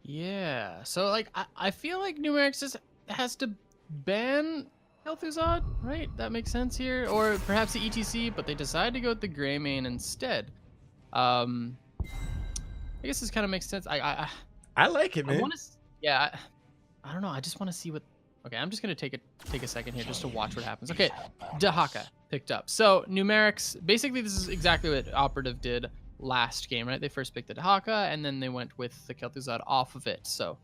Yeah. So like I feel like Numerics has to ban Kel'Thuzad, right? That makes sense here. Or perhaps the ETC, but they decide to go with the Greymane instead. I guess this kind of makes sense. I like it, man. I don't know. I just want to see what. Okay, I'm just gonna take a second here just to watch what happens. Okay, Dahaka picked up. So Numerics, basically this is exactly what Operative did last game, right? They first picked the Dahaka and then they went with the Kel'Thuzad off of it. So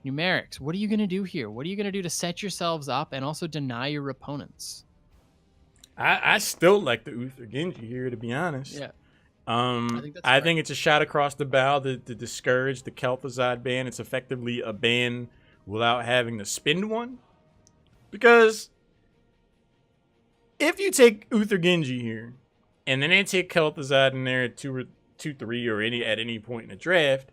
Numerics, what are you gonna do here? What are you gonna do to set yourselves up and also deny your opponents? I still like the Uther Genji here, to be honest. Yeah. I think it's a shot across the bow to discourage the Kel'Thuzad ban. It's effectively a ban without having to spend one. Because if you take Uther Genji here, and then they take Kel'Thuzad in there at 2-3 or at any point in the draft,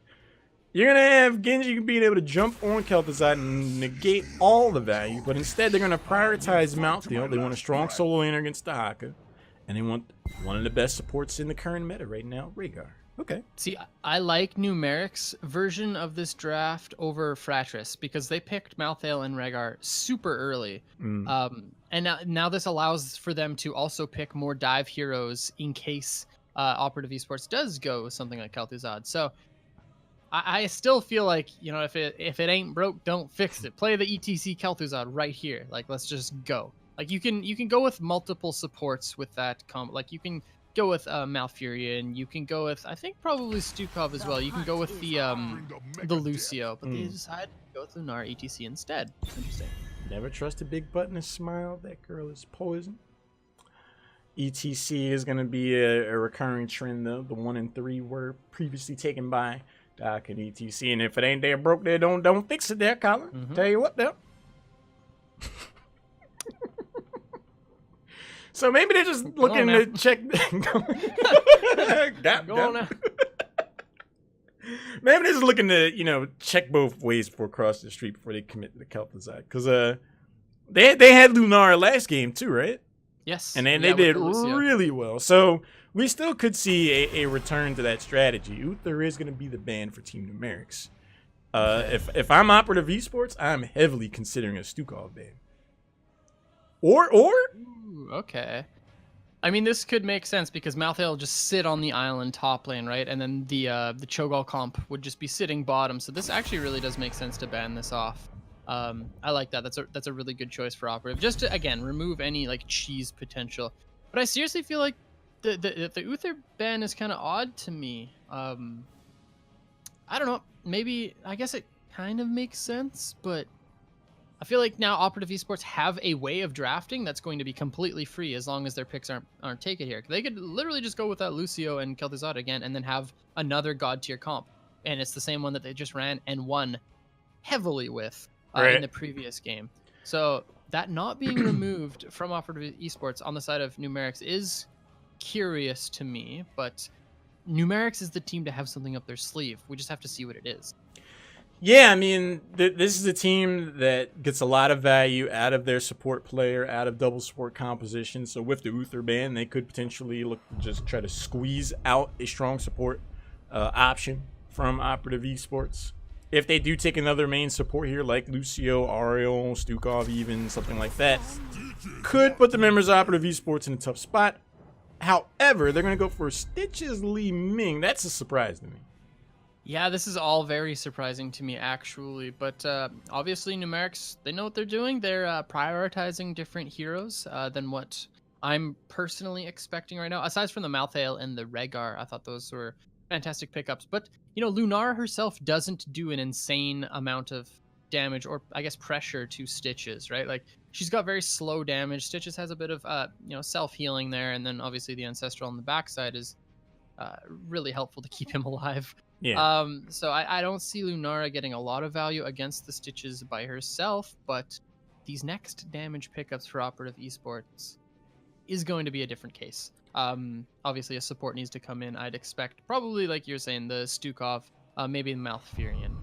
you're going to have Genji being able to jump on Kel'Thuzad and negate all the value, but instead they're going to prioritize Malthael. They want a strong solo laner against Dahaka, and they want one of the best supports in the current meta right now, Rhaegar. Okay. See, I like Numerics' version of this draft over Fratress because they picked Malthael and Rhaegar super early. And now this allows for them to also pick more dive heroes in case Operative Esports does go with something like Kel'Thuzad. So I still feel like, if it ain't broke, don't fix it. Play the ETC Kel'Thuzad right here. Like, let's just go. Like, you can go with multiple supports with that combo. Like, you can go with Malfurion. You can go with, I think, probably Stukov as well. You can go with the Lucio, but they decided to go with Lunar ETC instead. Interesting. Never trust a big button and smile. That girl is poison. ETC is going to be a recurring trend, though. The 1 and 3 were previously taken by Doc and ETC, and if it ain't there broke there, don't fix it there, Colin. Tell you what, though. So maybe they're just looking to check. Go on now. Maybe they're just looking to, check both ways before crossing the street before they commit to the Kel'Thuzad. Because they had Lunar last game too, right? Yes. And they did really well. So we still could see a return to that strategy. Uther is going to be the ban for Team Numerics. If I'm Operative Esports, I'm heavily considering a Stukov ban. Or? Ooh, okay. I mean, this could make sense because Malthael will just sit on the island top lane, right? And then the Cho'Gall comp would just be sitting bottom. So this actually really does make sense to ban this off. I like that. That's a really good choice for Operative. Just to, again, remove any like cheese potential. But I seriously feel like the Uther ban is kind of odd to me. I don't know. Maybe, I guess it kind of makes sense, but I feel like now Operative Esports have a way of drafting that's going to be completely free as long as their picks aren't taken here. They could literally just go with that Lucio and Kel'Thuzad again and then have another god tier comp. And it's the same one that they just ran and won heavily with in the previous game. So that not being removed from Operative Esports on the side of Numerics is curious to me, but Numerics is the team to have something up their sleeve. We just have to see what it is. Yeah, I mean, this is a team that gets a lot of value out of their support player, out of double support composition. So with the Uther ban, they could potentially look to just try to squeeze out a strong support option from Operative Esports. If they do take another main support here, like Lucio, Ariel, Stukov, even something like that, could put the members of Operative Esports in a tough spot. However, they're going to go for Stitches Li Ming. That's a surprise to me. Yeah, this is all very surprising to me, actually. But obviously, Numerics, they know what they're doing. They're prioritizing different heroes than what I'm personally expecting right now. Aside from the Malthael and the Rhaegar, I thought those were fantastic pickups. But, Lunar herself doesn't do an insane amount of damage or, I guess, pressure to Stitches, right? Like, she's got very slow damage. Stitches has a bit of, self-healing there. And then, obviously, the Ancestral on the backside is really helpful to keep him alive. Yeah. So I don't see Lunara getting a lot of value against the Stitches by herself, but these next damage pickups for Operative Esports is going to be a different case. Obviously, a support needs to come in. I'd expect probably, like you're saying, the Stukov, maybe the Malfurion.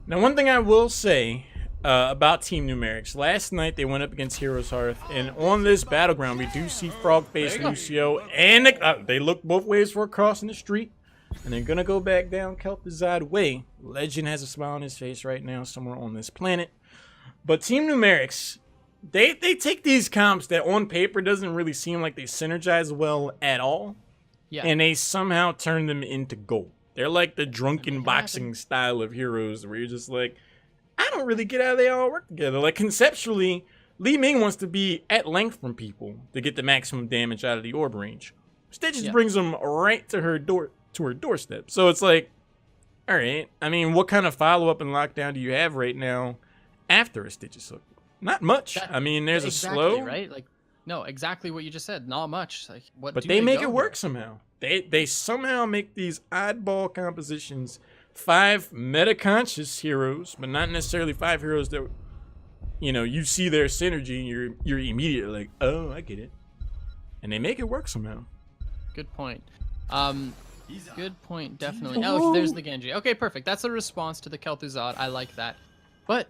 Now, one thing I will say about Team Numerics. Last night, they went up against HeroesHype, and on this battleground, we do see Frogface, Lucio, and they look both ways for crossing the street, and they're going to go back down Kel'Thuzad way. Legend has a smile on his face right now somewhere on this planet. But Team Numerics, they take these comps that on paper doesn't really seem like they synergize well at all, and they somehow turn them into gold. They're like the drunken boxing style of heroes where you're just like, I don't really get how they all work together. Like, conceptually, Li Ming wants to be at length from people to get the maximum damage out of the orb range. Stitches brings them right to her doorstep. So it's like, all right. I mean, what kind of follow-up and lockdown do you have right now after a Stitches hook? Not much. I mean, there's a slow, right? Like, no, exactly what you just said. Not much. Like, what? But they make it work somehow. They somehow make these oddball compositions 5 meta-conscious heroes, but not necessarily 5 heroes that, you know, you see their synergy and you're immediately like, oh, I get it. And they make it work somehow. Good point. Good point, definitely. Oh, there's the Genji. Okay, perfect. That's a response to the Kel'Thuzad. I like that. But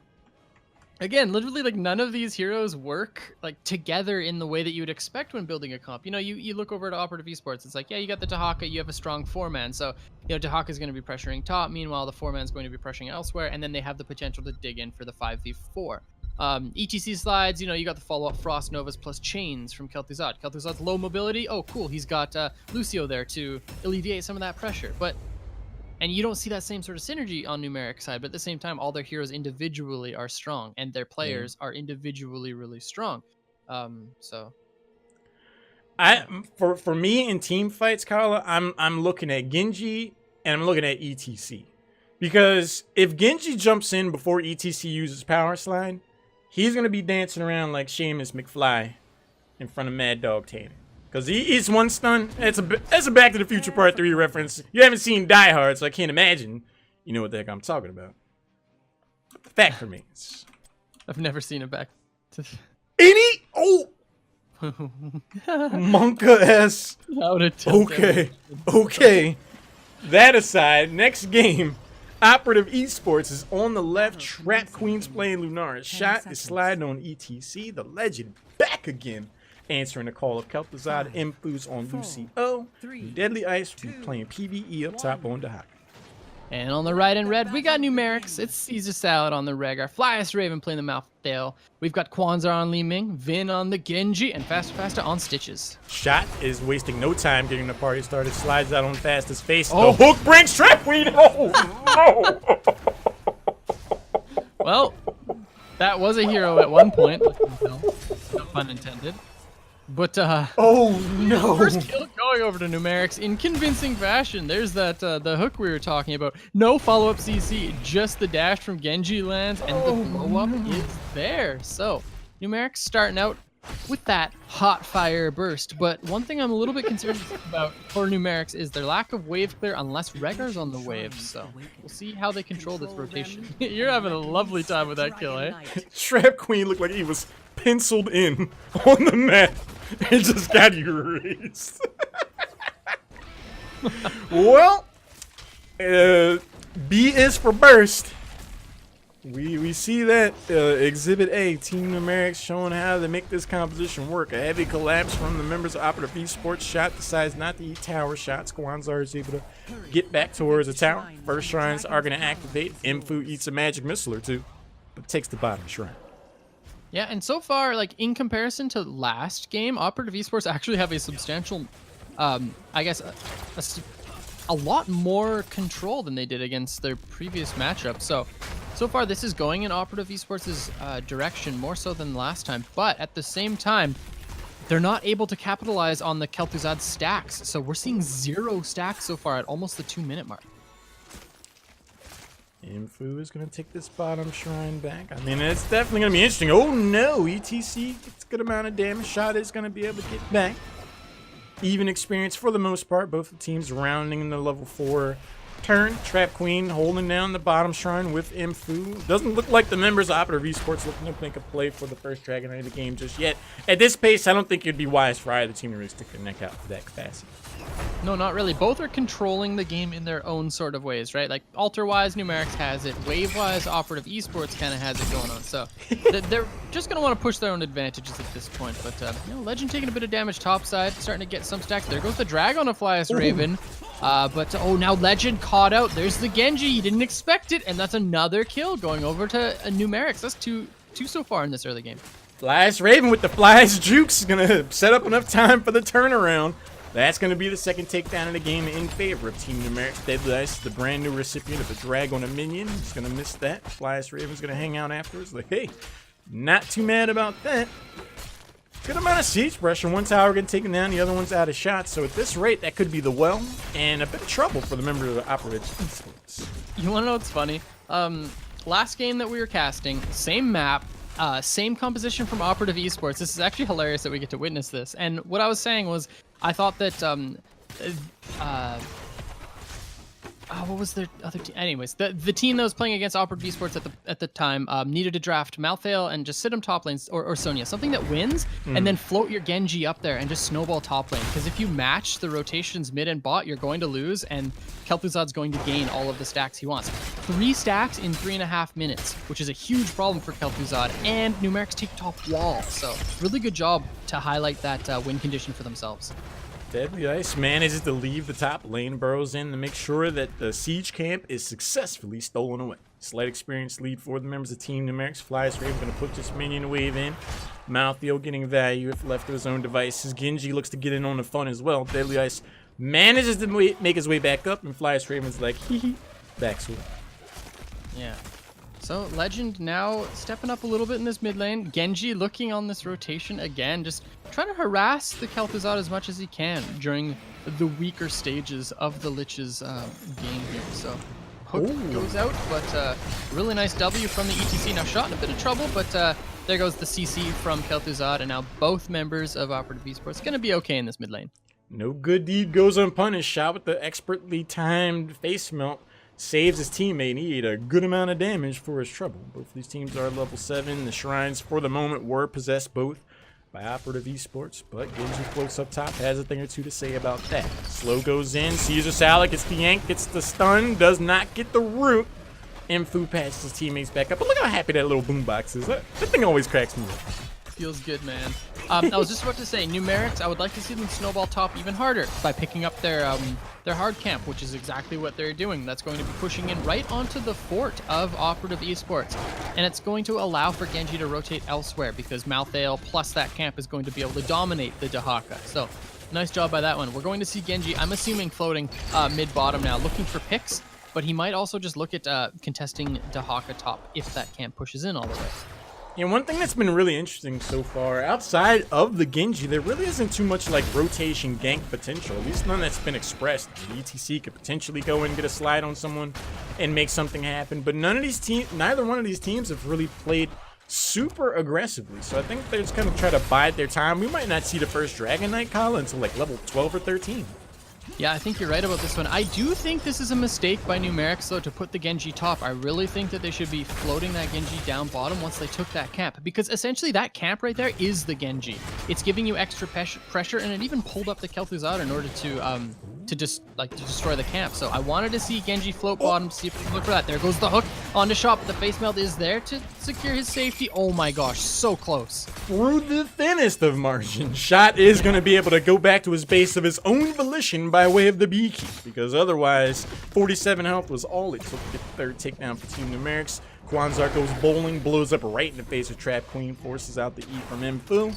again, literally, like, none of these heroes work like together in the way that you would expect when building a comp. You know, you look over to Operative Esports. It's like, yeah, you got the Dahaka, you have a strong 4-man. So, you know, Dahaka is going to be pressuring top. Meanwhile, the 4-man is going to be pressuring elsewhere. And then they have the potential to dig in for the 5v4. ETC slides, you know, you got the follow-up Frost Novas plus Chains from Kel'Thuzad. Kel'Thuzad's low mobility. Oh, cool. He's got Lucio there to alleviate some of that pressure. And you don't see that same sort of synergy on Numeric side, but at the same time, all their heroes individually are strong, and their players are individually really strong. So, for me in team fights, Kala, I'm looking at Genji and I'm looking at ETC, because if Genji jumps in before ETC uses Power Slide, he's gonna be dancing around like Seamus McFly in front of Mad Dog Tanner. Because he eats one stun. That's a Back to the Future Part 3 reference. You haven't seen Die Hard, so I can't imagine you know what the heck I'm talking about. But the fact for me, I've never seen it back to... Any? Oh! Monka S. Okay. That aside, next game, Operative Esports is on the left. Trap Queen's playing Lunaris. Shot is sliding on ETC. The Legend back again, answering the call of Kel'Thuzad. Infus on Lucio. Deadly Ice will be playing PvE up top on Dahaka. And on the right in red, we got Numerics. It's Caesar Salad on the Rhaegar. Flyest Raven playing the Malthael. We've got Kwanzaa on Li Ming, Vin on the Genji, and Faster on Stitches. Shot is wasting no time getting the party started. Slides out on Fast's face. Oh, the hook brings Trap Queen. Oh, no. Well, that was a hero at one point. No pun intended. But oh no! First kill going over to Numerics in convincing fashion. There's that the hook we were talking about. No follow-up CC, just the dash from Genji lands, and the blow-up is there. So Numerics starting out with that hot fire burst. But one thing I'm a little bit concerned about for Numerics is their lack of wave clear unless Rhaegar's on the wave. So we'll see how they control this rotation. You're having a lovely time with that kill, eh? Trap Queen looked like he was penciled in on the map and just got erased. Well, B is for burst. We see that Exhibit A, Team Numerics showing how to make this composition work. A heavy collapse from the members of Operative Esports. Shot decides not to eat tower shots. Kwanzaa is able to get back towards the tower. First shrines are going to activate. Infu eats a magic missile or two, but takes the bottom shrine. Yeah, and so far, like, in comparison to last game, Operative Esports actually have a substantial, I guess, a lot more control than they did against their previous matchup. So far, this is going in Operative Esports' direction more so than last time. But at the same time, they're not able to capitalize on the Kel'Thuzad stacks. So we're seeing 0 stacks so far at almost the 2-minute mark. Infu is going to take this bottom shrine back. I mean, it's definitely going to be interesting. Oh, no. ETC gets a good amount of damage. Shot is going to be able to get back. Even experience for the most part. Both the teams rounding in the level 4 turn. Trap Queen holding down the bottom shrine with Mfu. Doesn't look like the members of Operative Esports looking to make a play for the first Dragon Knight of the game just yet. At this pace, I don't think it'd be wise for either team to really stick their neck out to that capacity. No, not really. Both are controlling the game in their own sort of ways, right? Like, altar-wise, Numerics has it. Wave-wise, Operative Esports kind of has it going on. So they're just going to want to push their own advantages at this point. But, you know, Legend taking a bit of damage topside, starting to get some stacks. There goes the drag on a Flyas Raven. But, oh, now Legend caught out. There's the Genji. He didn't expect it. And that's another kill going over to Numerics. That's two so far in this early game. Flyas Raven with the Flyas Jukes is going to set up enough time for the turnaround. That's going to be the second takedown of the game in favor of Team Numerics. Deadly Ice, the brand new recipient of a drag on a minion. He's going to miss that. Flyas Raven's going to hang out afterwards. Like, hey, not too mad about that. Good amount of siege pressure. One tower getting taken down, the other one's out of shot. So at this rate, that could be the well, and a bit of trouble for the member of the Operative Esports. You want to know what's funny? Last game that we were casting, same map, same composition from Operative Esports. This is actually hilarious that we get to witness this. And what I was saying was, I thought that, what was their other team? Anyways, the team that was playing against Operative Esports at the time needed to draft Malthael and just sit him top lanes, or Sonya, something that wins, and then float your Genji up there and just snowball top lane. Because if you match the rotations mid and bot, you're going to lose, and Kel'Thuzad's going to gain all of the stacks he wants. 3 stacks in 3.5 minutes, which is a huge problem for Kel'Thuzad, and Numerics take top wall. So really good job to highlight that win condition for themselves. Deadly Ice manages to leave the top lane, burrows in to make sure that the siege camp is successfully stolen away. Slight experience lead for the members of Team Numerics. Flyas Raven going to put this minion wave in. Malthael getting value if left to his own devices. Genji looks to get in on the fun as well. Deadly Ice manages to make his way back up, and Flyas Raven's like, hee hee, backswing. Yeah. So Legend now stepping up a little bit in this mid lane. Genji looking on this rotation again, just trying to harass the Kel'Thuzad as much as he can during the weaker stages of the Lich's game here. So hook goes out, but really nice W from the ETC. Now shot in a bit of trouble, but there goes the CC from Kel'Thuzad, and now both members of Operative Esports going to be okay in this mid lane. No good deed goes unpunished. Shot with the expertly timed face melt. Saves his teammate, and he ate a good amount of damage for his trouble. Both of these teams are level 7. The shrines, for the moment, were possessed both by Operative Esports, but Genji floats up top, has a thing or two to say about that. Slow goes in, Caesar Salak gets the yank, gets the stun, does not get the root. Mfu passes his teammates back up, but look how happy that little boombox is. That thing always cracks me up. Feels good, man. I was just about to say, Numerics, I would like to see them snowball top even harder by picking up their hard camp, which is exactly what they're doing. That's going to be pushing in right onto the fort of Operative Esports. And it's going to allow for Genji to rotate elsewhere, because Malthael plus that camp is going to be able to dominate the Dahaka. So, nice job by that one. We're going to see Genji, I'm assuming, floating mid-bottom now, looking for picks, but he might also just look at contesting Dahaka top if that camp pushes in all the way. Yeah, one thing that's been really interesting so far, outside of the Genji, there really isn't too much like rotation gank potential, at least none that's been expressed. The ETC could potentially go in and get a slide on someone and make something happen, but neither one of these teams have really played super aggressively, so I think they're just kind of try to bide their time. We might not see the first Dragon Knight Kala until like level 12 or 13. Yeah, I think you're right about this one. I do think this is a mistake by Numerics, though, to put the Genji top. I really think that they should be floating that Genji down bottom once they took that camp, because essentially that camp right there is the Genji. It's giving you extra pressure, and it even pulled up the Kel'Thuzad in order to destroy the camp. So I wanted to see Genji float bottom, see if we can look for that. There goes the hook onto shot, but the face melt is there to secure his safety. Oh my gosh, so close. Through the thinnest of margins, Shot is going to be able to go back to his base of his own volition by way of the B-key, because otherwise 47 health was all it took to get the third takedown for Team Numerics. Kwanzaa goes bowling, blows up right in the face of Trap Queen, forces out the E from Mfu.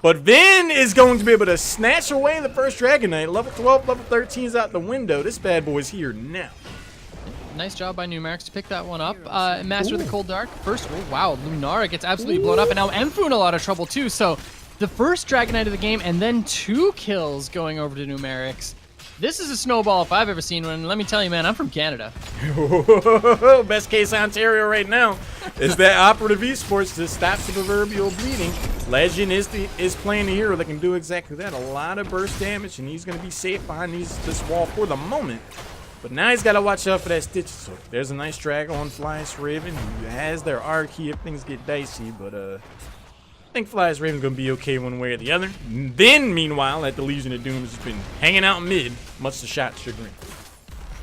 But Vin is going to be able to snatch away the first Dragon Knight. Level 12, level 13 is out the window. This bad boy's here now. Nice job by Numerics to pick that one up. Master of the Cold Dark. First, oh, wow, Lunara gets absolutely blown up, and now Mfu in a lot of trouble too. So the first Dragon Knight of the game, and then 2 kills going over to Numerics. This is a snowball if I've ever seen one. Let me tell you, man, I'm from Canada. Best case Ontario right now is that Operative Esports just stops the proverbial bleeding. Legend is playing the hero that can do exactly that. A lot of burst damage, and he's going to be safe behind this wall for the moment. But now he's got to watch out for that Stitches hook. There's a nice drag on Fly's Raven, who has their R key if things get dicey, but I think Fly's Raven's going to be okay one way or the other. Then, meanwhile, at the Legion of Doom has just been hanging out mid, much to Shot's chagrin.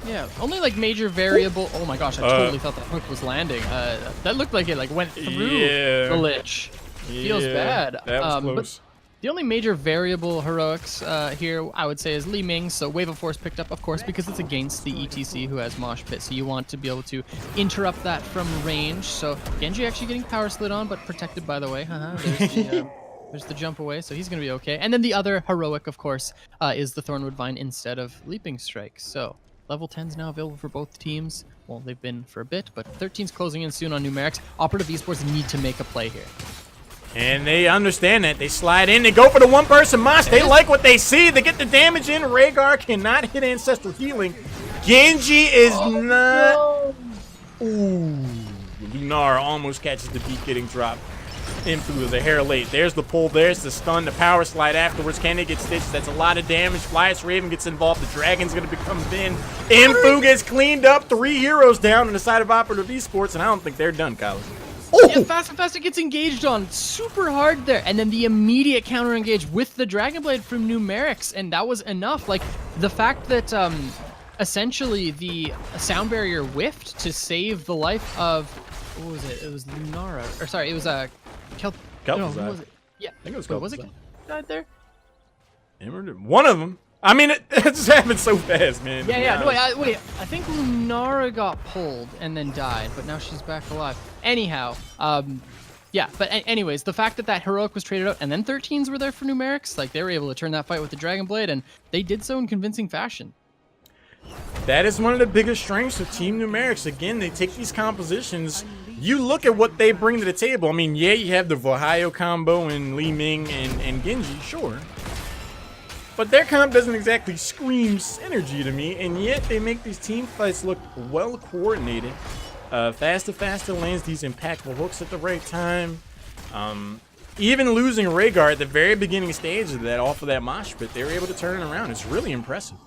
Yeah, only like major variable. Oh my gosh, I totally thought that hook was landing. That looked like it like went through the lich. Feels bad. That was close. But the only major variable heroics here, I would say, is Li Ming. So Wave of Force picked up, of course, because it's against the ETC who has Mosh Pit. So you want to be able to interrupt that from range. So Genji actually getting power slid on, but protected, by the way. There's the jump away, so he's going to be okay. And then the other heroic, of course, is the Thornwood Vine instead of Leaping Strike. So level 10's now available for both teams. Well, they've been for a bit, but 13's closing in soon on Numerics. Operative Esports need to make a play here. And they understand that. They slide in. They go for the one-person mosh. They like what they see. They get the damage in. Rhaegar cannot hit Ancestral Healing. Genji is not... No. Ooh. Lunar almost catches the beat getting dropped in through the hair late. There's the pull. There's the stun. The power slide afterwards. Can they get stitched? That's a lot of damage. Flyest Raven gets involved. The Dragon's going to become thin. Infu gets cleaned up. 3 heroes down on the side of Operative Esports, and I don't think they're done, Kyle. Yeah, Fast and Faster gets engaged on super hard there, and then the immediate counter engage with the Dragon Blade from Numerics, and that was enough. Like the fact that essentially the sound barrier whiffed to save the life of, what was it? It was Lunara, or sorry, it was Kelp. No, who was it? Yeah, I think it was Wait, Kelp. was it died there? One of them. I mean, it just happened so fast, man. Yeah. No, wait, I think Lunara got pulled and then died, but now she's back alive. Anyhow, yeah, but anyways, the fact that that heroic was traded out and then 13s were there for Numerics, like they were able to turn that fight with the Dragon Blade, and they did so in convincing fashion. That is one of the biggest strengths of Team Numerics. Again, they take these compositions. You look at what they bring to the table. I mean, yeah, you have the Vohayo combo and Li Ming and Genji, sure. But their comp doesn't exactly scream synergy to me, and yet they make these team fights look well coordinated. Faster lands these impactful hooks at the right time. Even losing Rhaegar at the very beginning stage of that off of that mosh pit, they were able to turn it around. It's really impressive.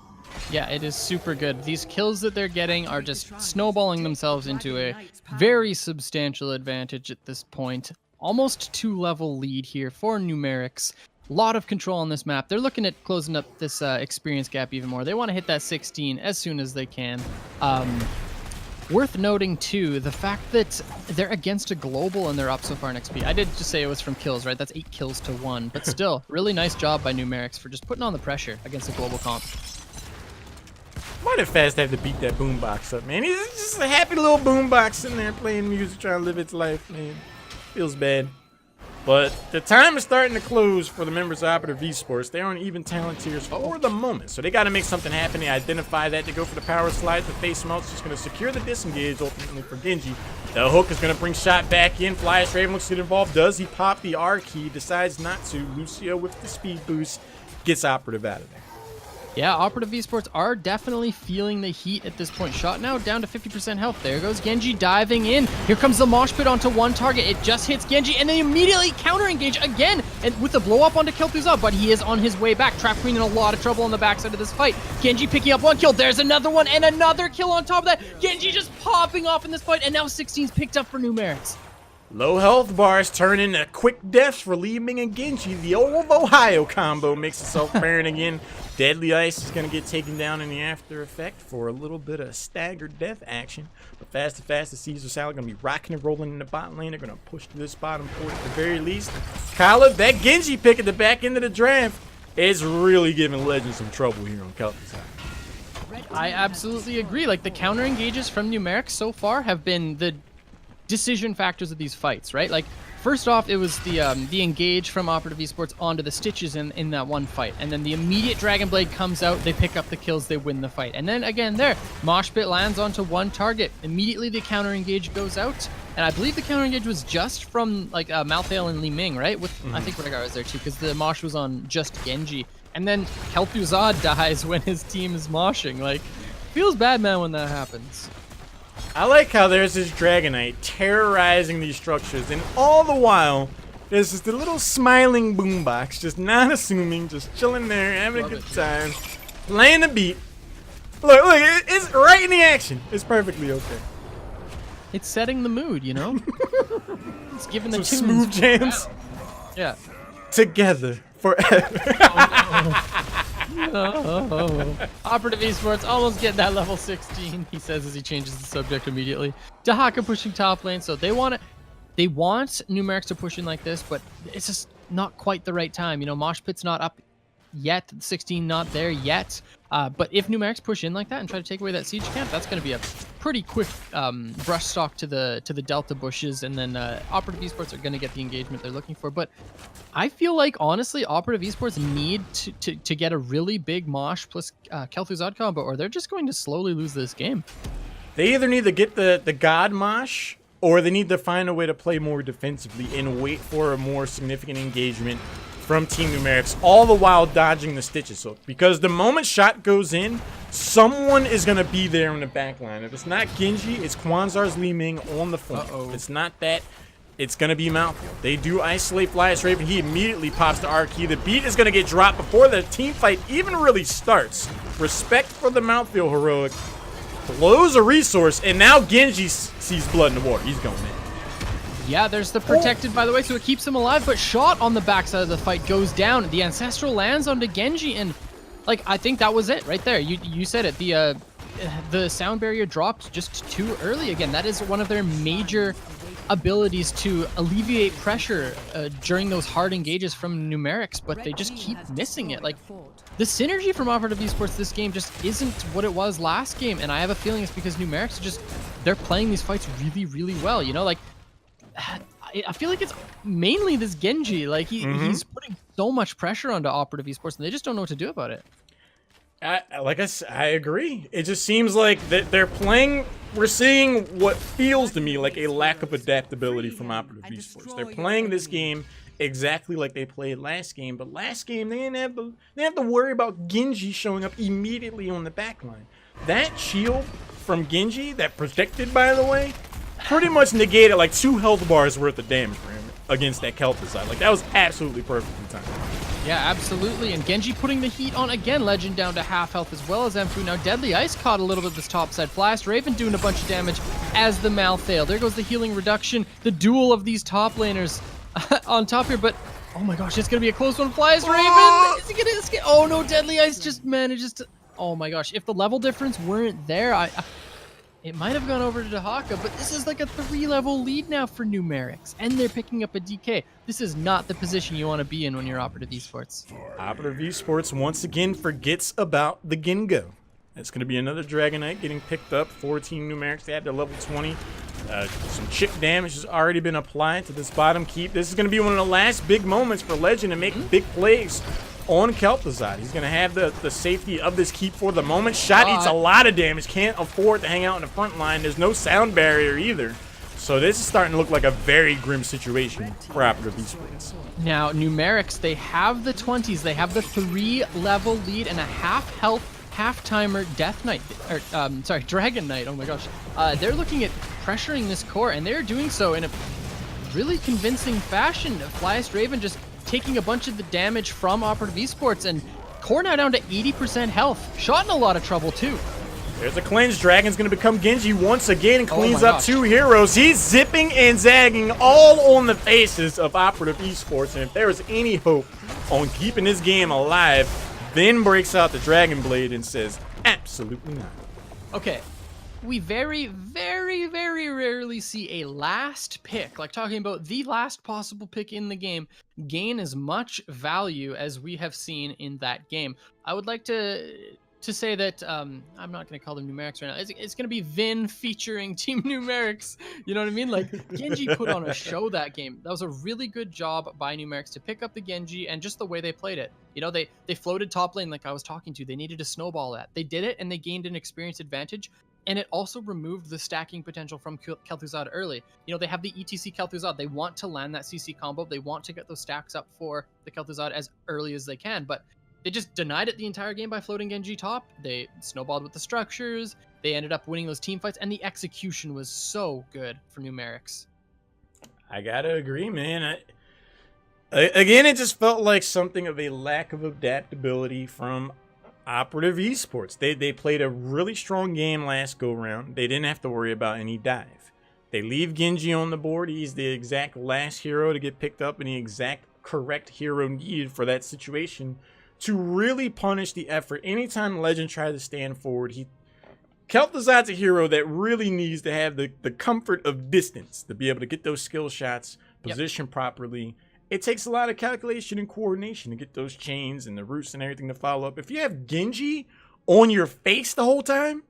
Yeah, it is super good. These kills that they're getting are just snowballing themselves into a very substantial advantage at this point. Almost 2-level lead here for Numerics. A lot of control on this map. They're looking at closing up this experience gap even more. They want to hit that 16 as soon as they can. Worth noting, too, the fact that they're against a global and they're up so far in XP. I did just say it was from kills, right? That's 8 kills to 1. But still, really nice job by Numerics for just putting on the pressure against a global comp. Why did Fast have to beat that boombox up, man? He's just a happy little boombox sitting there playing music, trying to live its life, man. Feels bad. But the time is starting to close for the members of Operative Esports. They're on even talent tiers for the moment. So they got to make something happen. They identify that. They go for the power slide. The face melt's just going to secure the disengage ultimately for Genji. The hook is going to bring shot back in. Flyest Raven looks to get involved. Does he pop the R key? Decides not to. Lucio with the speed boost gets Operative out of there. Yeah, Operative Esports are definitely feeling the heat at this point. Shot now down to 50% health. There goes Genji diving in. Here comes the mosh pit onto one target. It just hits Genji, and they immediately counter-engage again and with the blow-up onto Kel'Thuzad, but he is on his way back. Trap Queen in a lot of trouble on the backside of this fight. Genji picking up 1 kill. There's another one, and another kill on top of that. Genji just popping off in this fight, and now 16's picked up for Numerics. Low health bars turn into quick deaths for Li Ming and Genji. The old Ohio combo makes itself apparent again. Deadly Ice is going to get taken down in the after effect for a little bit of staggered death action. But Fast, the Caesar Salad going to be rocking and rolling in the bottom lane. They're going to push to this bottom port at the very least. Kyle, that Genji pick at the back end of the draft is really giving Legends some trouble here on Kel'Thuzad. I absolutely agree. Like, the counter engages from Numerics so far have been the decision factors of these fights, right? Like, first off, it was the engage from Operative Esports onto the Stitches in that one fight, and then the immediate Dragon Blade comes out, they pick up the kills, they win the fight. And then again there, Mosh Pit lands onto one target, immediately the counter engage goes out, and I believe the counter engage was just from like Malthael and Li Ming, right? With I think Rhaegar was there too, because the Mosh was on just Genji, and then Kel'Thuzad dies when his team is moshing. Like, feels bad, man, when that happens. I like how there's this Dragonite terrorizing these structures, and all the while, there's just a little smiling boombox, just not assuming, just chilling there, having a good time, playing the beat. Look, it's right in the action. It's perfectly okay. It's setting the mood, you know? It's giving the Some tunes. smooth jams. Yeah. Together forever. Oh. Operative Esports almost getting that level 16, he says as he changes the subject immediately. Dahaka pushing top lane, so they want Numerics to push in like this, but it's just not quite the right time. You know, Mosh Pit's not up yet, 16 not there yet. But if Numerics push in like that and try to take away that siege camp, that's going to be a pretty quick brush stalk to the Delta bushes, and then Operative Esports are going to get the engagement they're looking for. But I feel like, honestly, Operative Esports need to get a really big Mosh plus Kel'Thuzad combo, or they're just going to slowly lose this game. They either need to get the God Mosh, or they need to find a way to play more defensively and wait for a more significant engagement from Team Numerics, all the while dodging the Stitches hook. Because the moment shot goes in, someone is going to be there in the back line. If it's not Genji, it's Kwanzar's Li Ming on the flank. If it's not that, it's going to be Malphite. They do isolate Flyas Raven. He immediately pops the R key. The beat is going to get dropped before the team fight even really starts. Respect for the Malphite heroic. Blows a resource, and now Genji sees blood in the water. He's going in. Yeah, there's the protected, by the way, so it keeps him alive, but shot on the backside of the fight goes down. The Ancestral lands onto Genji, and, like, I think that was it right there. You said it. The sound barrier dropped just too early again. That is one of their major abilities to alleviate pressure during those hard engages from Numerics, but they just keep missing it. Like, the synergy from Operative Esports this game just isn't what it was last game, and I have a feeling it's because Numerics are just, they're playing these fights really, really well, you know? Like, I feel like it's mainly this Genji. Like, he's putting so much pressure onto Operative Esports, and they just don't know what to do about it. I agree. It just seems like that they're playing. We're seeing what feels to me like a lack of adaptability from Operative Esports. They're playing this game exactly like they played last game, but last game they didn't have to worry about Genji showing up immediately on the back line. That shield from Genji, that protected, by the way, pretty much negated like 2 health bars worth of damage for him against that Kel'Thuzad. Like, that was absolutely perfectly timed. Yeah, absolutely. And Genji putting the heat on again. Legend down to half health as well as Amphu. Now Deadly Ice caught a little bit this top side. Flash Raven doing a bunch of damage as the Malthael. There goes the healing reduction. The duel of these top laners on top here. But, oh my gosh, it's going to be a close one. Flies Raven! Is he going to escape? Oh no, Deadly Ice just manages to... Oh my gosh, if the level difference weren't there, it might have gone over to Dahaka, but this is like a 3-level lead now for Numerics, and they're picking up a DK. This is not the position you want to be in when you're Operative Esports. Operative Esports once again forgets about the Gengo. It's going to be another Dragon Knight getting picked up for Team Numerics. They have their level 20. Some chip damage has already been applied to this bottom keep. This is going to be one of the last big moments for Legend to make big plays on Kel'Thuzad. He's going to have the safety of this keep for the moment. Shot eats a lot of damage. Can't afford to hang out in the front line. There's no sound barrier either. So this is starting to look like a very grim situation for Operative Esports. Now, Numerics, they have the 20s. They have the 3-level lead and a half-health, half-timer Death Knight. Or, sorry, Dragon Knight. Oh my gosh. They're looking at pressuring this core, and they're doing so in a really convincing fashion. Flyest Raven just taking a bunch of the damage from Operative Esports, and core now down to 80% health. Shot in a lot of trouble too. There's a cleanse. Dragon's going to become Genji once again and cleans up 2 heroes. He's zipping and zagging all on the faces of Operative Esports, and if there is any hope on keeping this game alive, then breaks out the Dragon Blade and says, absolutely not. Okay. We very, very, very rarely see a last pick, like talking about the last possible pick in the game, gain as much value as we have seen in that game. I would like to say that, I'm not going to call them Numerics right now. It's going to be Vin featuring Team Numerics. You know what I mean? Like, Genji put on a show that game. That was a really good job by Numerics to pick up the Genji and just the way they played it. You know, they floated top lane like I was talking to. They needed to snowball that. They did it, and they gained an experience advantage. And it also removed the stacking potential from Kel'Thuzad early. You know, they have the ETC Kel'Thuzad. They want to land that CC combo. They want to get those stacks up for the Kel'Thuzad as early as they can. But they just denied it the entire game by floating Genji top. They snowballed with the structures. They ended up winning those team fights. And the execution was so good for Numerics. I gotta agree, man. Again, it just felt like something of a lack of adaptability from Operative Esports. They played a really strong game last go round. They didn't have to worry about any dive. They leave Genji on the board. He's the exact last hero to get picked up and the exact correct hero needed for that situation to really punish the effort. Anytime Legend tries to stand forward, Kel'Thuzad's a hero that really needs to have the comfort of distance to be able to get those skill shots, position properly. It takes a lot of calculation and coordination to get those chains and the roots and everything to follow up. If you have Genji on your face the whole time,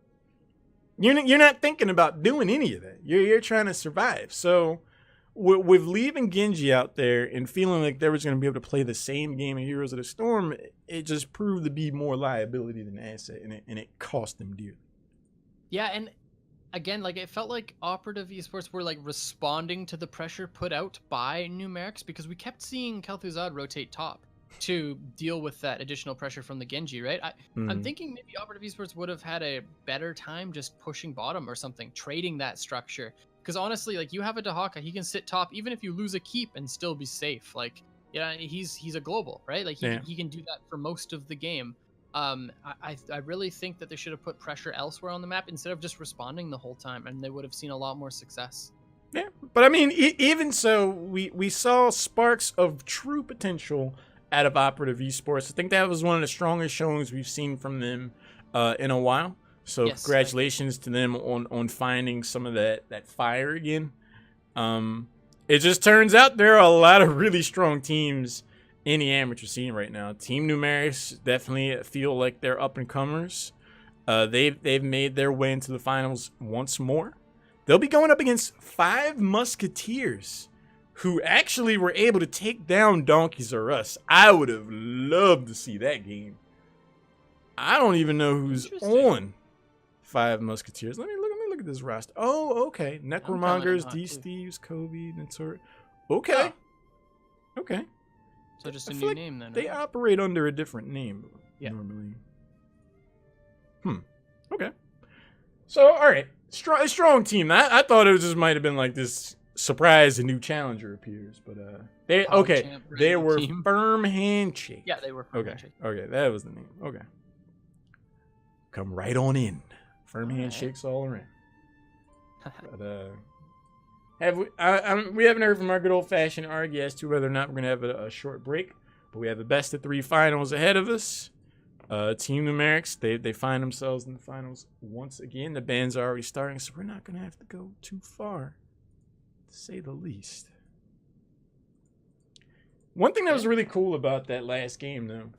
you're not thinking about doing any of that. You're trying to survive. So with leaving Genji out there and feeling like they was going to be able to play the same game of Heroes of the Storm, it just proved to be more liability than asset, and it cost them dearly. Yeah, and again, like it felt like Operative Esports were like responding to the pressure put out by Numerics, because we kept seeing Kel'Thuzad rotate top to deal with that additional pressure from the Genji, right? I'm thinking maybe Operative Esports would have had a better time just pushing bottom or something, trading that structure. Because honestly, like you have a Dahaka, he can sit top even if you lose a keep and still be safe. Like, yeah, he's a global, right? Like he can do that for most of the game. I really think that they should have put pressure elsewhere on the map instead of just responding the whole time, and they would have seen a lot more success. Yeah, but I mean, even so, we saw sparks of true potential out of Operative Esports. I think that was one of the strongest showings we've seen from them in a while. So yes, congratulations to them on finding some of that fire again. It just turns out there are a lot of really strong teams in the amateur scene right now. Team Numerics definitely feel like they're up and comers. They've made their way into the finals once more. They'll be going up against 5 Musketeers, who actually were able to take down Donkeys R Us. I would have loved to see that game. I don't even know who's on 5 Musketeers. Let me look at this roster. Oh, okay. Necromongers, D-Steves, Kobe, Natur. Okay. Oh. Okay. So just a new name then. They operate under a different name normally. Okay. So, all right. Strong team. I thought it just might have been like this surprise a new challenger appears, but they were team. Firm Handshake. Yeah, they were firm handshake. Okay, that was the name. Okay. Come right on in. Firm handshakes all around. But we haven't heard from our good old-fashioned argue as to whether or not we're gonna have a short break, but we have the best of 3 finals ahead of us. Team Numerics, they find themselves in the finals once again. The bands are already starting, so we're not gonna have to go too far, to say the least. One thing that was really cool about that last game, though,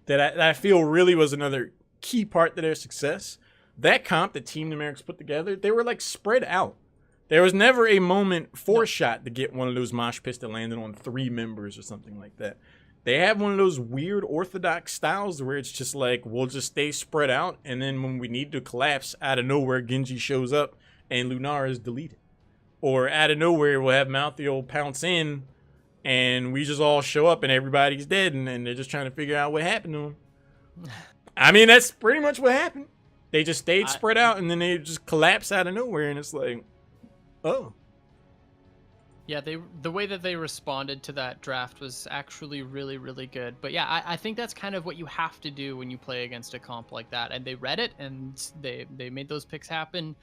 that I feel really was another key part to their success, that comp that Team Numerics put together, they were like spread out. There was never a moment shot to get one of those mosh pits that landed on 3 members or something like that. They have one of those weird orthodox styles where it's just like, we'll just stay spread out, and then when we need to collapse, out of nowhere, Genji shows up and Lunar is deleted. Or out of nowhere, we'll have Malthael pounce in, and we just all show up and everybody's dead, and they're just trying to figure out what happened to them. I mean, that's pretty much what happened. They just stayed spread out, and then they just collapse out of nowhere, and it's like, oh. Yeah, the way that they responded to that draft was actually really, really good. But yeah, I think that's kind of what you have to do when you play against a comp like that. And they read it, and they made those picks happen.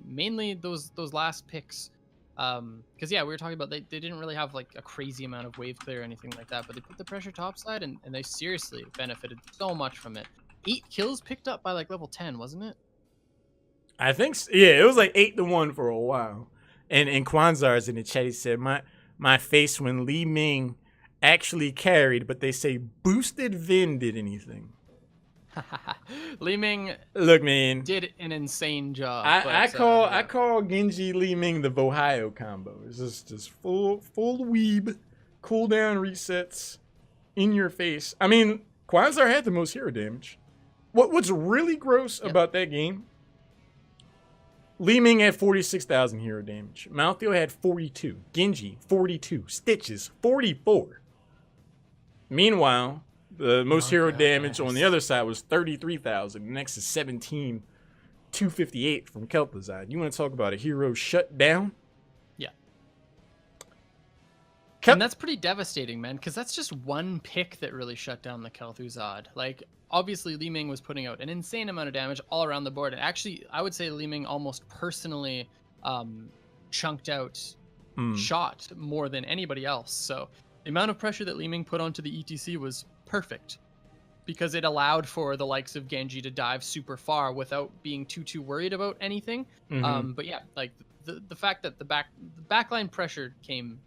Mainly those last picks. Because yeah, we were talking about they didn't really have like a crazy amount of wave clear or anything like that, but they put the pressure topside, and they seriously benefited so much from it. 8 kills picked up by like level 10, wasn't it? I think so. Yeah, it was like 8-1 for a while. And Kwanzar's in the chat, he said, my face when Li Ming actually carried, but they say boosted Vin did anything. Li Ming, look, man, did an insane job. I call Genji Li Ming the Vohio combo. It's just full weeb, cooldown resets in your face. I mean, Kwanzar had the most hero damage. What's really gross about that game? Li Ming had 46,000 hero damage. Malthael had 42. Genji, 42. Stitches, 44. Meanwhile, the most hero damage on the other side was 33,000. Next is 17, 258 from Kel'Thuzad. You want to talk about a hero shut down? Yeah. And that's pretty devastating, man, because that's just one pick that really shut down the Kel'Thuzad. Like, obviously, Li Ming was putting out an insane amount of damage all around the board. And actually, I would say Li Ming almost personally chunked out shot more than anybody else. So the amount of pressure that Li Ming put onto the ETC was perfect because it allowed for the likes of Genji to dive super far without being too worried about anything. But yeah, like the fact that the backline pressure came,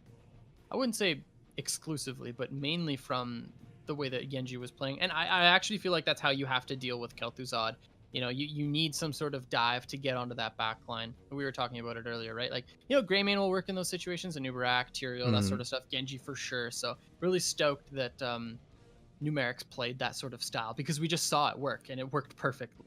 I wouldn't say exclusively, but mainly from the way that Genji was playing. And I actually feel like that's how you have to deal with Kel'Thuzad. You know, you need some sort of dive to get onto that back line. We were talking about it earlier, right? Like, you know, Greymane will work in those situations, Anubarak, Tyrael, that sort of stuff. Genji for sure. So really stoked that Numerics played that sort of style because we just saw it work and it worked perfectly.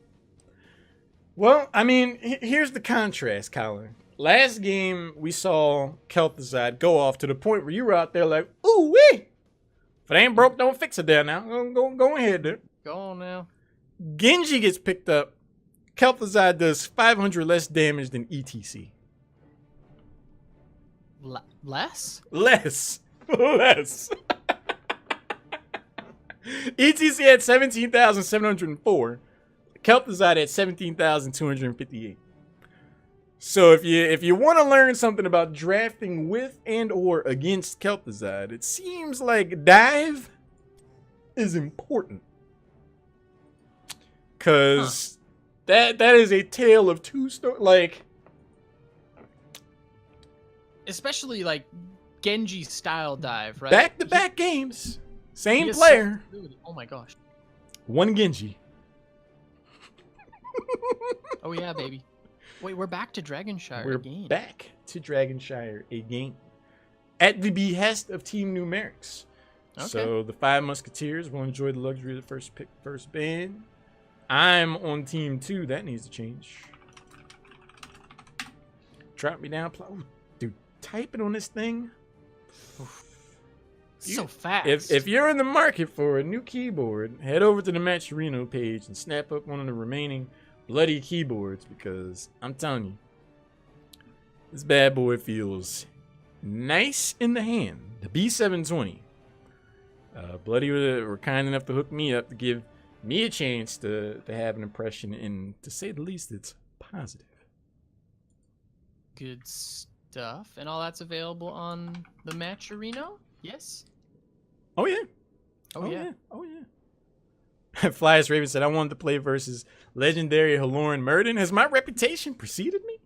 Well, I mean, here's the contrast, Colin. Last game, we saw Kel'Thuzad go off to the point where you were out there like, ooh, wee! If it ain't broke, don't fix it there now. Go ahead there. Go on now. Genji gets picked up. Kel'Thuzad does 500 less damage than ETC. Less? Less. ETC had 17,704. Kel'Thuzad had 17,258. So if you want to learn something about drafting with and or against Kel'Thuzad, it seems like dive is important. Cause that is a tale of two stories. Like, especially like Genji style dive, right? Back-to-back games, same player. Oh my gosh. One Genji. Oh yeah, baby. Wait, we're back to Dragonshire again. We're back to Dragonshire again. At the behest of Team Numerics. Okay. So the 5 Musketeers will enjoy the luxury of the first pick, first ban. I'm on Team 2. That needs to change. Drop me down. Ooh, dude, typing on this thing. So fast. If you're in the market for a new keyboard, head over to the Matcherino page and snap up one of the remaining bloody keyboards, because I'm telling you, this bad boy feels nice in the hand. The B720. Bloody were kind enough to hook me up to give me a chance to have an impression, and to say the least, it's positive. Good stuff. And all that's available on the Matcherino? Yes? Oh, yeah. Oh, yeah. Flyers Raven said, I wanted to play versus legendary Haloran Murden. Has my reputation preceded me?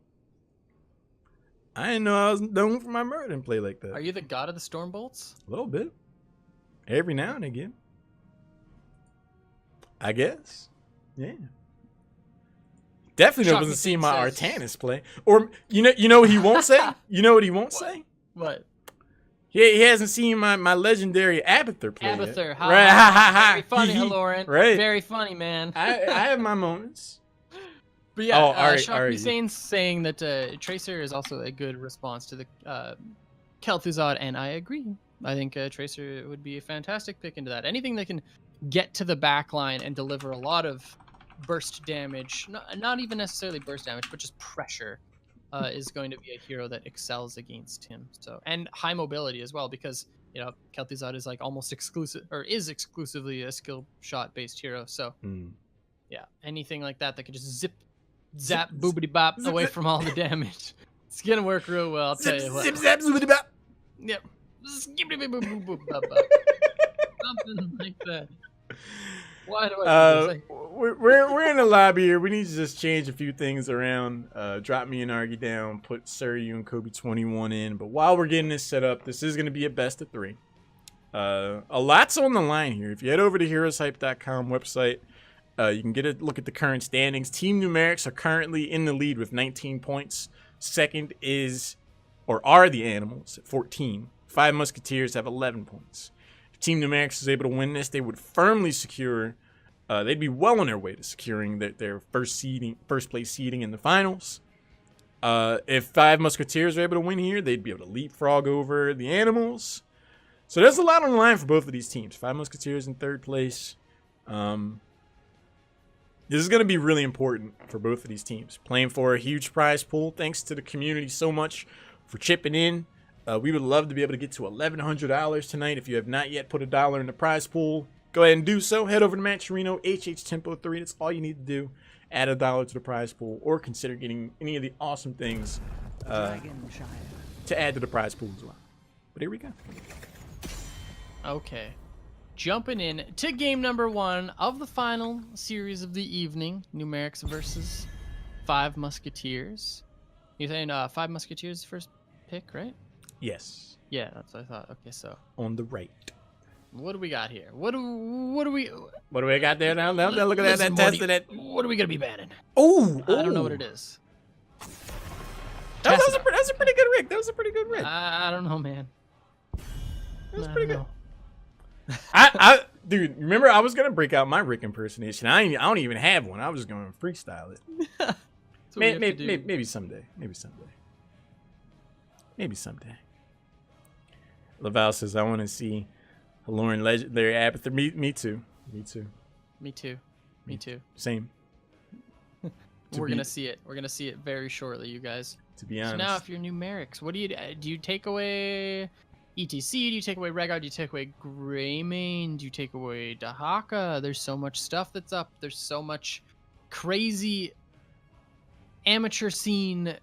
I didn't know I was known for my Murden play like that. Are you the god of the Stormbolts? A little bit. Every now and again. I guess. Yeah. Definitely wasn't seeing my Artanis play. Or, you know what he won't say? You know what he won't say? What? He hasn't seen my legendary Abathur play Abathur, yet. ha, Right. ha, ha. Very funny, Haloran. Right. Very funny, man. I have my moments. But yeah, Ari, saying that Tracer is also a good response to the Kel'Thuzad, and I agree. I think Tracer would be a fantastic pick into that. Anything that can get to the back line and deliver a lot of burst damage, not even necessarily burst damage, but just pressure, is going to be a hero that excels against him. So, and high mobility as well, because you know Kel'Thuzad is like almost exclusively a skill shot based hero. So yeah, anything like that can just zap boobity bop away from all the damage. It's gonna work real well. I'll tell you what. Zip zap zoobity bop. Yep. Something like that. Why do I we're in the lobby here. We need to just change a few things around. Drop me and Argy down. Put Surrey and Kobe 21 in. But while we're getting this set up, this is going to be a best of 3. A lot's on the line here. If you head over to HeroesHype.com website, you can get a look at the current standings. Team Numerics are currently in the lead with 19 points. Second are the Animals at 14. 5 Musketeers have 11 points. Team Numerics is able to win this, they would firmly secure, they'd be well on their way to securing their first place seeding in the finals. If 5 Musketeers are able to win here, they'd be able to leapfrog over the Animals. So there's a lot on the line for both of these teams. 5 Musketeers in third place. This is going to be really important for both of these teams. Playing for a huge prize pool. Thanks to the community so much for chipping in. We would love to be able to get to $1,100 tonight. If you have not yet put $1 in the prize pool, go ahead and do so. Head over to Matcherino, HH Tempo 3. That's all you need to do. Add $1 to the prize pool, or consider getting any of the awesome things to add to the prize pool as well. But here we go. Okay. Jumping in to game number 1 of the final series of the evening. Numerics versus 5 Musketeers. You're saying 5 Musketeers first pick, right? Yes. Yeah, that's what I thought. Okay, so On the right. what do we got here? What do we got there now? Look at that Listen, test Morty, of that. what are we gonna be banning? Oh, I don't know what it is. That Test was it a pretty good rig. That was a pretty good rig. I don't know, man. That was I pretty don't good. know. Dude, remember I was gonna break out my Rick impersonation. I don't even have one. I was just gonna freestyle it. That's what we have to do. Maybe someday. Maybe someday. Laval says, I want to see Lauren Legendary Apathy. Me too. Me too. Same. We're gonna see it. We're gonna see it very shortly, you guys. To be So honest. now, if you're numerics, what do you take away? ETC? Do you take away Rhaegar? Do you take away Greymane? Do you take away Dahaka? There's so much stuff that's up. There's so much crazy amateur scene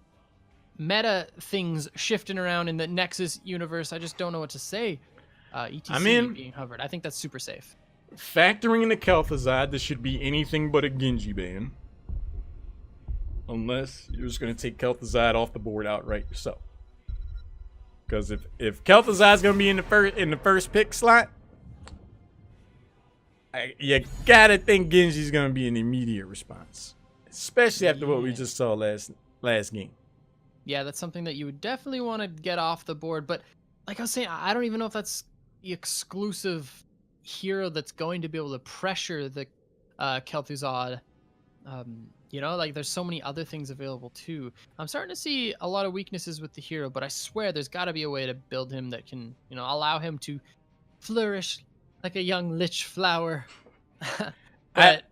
meta things shifting around in the Nexus universe. I just don't know what to say. ETC being hovered. I think that's super safe. Factoring in the Kel'Thuzad, this should be anything but a Genji ban. Unless you're just going to take Kel'Thuzad off the board outright yourself. Because if Kel'Thuzad's going to be in the first pick slot, you gotta think Genji's going to be an immediate response. Especially after what we just saw last game. Yeah, that's something that you would definitely want to get off the board. But like I was saying, I don't even know if that's the exclusive hero that's going to be able to pressure the Kel'Thuzad. Like there's so many other things available too. I'm starting to see a lot of weaknesses with the hero, but I swear there's got to be a way to build him that can, allow him to flourish like a young lich flower. But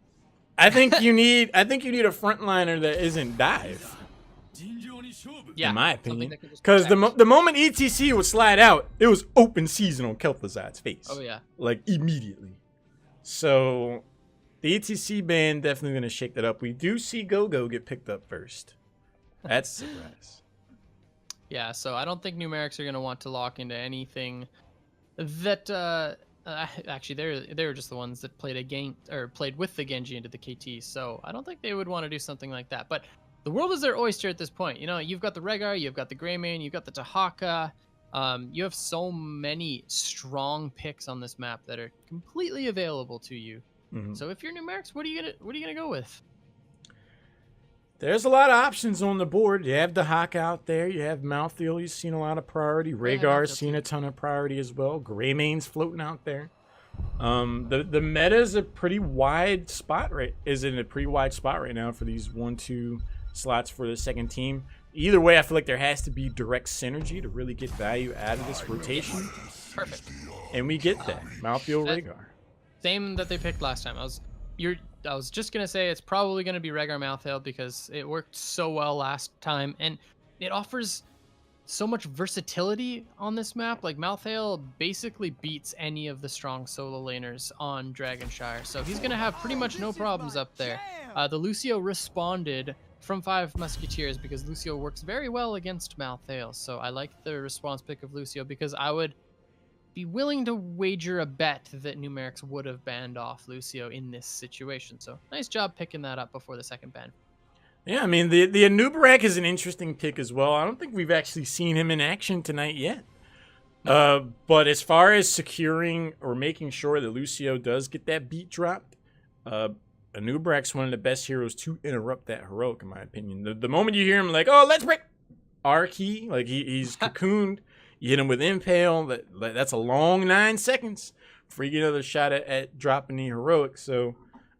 I think you need a frontliner that isn't dive. yeah, in my opinion, because the moment ETC would slide out, it was open season on Kel'Thuzad's face. Oh yeah, like immediately. So the ETC ban definitely going to shake that up. We do see Go-Go get picked up first. That's a surprise. Yeah, so I don't think numerics are going to want to lock into anything that actually they were just the ones that played with the Genji into the KT. So I don't think they would want to do something like that. But the world is their oyster at this point. You've got the Rhaegar, you've got the Greymane, you've got the Dahaka. You have so many strong picks on this map that are completely available to you. Mm-hmm. So if you're numerics, what are you gonna go with? There's a lot of options on the board. You have Dahaka out there. You have Malthael. You've seen a lot of priority. Rhaegar's seen a ton of priority as well. Greymane's floating out there. The meta is a pretty wide spot right now for these 1-2 slots for the second team. Either way, I feel like there has to be direct synergy to really get value out of this rotation. Perfect. And we get that. Malthael, Rhaegar. Same that they picked last time. I was just gonna say it's probably gonna be Rhaegar Malthael because it worked so well last time, and it offers so much versatility on this map. Like Malthael basically beats any of the strong solo laners on Dragonshire, so he's gonna have pretty much no problems up there. The Lucio responded from 5 Musketeers because Lucio works very well against Malthael, so I like the response pick of Lucio because I would be willing to wager a bet that numerics would have banned off Lucio in this situation. So nice job picking that up before the second ban. Yeah, I mean, the Anubarak is an interesting pick as well. I don't think we've actually seen him in action tonight yet. No. But as far as securing or making sure that Lucio does get that beat dropped, Anubarak's one of the best heroes to interrupt that heroic, in my opinion. The moment you hear him like, oh, let's break R key, like he's cocooned, you hit him with Impale, that's a long 9 seconds before you get another shot at dropping the heroic. So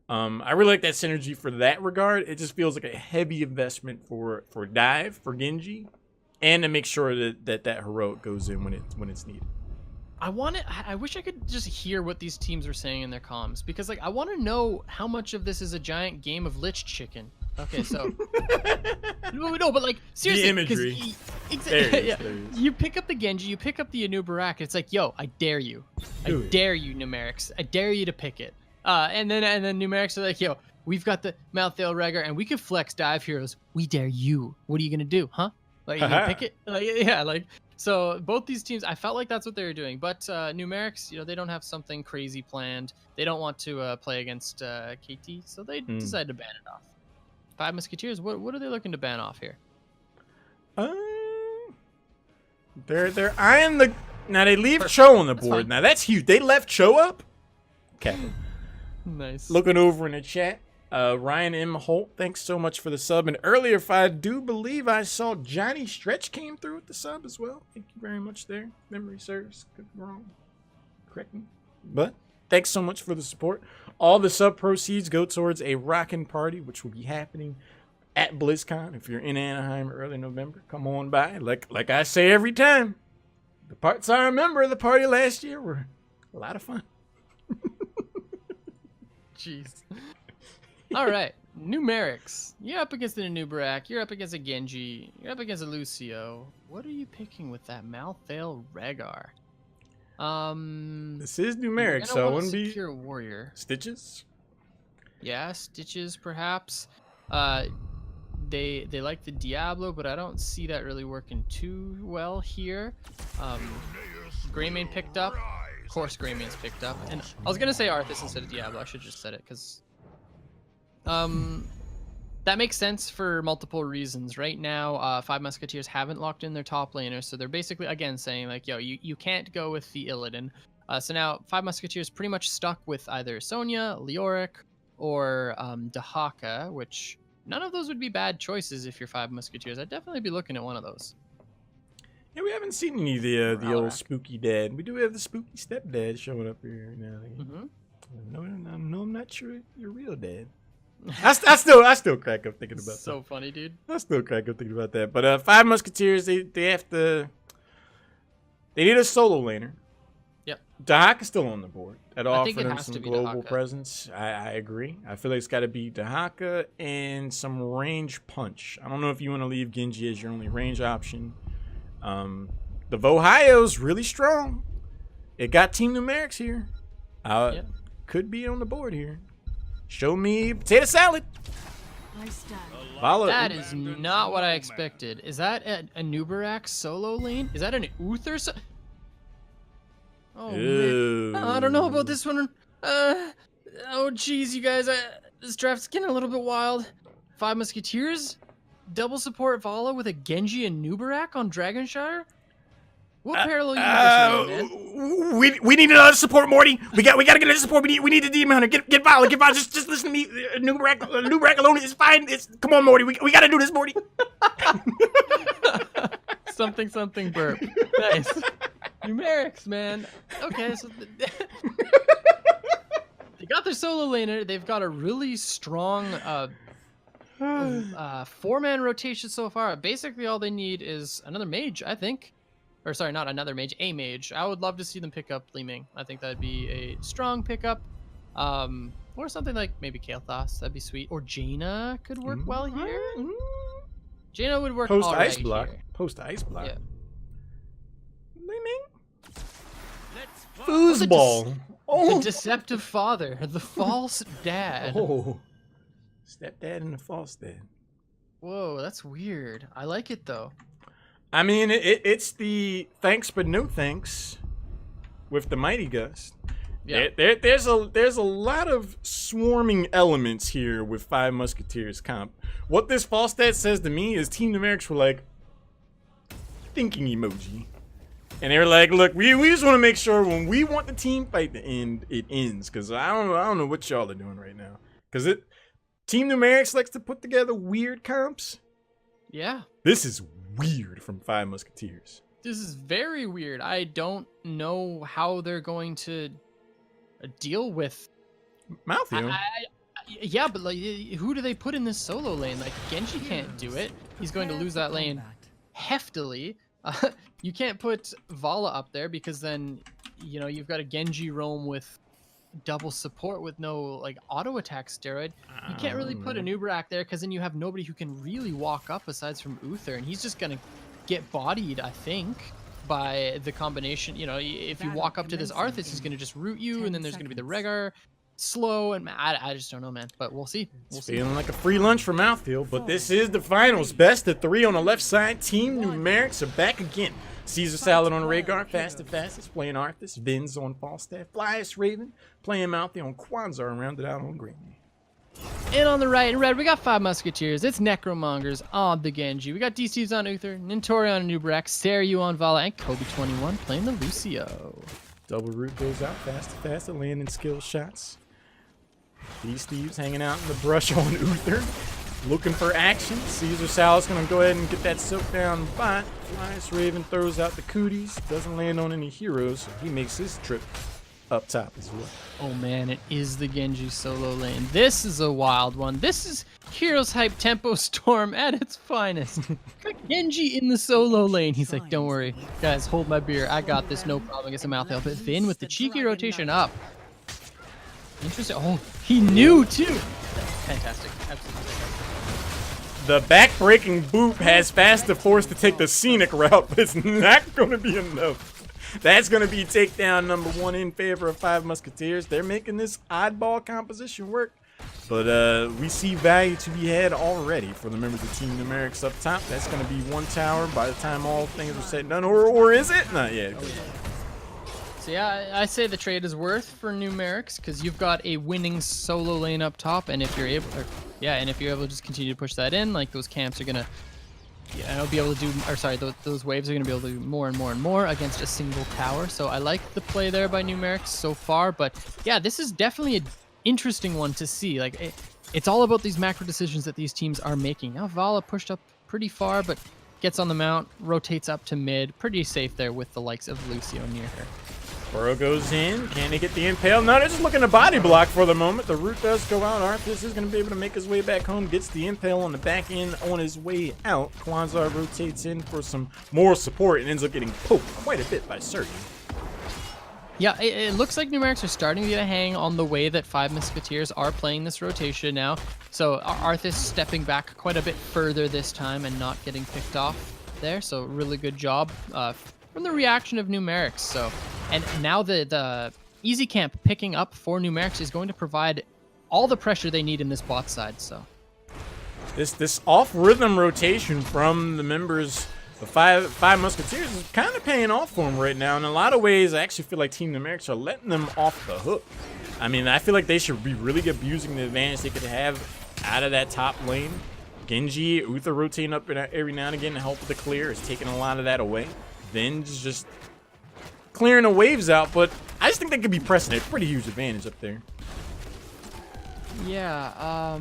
I really like that synergy for that regard. It just feels like a heavy investment for dive, for Genji, and to make sure that heroic goes in when it's needed. I wish I could just hear what these teams are saying in their comms, because I want to know how much of this is a giant game of Lich Chicken. Okay, so no, but seriously, the imagery. There Yeah. there he is. You pick up the Genji, you pick up the Anubarak. It's like, yo, I dare you. I Do it. dare you, Numerics. I dare you to pick it. And then Numerics are like, yo, we've got the Malthael Regger, and we can flex dive heroes. We dare you. What are you gonna do, huh? Like, you gonna pick it? Like, yeah, like. So both these teams, I felt like that's what they were doing. But Numerics, they don't have something crazy planned. They don't want to play against KT, so they decided to ban it off. Five Musketeers, what are they looking to ban off here? They're eyeing the. Now they leave Cho on the board. fine. Now that's huge. They left Cho up. Okay. Nice. Looking over in the chat, Ryan M. Holt, thanks so much for the sub. And earlier, if I do believe I saw Johnny Stretch came through with the sub as well. Thank you very much there. Memory serves. Could be wrong. Correct me. But thanks so much for the support. All the sub proceeds go towards a rockin' party, which will be happening at BlizzCon. If you're in Anaheim early November, come on by. Like I say every time, the parts I remember of the party last year were a lot of fun. Jeez. All right, Numerics. You're up against an Anubarak. You're up against a Genji. You're up against a Lucio. What are you picking with that Malthael Reggar? This is Numeric, so it wouldn't be Secure Warrior. Stitches. Yeah, Stitches perhaps. They like the Diablo, but I don't see that really working too well here. Greymane picked up. Of course, Greymane's picked up. And I was gonna say Arthas instead of Diablo. I should just said it because that makes sense for multiple reasons. Right now, Five Musketeers haven't locked in their top laner, so they're basically again saying like, yo, you can't go with the Illidan. So now Five Musketeers pretty much stuck with either Sonya, Leoric, or Dahaka, which none of those would be bad choices if you're Five Musketeers. I'd definitely be looking at one of those. Yeah, we haven't seen any of the old spooky dad. We do have the spooky stepdad showing up here now. No, I'm not sure you're real dad. I still crack up thinking about that. So funny, dude. I still crack up thinking about that. But Five Musketeers, they need a solo laner. Yep. Dahaka's still on the board. That I think offer it them has some to be global Dahaka. presence. I agree. I feel like it's got to be Dahaka and some range punch. I don't know if you want to leave Genji as your only range option. The Vohio's really strong. It got Team Numerics here. Could be on the board here. Show me potato salad. Follow. That is not what I expected. Is that a Nubarak solo lane? Is that an Uther? Oh, man. I don't know about this one. Oh, jeez, you guys. This draft's getting a little bit wild. Five Musketeers? Double support Vala with a Genji and Nubarak on Dragonshire? What parallel universe are you in, man? We need another support, Morty. We gotta get another support. We need a demon hunter. Get Vala. Just listen to me. Nubarak alone is fine. Come on, Morty. We gotta do this, Morty. something burp. Nice. Numerics, man. Okay, so they got their solo laner. They've got a really strong 4-man rotation so far. Basically, all they need is another mage, I think. Or sorry, not another mage, a mage. I would love to see them pick up Li Ming. I think that'd be a strong pickup. Or something like maybe Kael'thas. That'd be sweet. Or Jaina could work well here. Jaina would work Post all right ice block. here. Post ice block. Yeah. Li Ming. Foosball. The deceptive father, the false dad. Oh. Stepdad and the false dad. Whoa, that's weird. I like it though. I mean, it's the thanks but no thanks with the Mighty Gust. Yeah. There's a lot of swarming elements here with Five Musketeers comp. What this false dad says to me is Team Numerics were like, thinking emoji. And they were like, look, we just want to make sure when we want the team fight to end, it ends. Because I don't know what y'all are doing right now. Because Team Numerics likes to put together weird comps. Yeah. This is weird from Five Musketeers. This is very weird. I don't know how they're going to deal with Malthael. Yeah, but like, who do they put in this solo lane? Like, Genji can't do it. He's going to lose that lane heftily. You can't put Vala up there because then, you've got a Genji roam with double support with no like auto attack steroid. You can't really put a Nubarak there because then you have nobody who can really walk up aside from Uther, and he's just gonna get bodied, I think, by the combination. You know, if you walk up to this Arthas, he's going to just root you, and then there's going to be the Rhaegar slow, and I just don't know, man. But we'll see. We'll see. Feeling like a free lunch for mouthfeel, but this is the finals. Best of 3 on the left side. Team Numerics are back again. Caesar Salad on Rhaegar, fastest, playing Arthas. Vin's on Falstaff. Flyest Raven playing Mouthy on Quanzar, rounded out on Green. And on the right in red, we got 5 Musketeers. It's Necromongers on the Genji. We got D-Steves on Uther, Nintori on Nubrak, Seiryu on Vala, and Kobe21 playing the Lucio. Double root goes out faster, landing skill shots. D-Steves hanging out in the brush on Uther, looking for action. Caesar Salad's gonna go ahead and get that soak down bot. Flyest Raven throws out the cooties, doesn't land on any heroes, so he makes his trip up top as well. Oh man, it is the Genji solo lane. This is a wild one. This is HeroesHype Tempo Storm at its finest. Got Genji in the solo lane. He's like, don't worry, guys, hold my beer. I got this, no problem against a mouth help. But Vin with the cheeky rotation up. Interesting. Oh, he knew too. Fantastic. Absolutely fantastic. The back-breaking boop has Fasta forced to take the scenic route, but it's not going to be enough. That's going to be takedown number 1 in favor of 5 Musketeers. They're making this oddball composition work, but we see value to be had already for the members of Team Numerics up top. That's going to be 1 tower by the time all things are said and done, or is it? Not yet. Oh, yeah. So yeah, I say the trade is worth for Numerics because you've got a winning solo lane up top, and if you're able, if you're able to just continue to push that in, like those camps are gonna, be able to do, or sorry, those waves are gonna be able to do more and more and more against a single tower. So I like the play there by Numerics so far, but yeah, this is definitely an interesting one to see. Like it's all about these macro decisions that these teams are making. Now Vala pushed up pretty far, but gets on the mount, rotates up to mid, pretty safe there with the likes of Lucio near her. Burrow goes in. Can he get the impale? No, they're just looking to body block for the moment. The root does go out. Arthas is going to be able to make his way back home. Gets the impale on the back end on his way out. Quanzar rotates in for some more support and ends up getting poked quite a bit by Surge. Yeah, it looks like Numerics are starting to get a hang on the way that 5 Musketeers are playing this rotation now. So Arthas stepping back quite a bit further this time and not getting picked off there. So really good job from the reaction of Numerics. So, and now the easy camp picking up for Numerics is going to provide all the pressure they need in this bot side. So this off rhythm rotation from the members the five Musketeers is kind of paying off for them right now. In a lot of ways, I actually feel like Team Numerics are letting them off the hook. I mean, I feel like they should be really abusing the advantage they could have out of that top lane. Genji, Uther rotating up every now and again to help with the clear is taking a lot of that away. Vin's just clearing the waves out, but I just think they could be pressing it. Pretty huge advantage up there. Yeah,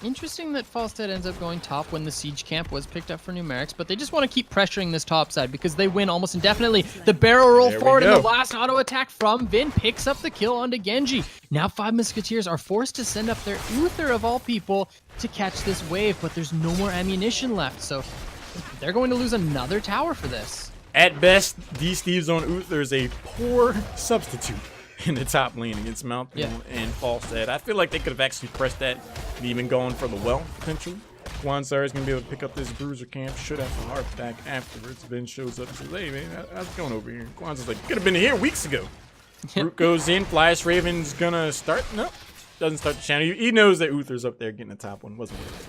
interesting that Falstad ends up going top when the siege camp was picked up for Numerics, but they just want to keep pressuring this top side because they win almost indefinitely. The barrel roll forward and the last auto attack from Vin picks up the kill onto Genji. Now 5 Musketeers are forced to send up their Uther of all people to catch this wave, but there's no more ammunition left, so they're going to lose another tower for this. At best, D-Steves on Uther is a poor substitute in the top lane against Mountain and Falstad. I feel like they could have actually pressed that and even gone for the well, potentially. Quanzar is going to be able to pick up this bruiser camp, should have the heart back afterwards. Ben shows up and says, hey man, how's it going over here? Quanzar's like, could have been here weeks ago. Root goes in, Flyest Raven's going to start. Nope, doesn't start the channel. He knows that Uther's up there getting the top one. Wasn't worth it.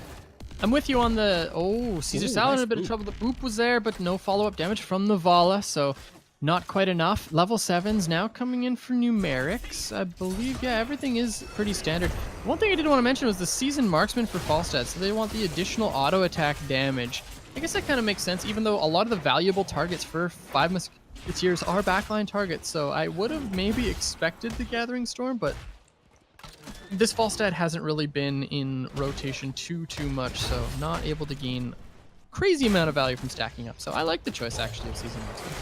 I'm with you on the... Oh, Caesar Salad in a bit of trouble. The boop was there, but no follow-up damage from the Vala, so not quite enough. Level 7's now coming in for Numerics. I believe, yeah, everything is pretty standard. One thing I did want to mention was the Seasoned Marksman for Falstad, so they want the additional auto attack damage. I guess that kind of makes sense, even though a lot of the valuable targets for 5 Musketeers are backline targets, so I would have maybe expected the Gathering Storm, but this Falstad hasn't really been in rotation too much, so not able to gain crazy amount of value from stacking up. So I like the choice actually of Season Marksman.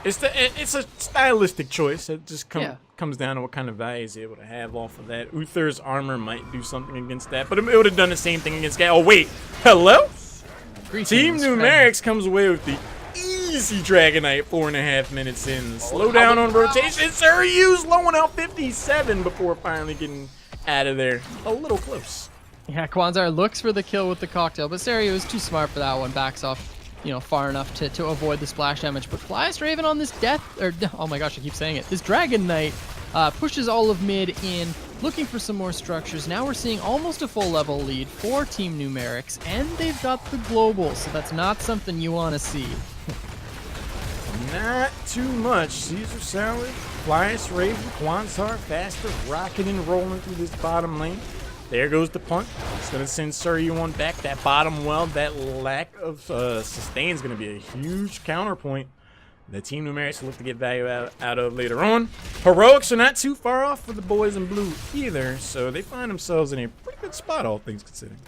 It's a stylistic choice. It just comes down to what kind of value he's able to have off of that. Uther's armor might do something against that, but it would have done the same thing against Gal. Oh wait, hello? Team Numerics comes away with the easy Dragonite 4.5 minutes in. Slow down on rotation. Suryu's lowing out 57 before finally getting out of there. A little close. Yeah, Quanzar looks for the kill with the cocktail, but Seiryu is too smart for that one. Backs off far enough to avoid the splash damage. But Flyest Raven on this oh my gosh, I keep saying it. This Dragon Knight pushes all of mid in, looking for some more structures. Now we're seeing almost a full level lead for Team Numerics, and they've got the global, so that's not something you want to see. Not too much. Caesar Salad, Flyest Raven, Quansar faster, rocking and rolling through this bottom lane. There goes the punt. It's going to send Surrey one back. That bottom well, that lack of sustain is going to be a huge counterpoint the Team Numerics will look to get value out of later on. Heroics are not too far off for the boys in blue either, so they find themselves in a pretty good spot, all things considering.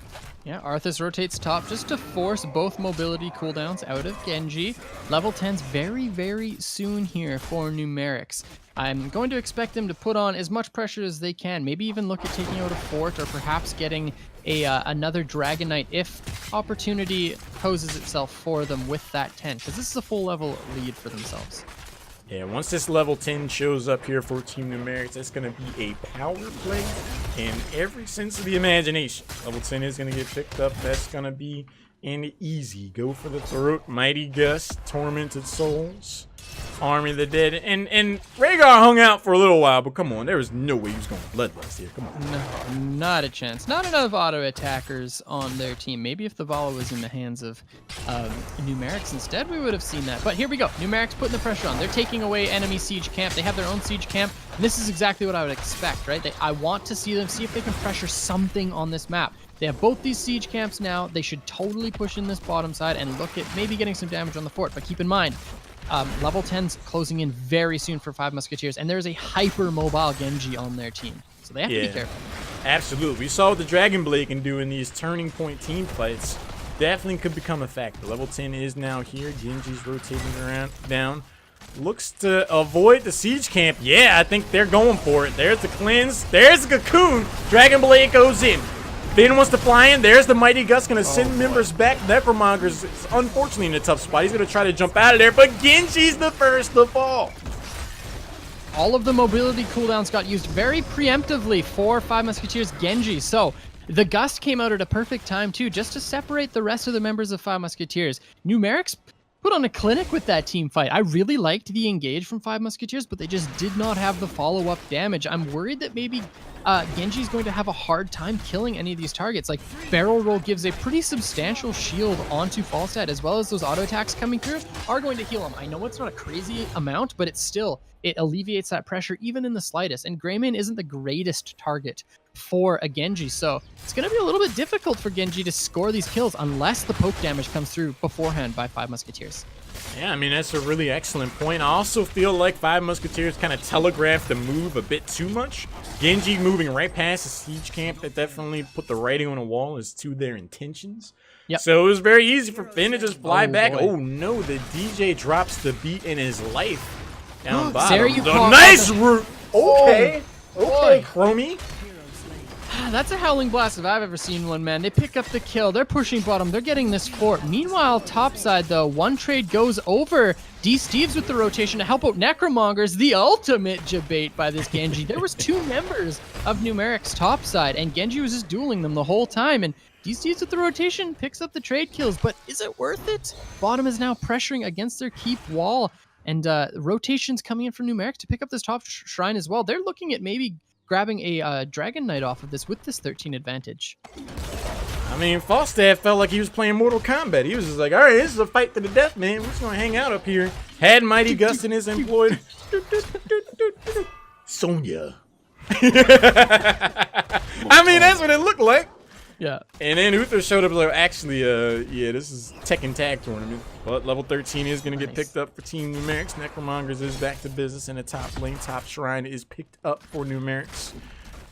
Yeah, Arthas rotates top just to force both mobility cooldowns out of Genji. Level 10's very, very soon here for Numerics. I'm going to expect them to put on as much pressure as they can, maybe even look at taking out a fort or perhaps getting another Dragon Knight if opportunity poses itself for them with that 10, because this is a full level lead for themselves. Yeah, once this level 10 shows up here for Team Numerics, that's going to be a power play in every sense of the imagination. Level 10 is going to get picked up. That's going to be an easy go for the throat. Mighty Gust, Tormented Souls, Army of the Dead. And Rhaegar hung out for a little while, but come on, there was no way he was going Bloodlust here. Come on. No, not a chance. Not enough auto attackers on their team. Maybe if the Vala was in the hands of Numerics instead, we would have seen that. But here we go. Numerics putting the pressure on. They're taking away enemy siege camp. They have their own siege camp. And this is exactly what I would expect, right? I want to see them, see if they can pressure something on this map. They have both these siege camps now. They should totally push in this bottom side and look at maybe getting some damage on the fort. But keep in mind, level 10's closing in very soon for 5 Musketeers, and there's a hyper-mobile Genji on their team. So they have to be careful. Absolutely. We saw what the Dragon Blade can do in these turning point team fights. Definitely could become a factor. Level 10 is now here. Genji's rotating down. Looks to avoid the siege camp. Yeah, I think they're going for it. There's the cleanse. There's the cocoon. Dragon Blade goes in. Finn wants to fly in. There's the Mighty Gust. Going to send members back. Necromonger's unfortunately in a tough spot. He's going to try to jump out of there, but Genji's the first to fall. All of the mobility cooldowns got used very preemptively for 5 Musketeers Genji. So the Gust came out at a perfect time too, just to separate the rest of the members of 5 Musketeers. Numerics put on a clinic with that team fight. I really liked the engage from 5 Musketeers, but they just did not have the follow-up damage. I'm worried that maybe Genji's going to have a hard time killing any of these targets. Like, Barrel Roll gives a pretty substantial shield onto Falstad, as well as those auto attacks coming through are going to heal him. I know it's not a crazy amount, but it alleviates that pressure even in the slightest. And Greymane isn't the greatest target for a Genji, so it's going to be a little bit difficult for Genji to score these kills unless the poke damage comes through beforehand by 5 Musketeers. Yeah, I mean, that's a really excellent point. I also feel like 5 Musketeers kind of telegraphed the move a bit too much. Genji moving right past the siege camp, that definitely put the writing on the wall as to their intentions. Yep. So it was very easy for Finn to just fly back. Boy. Oh no, the DJ drops the beat in his life down bottom. Nice route. Okay. Okay, Chromie. That's a Howling Blast if I've ever seen one, man. They pick up the kill. They're pushing bottom. They're getting this fort. Meanwhile, topside, though, one trade goes over. D. Steves with the rotation to help out Necromongers. The ultimate debate by this Genji. There was 2 members of Numerics topside, and Genji was just dueling them the whole time. And D. Steves with the rotation picks up the trade kills. But is it worth it? Bottom is now pressuring against their keep wall. And rotations coming in from Numerics to pick up this top shrine as well. They're looking at maybe grabbing a Dragon Knight off of this with this 13 advantage. I mean, Falstad felt like he was playing Mortal Kombat. He was just like, all right, this is a fight to the death, man. We're just going to hang out up here. Had Mighty Gust in his employed. Sonya. I mean, that's what it looked like. Yeah. And then Uther showed up like, actually, yeah, this is Tekken Tag Tournament. But level 13 is going to get picked up for Team Numerics. Necromongers is back to business in the top lane. Top shrine is picked up for Numerics.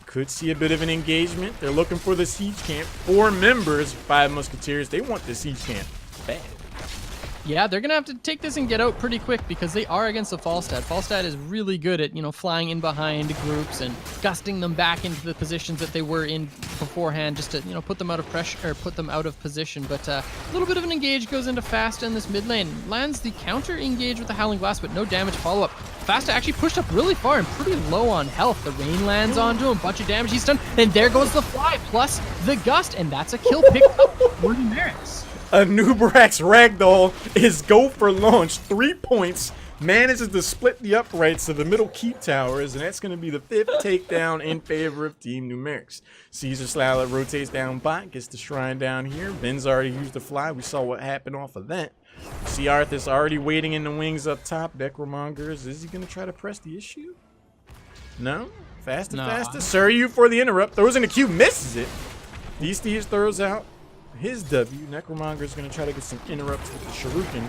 Could see a bit of an engagement. They're looking for the siege camp. 4 members, 5 Musketeers. They want the siege camp bad. Yeah, they're going to have to take this and get out pretty quick because they are against the Falstad. Falstad is really good at, flying in behind groups and gusting them back into the positions that they were in beforehand just to, put them out of pressure or put them out of position. But a little bit of an engage goes into Fasta in this mid lane. Lands the counter engage with the Howling Blast, but no damage follow-up. Fasta actually pushed up really far and pretty low on health. The rain lands onto him, bunch of damage he's done. And there goes the fly plus the gust, and that's a kill picked up for Numerics. Anubarak's Ragdoll is go for launch. 3 points. Manages to split the uprights of the middle keep towers, and that's going to be the 5th takedown in favor of Team Numerics. Caesar Salad rotates down bot, gets the shrine down here. Vin's already used the fly. We saw what happened off of that. See Arthur's already waiting in the wings up top. Necromongers, is he going to try to press the issue? No? Faster, faster. Suryu for the interrupt. Throws in the Q, misses it. These Thieves throws out his W. Necromonger's going to try to get some interrupts with the Shuriken.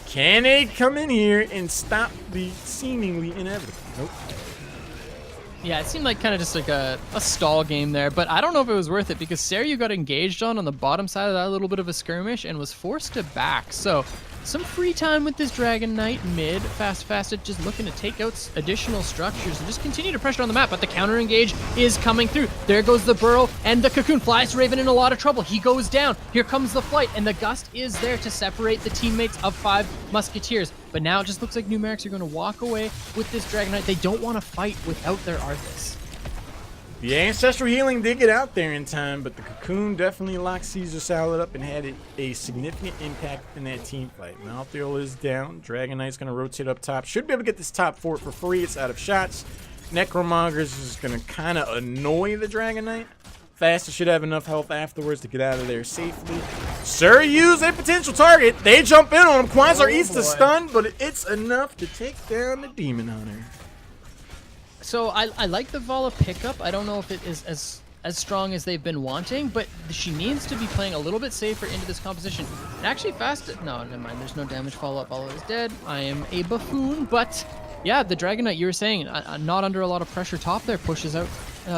Can they come in here and stop the seemingly inevitable? Nope. Yeah, it seemed like kind of just like a stall game there, but I don't know if it was worth it because Seryu got engaged on the bottom side of that little bit of a skirmish and was forced to back. So some free time with this Dragon Knight mid, fast, just looking to take out additional structures and just continue to pressure on the map, but the counter engage is coming through. There goes the Burrow, and the Cocoon flies Raven in a lot of trouble. He goes down. Here comes the flight, and the Gust is there to separate the teammates of 5 Musketeers. But now it just looks like Numerics are going to walk away with this Dragon Knight. They don't want to fight without their Arthas. The Ancestral Healing did get out there in time, but the Cocoon definitely locked Caesar Salad up and had a significant impact in that team fight. Malthael is down. Dragon Knight's going to rotate up top. Should be able to get this top fort for free. It's out of shots. Necromongers is going to kind of annoy the Dragon Knight. Faster should have enough health afterwards to get out of there safely. Suryu's a potential target. They jump in on him. Quasar eats the stun, but it's enough to take down the Demon Hunter. So I like the Vala pickup. I don't know if it is as strong as they've been wanting, but she needs to be playing a little bit safer into this composition. And actually no, never mind. There's no damage follow-up. Vala is dead. I am a buffoon, but yeah, the Dragon Knight, you were saying, not under a lot of pressure top there, pushes out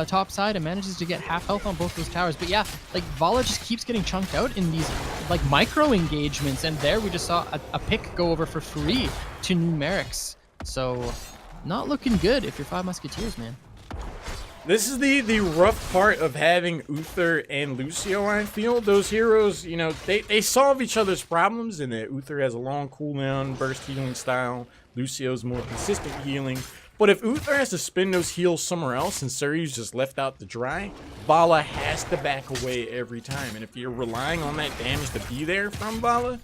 top side and manages to get half health on both those towers. But yeah, like Vala just keeps getting chunked out in these like micro engagements, and there we just saw a pick go over for free to Numerics. So not looking good if you're 5 Musketeers, man. This is the rough part of having Uther and Lucio, I feel. Those heroes, you know, they solve each other's problems in that Uther has a long cooldown, burst healing style. Lucio's more consistent healing. But if Uther has to spend those heals somewhere else and Suryu's just left out to dry, Vala has to back away every time. And if you're relying on that damage to be there from Vala,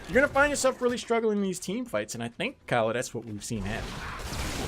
you're going to find yourself really struggling in these team fights. And I think, Kyle, that's what we've seen happen.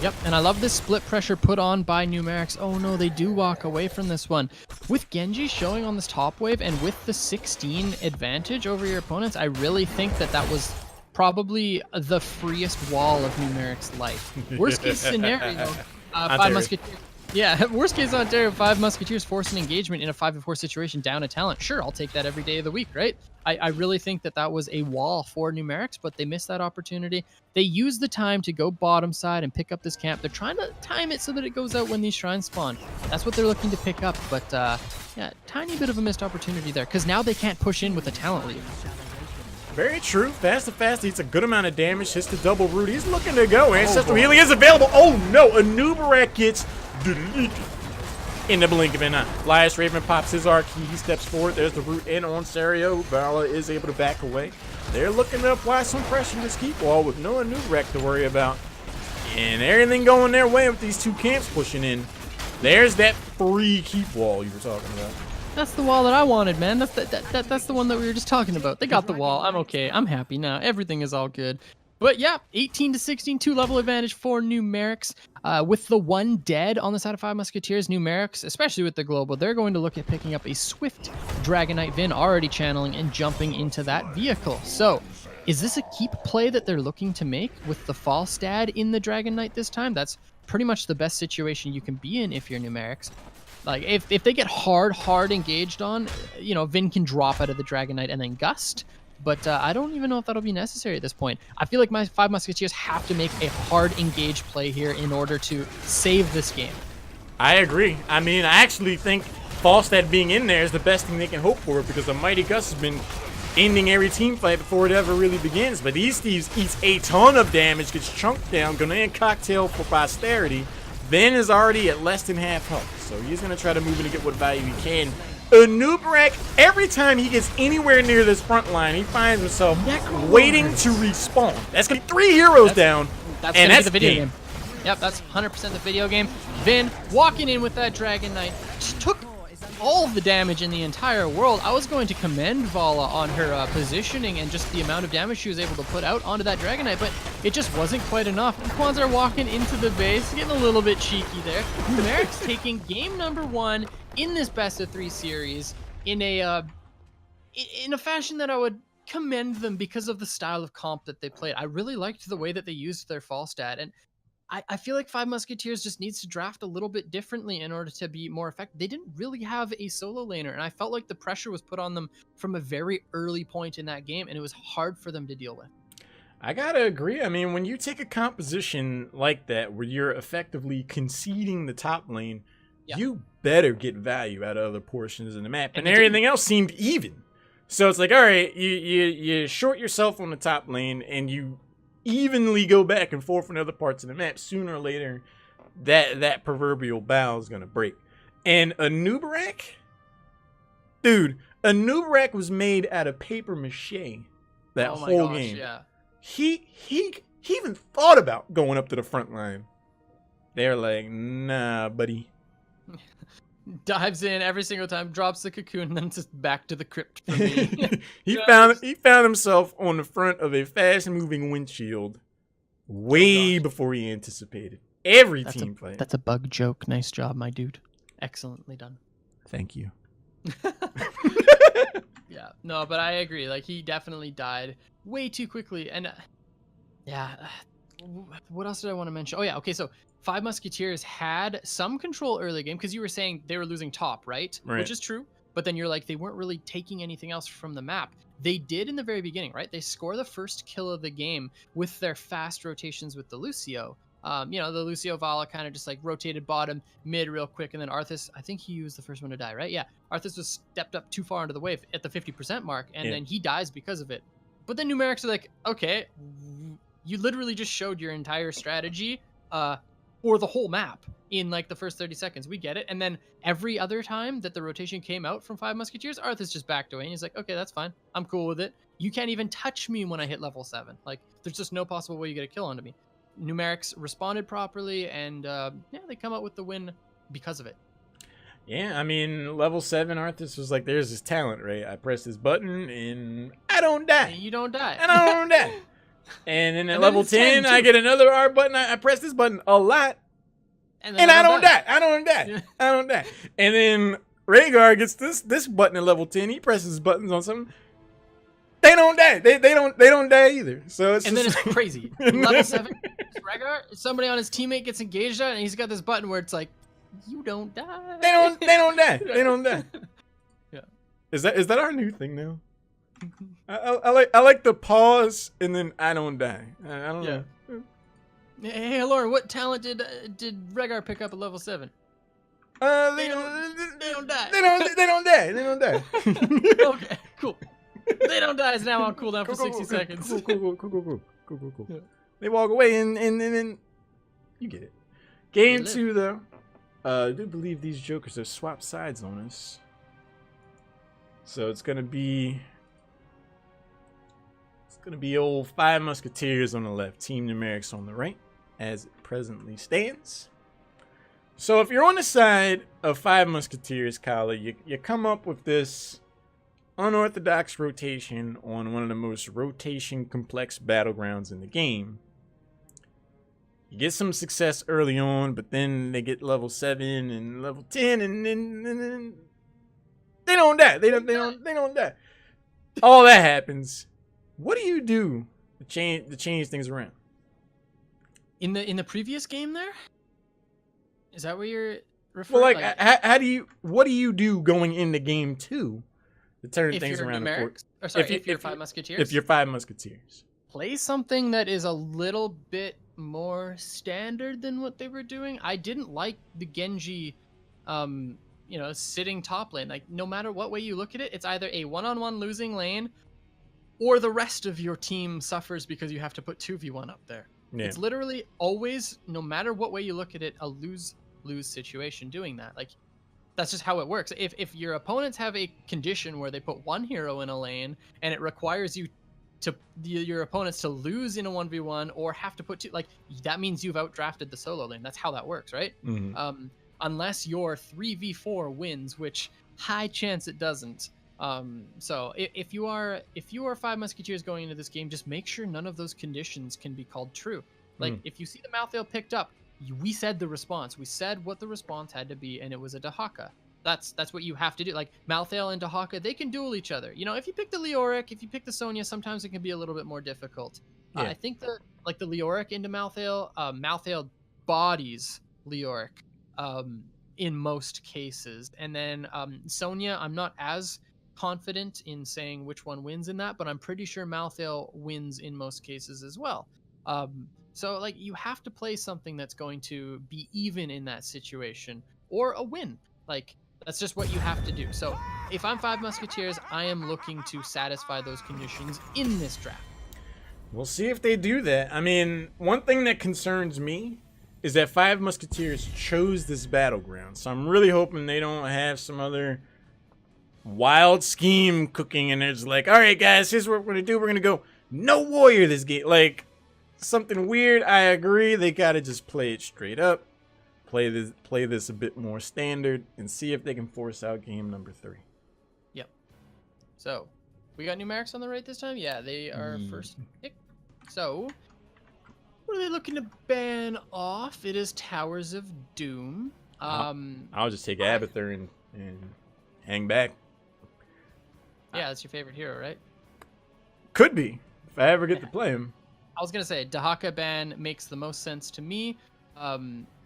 Yep, and I love this split pressure put on by Numerics. Oh no, they do walk away from this one. With Genji showing on this top wave and with the 16 advantage over your opponents, I really think that was probably the freest wall of Numerics' life. Worst case scenario, 5 Musketeers. Yeah, worst case Ontario, 5 Musketeers force an engagement in a 5v4 situation down a talent. Sure, I'll take that every day of the week, right? I really think that was a wall for Numerics, but they missed that opportunity. They used the time to go bottom side and pick up this camp. They're trying to time it so that it goes out when these shrines spawn. That's what they're looking to pick up, but yeah, tiny bit of a missed opportunity there, because now they can't push in with a talent lead. Very true. Fast eats a good amount of damage. Hits the double root. He's looking to go. Ancestral Healing is available. Oh no! Anubarak gets deleted in the blink of an eye. Flyest Raven pops his R key. He steps forward. There's the root in on Serio. Vala is able to back away. They're looking to apply some pressure to this keep wall with no Anubarak to worry about. And everything going their way with these 2 camps pushing in. There's that free keep wall you were talking about. That's the wall that I wanted, man. That's the one that we were just talking about. They got the wall. I'm okay. I'm happy now. Everything is all good. But yeah, 18 to 16, 2-level advantage for Numerics. With the 1 dead on the side of 5 Musketeers, Numerics, especially with the global, they're going to look at picking up a swift Dragon Knight Vin, already channeling and jumping into that vehicle. So, is this a keep play that they're looking to make with the Falstad in the Dragon Knight this time? That's pretty much the best situation you can be in if you're Numerics. Like, if they get hard engaged on, you know, Vin can drop out of the Dragon Knight and then Gust. But I don't even know if that'll be necessary at this point. I feel like my 5 Musketeers have to make a hard engage play here in order to save this game. I agree. I mean, I actually think Falstad being in there is the best thing they can hope for, because the Mighty Gust has been ending every team fight before it ever really begins. But these Thieves eats a ton of damage, gets chunked down, gonna end cocktail for posterity. Vin is already at less than half health, so he's gonna try to move in to get what value he can. Anubarak, every time he gets anywhere near this front line, he finds himself waiting to respawn. That's gonna be 3 heroes down, and that's the video game. Yep, that's 100% the video game. Vin walking in with that Dragon Knight. Took all the damage in the entire world. I was going to commend Vala on her positioning and just the amount of damage she was able to put out onto that Dragon Knight, but it just wasn't quite enough. And Kwanzaa walking into the base, getting a little bit cheeky there. Numeric's taking game number 1 in this best of 3 series in a fashion that I would commend them because of the style of comp that they played. I really liked the way that they used their fall stat, and I feel like Five Musketeers just needs to draft a little bit differently in order to be more effective. They didn't really have a solo laner, and I felt like the pressure was put on them from a very early point in that game, and it was hard for them to deal with. I gotta agree. I mean, when you take a composition like that, where you're effectively conceding the top lane, you better get value out of other portions of the map, and everything else seemed even. So it's like, all right, you short yourself on the top lane, and you evenly go back and forth in other parts of the map. Sooner or later, that proverbial bow is gonna break. And a Nubarak, dude, a Nubarak was made out of paper mache that whole game. Yeah. He even thought about going up to the front line. They're like, nah, buddy. Dives in every single time, drops the cocoon, and then just back to the crypt for me. he found himself on the front of a fast-moving windshield way before he anticipated. Every team fight. That's a bug joke. Nice job, my dude. Excellently done. Thank you. Yeah, no, but I agree. Like, he definitely died way too quickly. And what else did I want to mention? Oh, yeah, okay, so Five Musketeers had some control early game because you were saying they were losing top, right? Which is true. But then you're like, they weren't really taking anything else from the map. They did in the very beginning, right? They score the first kill of the game with their fast rotations with the Lucio. The Lucio Vala kind of just like rotated bottom, mid real quick. And then Arthas, I think he was the first one to die, right? Yeah. Arthas was stepped up too far into the wave at the 50% mark. And then he dies because of it. But then Numerics are like, okay, you literally just showed your entire strategy for the whole map in like the first 30 seconds. We get it. And then every other time that the rotation came out from Five Musketeers, Arthas just backed away. And he's like, okay, that's fine. I'm cool with it. You can't even touch me when I hit level 7. Like, there's just no possible way you get a kill onto me. Numerics responded properly, and they come out with the win because of it. Yeah, I mean, level 7 Arthas was like, there's his talent, right? I press this button, and I don't die. And you don't die. And I don't die. And then at level 10, I get another R button. I press this button a lot, and I don't die. I don't die. Yeah. I don't die. And then Rhaegar gets this button at level 10. He presses buttons on something. They don't die. They don't die either. So it's then it's crazy. Level 7, Rhaegar, somebody on his teammate gets engaged on, and he's got this button where it's like, you don't die. They don't die. They don't die. Yeah. Is that our new thing now? I like the pause and then I don't die. I don't know. Hey, Lauren, what talent did Rhaegar pick up at level 7? They don't die. They don't die. They don't die. Okay, cool. They don't die is now on cooldown for 60 seconds. Cool. Yeah. They walk away and then you get it. Game 2 though. I do believe these jokers have swapped sides on us. So it's gonna be old Five Musketeers on the left, Team Numerics on the right, as it presently stands. So if you're on the side of Five Musketeers, Kyle, you come up with this unorthodox rotation on one of the most rotation complex battlegrounds in the game. You get some success early on, but then they get level 7 and level 10, and then they don't die. They don't die. All that happens. What do you do to change things around? In the previous game there? Is that what you're referring? Well, like what do you do going into game 2 to turn things around? If you're Five Musketeers? If you're Five Musketeers. Play something that is a little bit more standard than what they were doing. I didn't like the Genji sitting top lane. Like, no matter what way you look at it, it's either a one-on-one losing lane or the rest of your team suffers because you have to put 2v1 up there. Yeah. It's literally always, no matter what way you look at it, a lose-lose situation doing that. Like, that's just how it works. If your opponents have a condition where they put one hero in a lane and it requires your opponents to lose in a 1v1 or have to put 2, like, that means you've outdrafted the solo lane. That's how that works, right? Mm-hmm. Unless your 3v4 wins, which high chance it doesn't. So if you are Five Musketeers going into this game, just make sure none of those conditions can be called true. Like if you see the Malthael picked up, we said the response. We said what the response had to be, and it was a Dahaka. That's what you have to do. Like Malthael and Dahaka, they can duel each other. You know, if you pick the Leoric, if you pick the Sonya, sometimes it can be a little bit more difficult. Yeah. I think the Leoric into Malthael, Malthael bodies Leoric in most cases, and then Sonya, I'm not as confident in saying which one wins in that, but I'm pretty sure Malthael wins in most cases as well. So like you have to play something that's going to be even in that situation or a win. Like that's just what you have to do. So if I'm Five Musketeers, I am looking to satisfy those conditions in this draft. We'll see if they do that. I mean, one thing that concerns me is that Five Musketeers chose this battleground. So I'm really hoping they don't have some other wild scheme cooking and it's like, all right, guys, here's what we're going to do. We're going to go no warrior this game. Like, something weird. I agree. They got to just play it straight up. Play this a bit more standard and see if they can force out game number 3. Yep. So, we got numerics on the right this time? Yeah, they are first pick. So, what are they looking to ban off? It is Towers of Doom. I'll just take Abathur and hang back. Yeah, that's your favorite hero, right? Could be, if I ever get to play him. I was going to say, Dahaka ban makes the most sense to me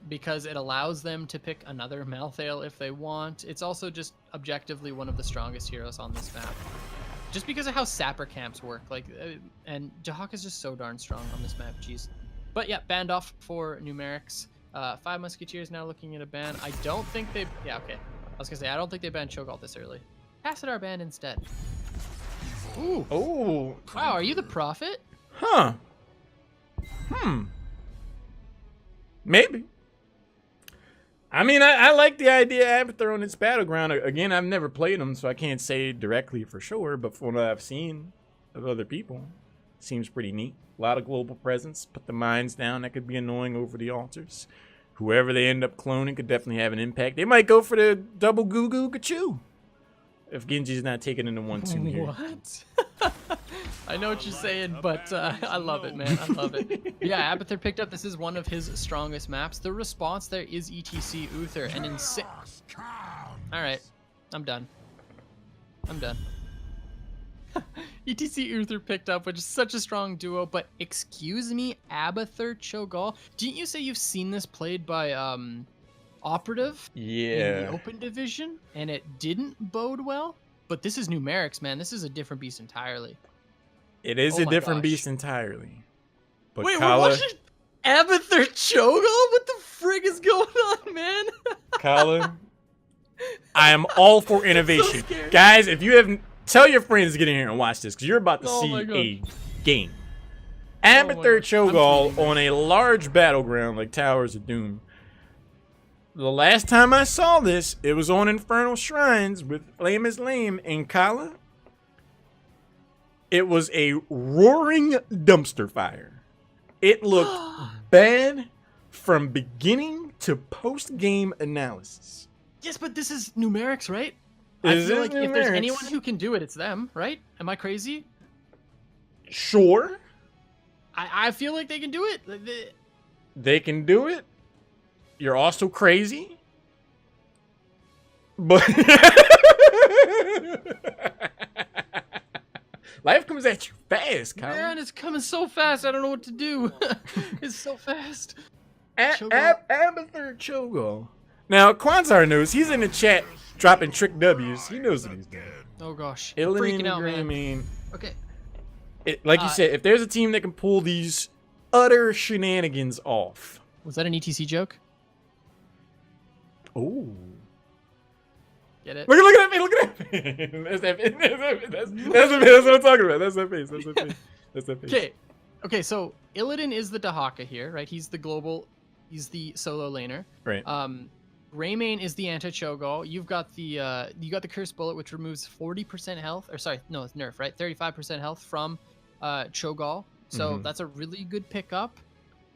because it allows them to pick another Malthael if they want. It's also just objectively one of the strongest heroes on this map. Just because of how sapper camps work. And Dahaka's just so darn strong on this map, jeez. But yeah, banned off for numerics. Five Musketeers now looking at a ban. I don't think they... Yeah, okay. I was going to say, I don't think they banned Cho'Gall this early. Tassadar banned instead. Ooh. Oh. Wow, are you the Prophet? Huh. Maybe. I mean, I like the idea of Abathur on its battleground. Again, I've never played him, so I can't say directly for sure, but from what I've seen of other people, seems pretty neat. A lot of global presence. Put the mines down. That could be annoying over the altars. Whoever they end up cloning could definitely have an impact. They might go for the double goo-goo Gachu. If Genji's not taking into 1-2 here. What? I know what you're saying, but I love it, man. I love it. Yeah, Abathur picked up. This is one of his strongest maps. The response there is ETC Uther, and insane. All right, I'm done. ETC Uther picked up, which is such a strong duo. But excuse me, Abathur Cho'Gall. Didn't you say you've seen this played by Operative in the open division, and it didn't bode well? But this is numerics, man. This is a different beast entirely. It is a different beast entirely. But wait, Kala, we're watching Abathur Cho'Gall? What the frig is going on, man? Kala, I am all for innovation. So Guys, if you haven't, tell your friends to get in here and watch this, because you're about to Oh see my God. a game. Abathur Cho'Gall on a large battleground like Towers of Doom. The last time I saw this, it was on Infernal Shrines with Flame is Lame and Kala. It was a roaring dumpster fire. It looked bad from beginning to post-game analysis. Yes, but this is numerics, right? Is I feel it like if there's numerics? anyone who can do it, it's them, right? Am I crazy? Sure, I feel like they can do it. they can do it. You're also crazy. But life comes at you fast, Kyle. Man, it's coming so fast. I don't know what to do. It's so fast. Abathur Cho'Gall. Now, Kwanzar knows. He's in the chat dropping trick W's. He knows what he's doing. Oh gosh, Illidan freaking out, man. Greymane. Okay. Like you said, if there's a team that can pull these utter shenanigans off. Was that an ETC joke? Oh. Get it? Look at me, look at me. That's that face. That's what I'm talking about. That's that face. That's that face. That's that face. Okay, so Illidan is the Dahaka here, right? He's the global, he's the solo laner. Right. Greymane is the anti-Cho'Gall. You got the Curse Bullet, which removes 40% health, or sorry, no, it's nerf, right? 35% health from Cho'Gall. So that's a really good pickup.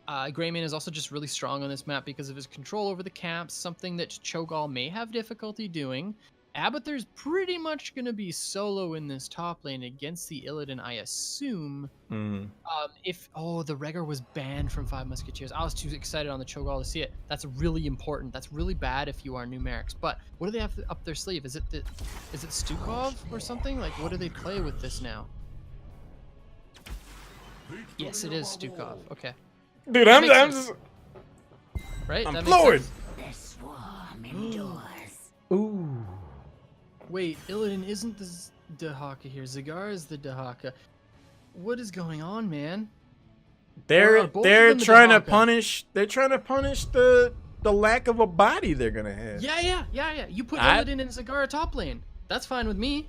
Greymane is also just really strong on this map because of his control over the camps, something that Cho'Gall may have difficulty doing. Abathur's pretty much going to be solo in this top lane against the Illidan, I assume. The Rhaegar was banned from Five Musketeers. I was too excited on the Cho'Gall to see it. That's really important. That's really bad if you are numerics. But what do they have up their sleeve? Is it Stukov or something? Like, what do they play with this now? Yes, it is Stukov. Okay. Dude, I'm just... Right? I'm That floored. makes sense. Ooh. Wait, Illidan isn't the Dahaka here. Zagara is the Dahaka. What is going on, man? They're both of them the trying to Dahaka? punish. They're trying to punish the lack of a body they're gonna have. Yeah. You put Illidan in Zagara top lane. That's fine with me.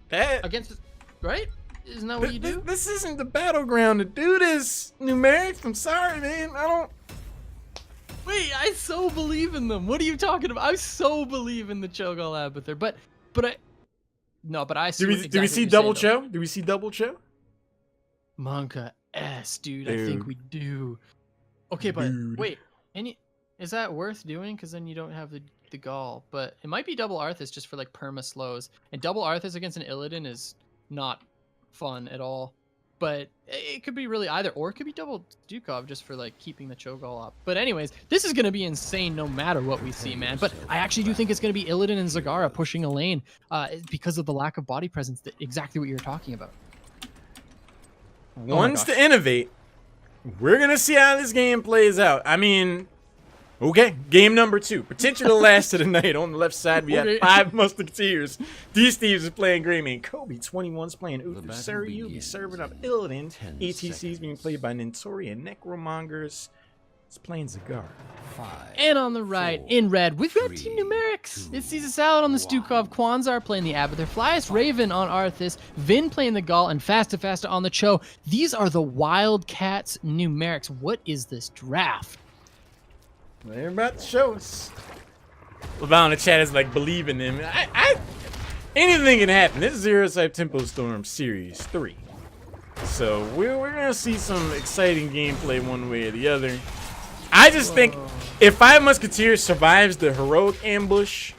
That Against, right? Isn't that what you do? This isn't the battleground. The dude is numerics. I'm sorry, man. I don't. Wait, I so believe in them. What are you talking about? I so believe in the Cho'Gall Abathur, but I see. Do we see double Cho? Do we see double Cho? Monka S, dude. I think we do. Okay, but wait, is that worth doing? Because then you don't have the Gall. But it might be double Arthas just for like perma slows. And double Arthas against an Illidan is not fun at all. But it could be really either, or it could be double Dukov just for like keeping the Cho'Gall up. But anyways, this is gonna be insane no matter what we see, man. But I actually do think it's gonna be Illidan and Zagara pushing a lane because of the lack of body presence. Exactly what you were talking about. Wants to innovate. We're gonna see how this game plays out. I mean, okay, game number 2. Potential to last of the night. On the left side, we have 5 Musketeers. These Steves is playing Greymane. Kobe 21's playing Uther. Saryu be serving up Illidan. ETC's being played by Nintori and Necromongers. It's playing Zagara. And on the right, in red, we've got Team Numerics. It's Caesar Salad on the Stukov, Kwanzar playing the Abathur, Flyest Raven on Arthas, Vin playing the Gall, and Fasta on the Cho. These are the Wildcats Numerics. What is this draft? They're about to show us. LeVal in the chat is like, believe in them. Anything can happen. This is HeroesHype Tempo Storm Series 3. So we're going to see some exciting gameplay one way or the other. I just think if 5 Musketeers survives the heroic ambush,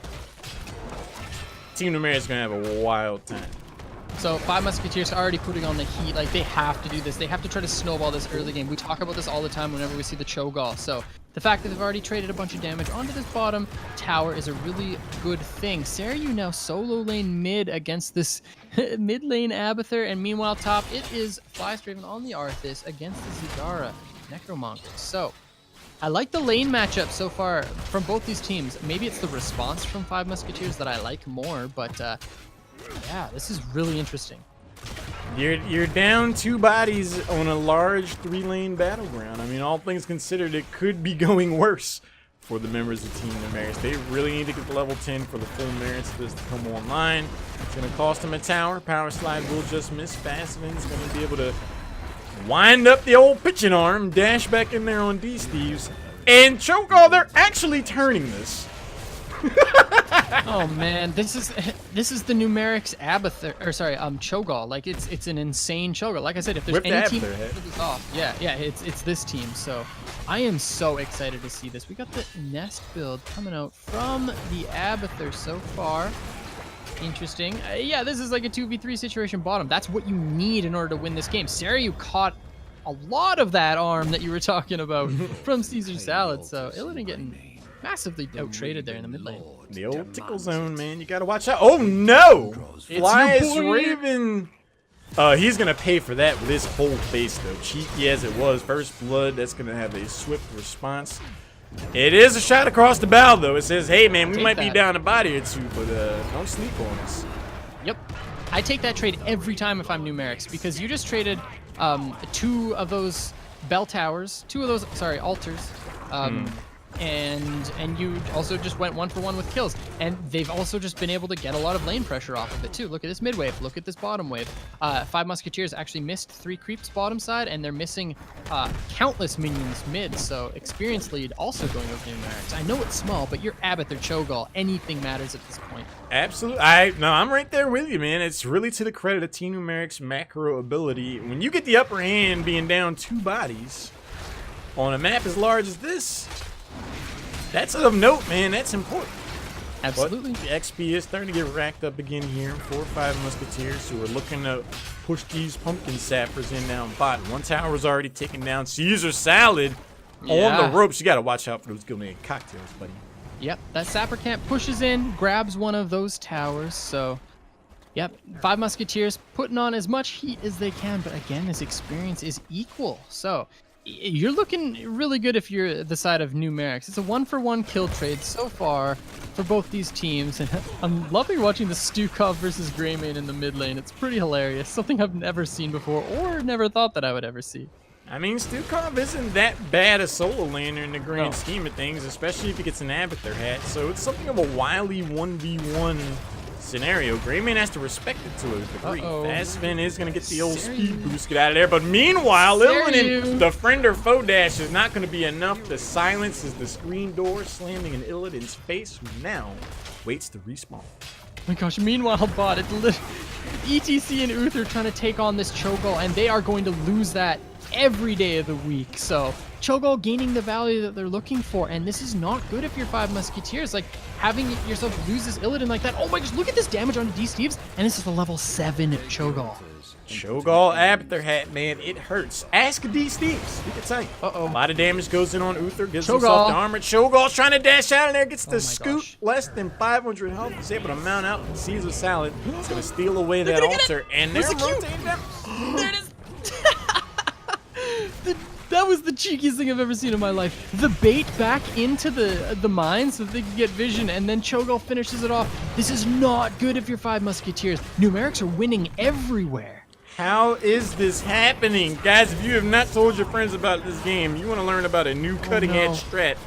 Team Numerics is going to have a wild time. So 5 Musketeers are already putting on the heat. Like, they have to do this. They have to try to snowball this early game. We talk about this all the time whenever we see the Cho'Gall. So the fact that they've already traded a bunch of damage onto this bottom tower is a really good thing. Saryu now solo lane mid against this mid lane Abathur. And meanwhile, top, it is Flyest Raven on the Arthas against the Zagara Necromongers. So I like the lane matchup so far from both these teams. Maybe it's the response from 5 Musketeers that I like more, but yeah, this is really interesting. You're down 2 bodies on a large 3-lane battleground. I mean, all things considered, it could be going worse for the members of Team Numerics. They really need to get to level 10 for the full merits of this to come online. It's going to cost them a tower. Power Slide will just miss. Fastman's going to be able to wind up the old pitching arm, dash back in there on these Thieves, and Cho'Gall. They're actually turning this. Oh man, this is the Numerics Abathur, or sorry, Cho'Gall. Like it's an insane Cho'Gall. Like I said, if there's any team that pulls this off, yeah, it's this team. So I am so excited to see this. We got the Nest build coming out from the Abathur so far. Interesting. Yeah, this is like a 2v3 situation bottom. That's what you need in order to win this game. Saryu caught a lot of that arm that you were talking about from Caesar Salad. So Illidan getting massively out-traded there in the mid lane. The old tickle zone, man. You gotta watch out. Oh no! Flyest Raven. He's gonna pay for that with his whole face, though. Cheeky as it was, first blood. That's gonna have a swift response. It is a shot across the bow, though. It says, "Hey, man, we might be down a body or 2, but don't sleep on us." Yep, I take that trade every time if I'm Numerics, because you just traded 2 of those bell towers, 2 of those altars. And you also just went 1-for-1 with kills, and they've also just been able to get a lot of lane pressure off of it too. Look at this mid wave, look at this bottom wave. 5 Musketeers actually missed 3 creeps bottom side, and they're missing countless minions mid, so experience lead also going over Numerics. I know it's small, but you're Abathur, Cho'Gall, anything matters at this point. Absolutely. I'm right there with you, man. It's really to the credit of Team Numerics' macro ability. When you get the upper hand being down 2 bodies on a map as large as this, that's of note, man. That's important. Absolutely. But the XP is starting to get racked up again here. 4 or 5 Musketeers who are looking to push these pumpkin sappers in down bottom. One tower's already taken down. Caesar Salad on Yeah. the ropes. You got to watch out for those gilded cocktails, buddy. Yep, that sapper camp pushes in, grabs one of those towers. So, yep, 5 Musketeers putting on as much heat as they can. But again, this experience is equal. So, you're looking really good if you're the side of Numerics. It's a 1-for-1 kill trade so far for both these teams. And I'm loving watching the Stukov versus Greymane in the mid lane. It's pretty hilarious. Something I've never seen before or never thought that I would ever see. I mean, Stukov isn't that bad a solo laner in the grand scheme of things, especially if he gets an Abathur hat. So it's something of a wily 1v1 scenario. Greymane has to respect it to a degree. Aspen is going to get the old speed boost, get out of there. But meanwhile, Illidan, the friend or foe dash is not going to be enough to silence as the screen door slamming in Illidan's face, who now waits to respawn. Oh my gosh, meanwhile, bot, ETC and Uther trying to take on this Cho'Gall, and they are going to lose that every day of the week. So Cho'Gall gaining the value that they're looking for, and this is not good if you're 5 Musketeers. Like, having yourself lose this Illidan like that. Oh my gosh, look at this damage on D Steves, and this is the level 7 Cho'Gall. Cho'Gall Abathur hat, man, it hurts. Ask D Steves, we can tell you. A lot of damage goes in on Uther, gives himself the armor. Cho'Gall's trying to dash out of there, gets the scoop, less than 500 health, is able to mount out. Caesar Salad is going to steal away that altar, and they're rotating them. There it is. That was the cheekiest thing I've ever seen in my life. The bait back into the mine so that they can get vision, and then Cho'Gall finishes it off. This is not good if you're 5 Musketeers. Numerics are winning everywhere. How is this happening? Guys, if you have not told your friends about this game, you want to learn about a new cutting-edge strat.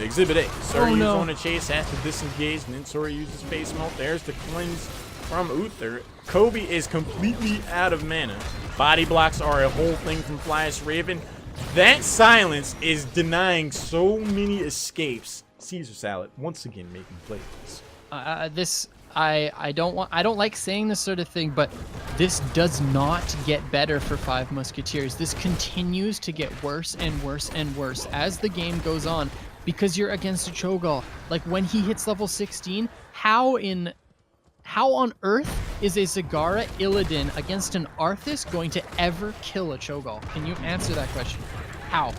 Exhibit A. Soriu's on a chase, has to disengage, and then Soryu uses Face Melt. There's the cleanse from Uther. Kobe is completely out of mana. Body blocks are a whole thing from Flyest Raven. That silence is denying so many escapes. Caesar Salad once again making plays. I don't like saying this sort of thing, but this does not get better for 5 Musketeers. This continues to get worse and worse and worse as the game goes on, because you're against a Cho'Gall. Like, when he hits level 16, how on earth is a Zagara Illidan against an Arthas going to ever kill a Cho'Gall? Can you answer that question? How?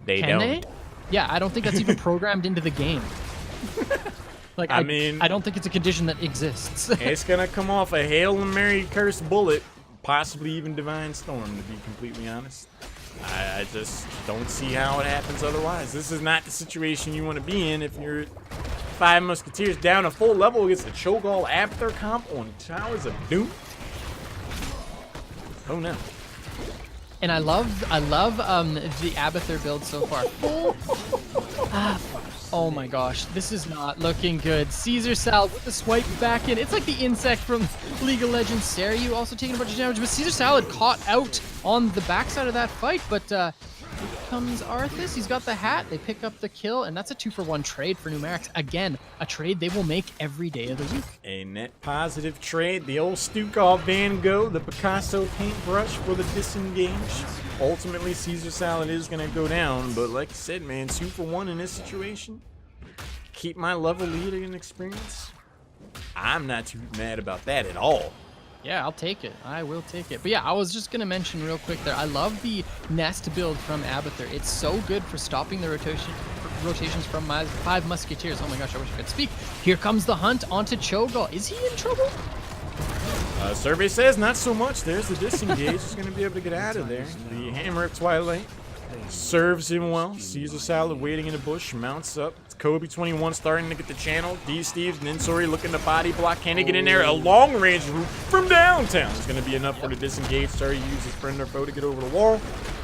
They Can don't. they? Yeah, I don't think that's even programmed into the game. Like, I mean, I don't think it's a condition that exists. It's gonna come off a Hail Mary cursed bullet, possibly even Divine Storm, to be completely honest. I just don't see how it happens otherwise. This is not the situation you want to be in if you're 5 Musketeers down a full level against the Cho'Gall Abathur comp on Towers of Doom. Oh no. And I love the Abathur build so far. Oh my gosh, this is not looking good. Caesar Salad with the swipe back in. It's like the insect from League of Legends. Saryu also taking a bunch of damage, but Caesar Salad caught out on the backside of that fight. But here comes Arthas. He's got the hat. They pick up the kill, and that's a 2-for-1 trade for Numerics. Again, a trade they will make every day of the week. A net positive trade. The old Stukov Van Gogh, the Picasso paintbrush for the disengage. Ultimately, Caesar Salad is going to go down, but like I said, man, 2-for-1 in this situation. Keep my level leader in experience. I'm not too mad about that at all. Yeah, I'll take it. I will take it. But yeah, I was just going to mention real quick there, I love the nest build from Abathur. It's so good for stopping the rotations from my 5 Musketeers. Oh my gosh, I wish I could speak. Here comes the hunt onto Cho'Gall. Is he in trouble? Survey says not so much. There's the disengage. He's going to be able to get out of there. The Hammer of Twilight serves him well. Caesar Salad waiting in the bush, mounts up. It's Kobe 21 starting to get the channel. D Steves and Insori looking to body block. Can he get in there? A long range route from downtown is going to be enough for the disengage. Sorry, use his friend or foe to get over the wall.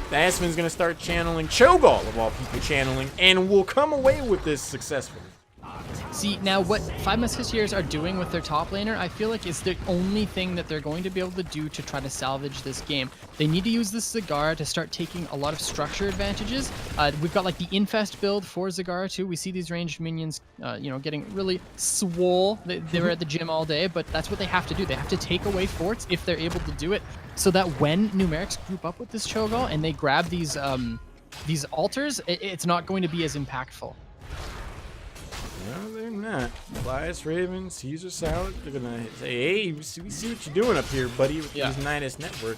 The Aspen's going to start channeling Cho'Gall, of all people channeling, and will come away with this successfully. See, now what 5 Musketeers are doing with their top laner, I feel like is the only thing that they're going to be able to do to try to salvage this game. They need to use this Zagara to start taking a lot of structure advantages. We've got like the Infest build for Zagara too. We see these ranged minions, getting really swole. They were at the gym all day, but that's what they have to do. They have to take away forts if they're able to do it, so that when Numerics group up with this Cho'Gall and they grab these altars, it's not going to be as impactful. No, they're not. Flyest Raven, Caesar Salad. They're gonna say, hey, we see what you're doing up here, buddy, with these Nidus Network.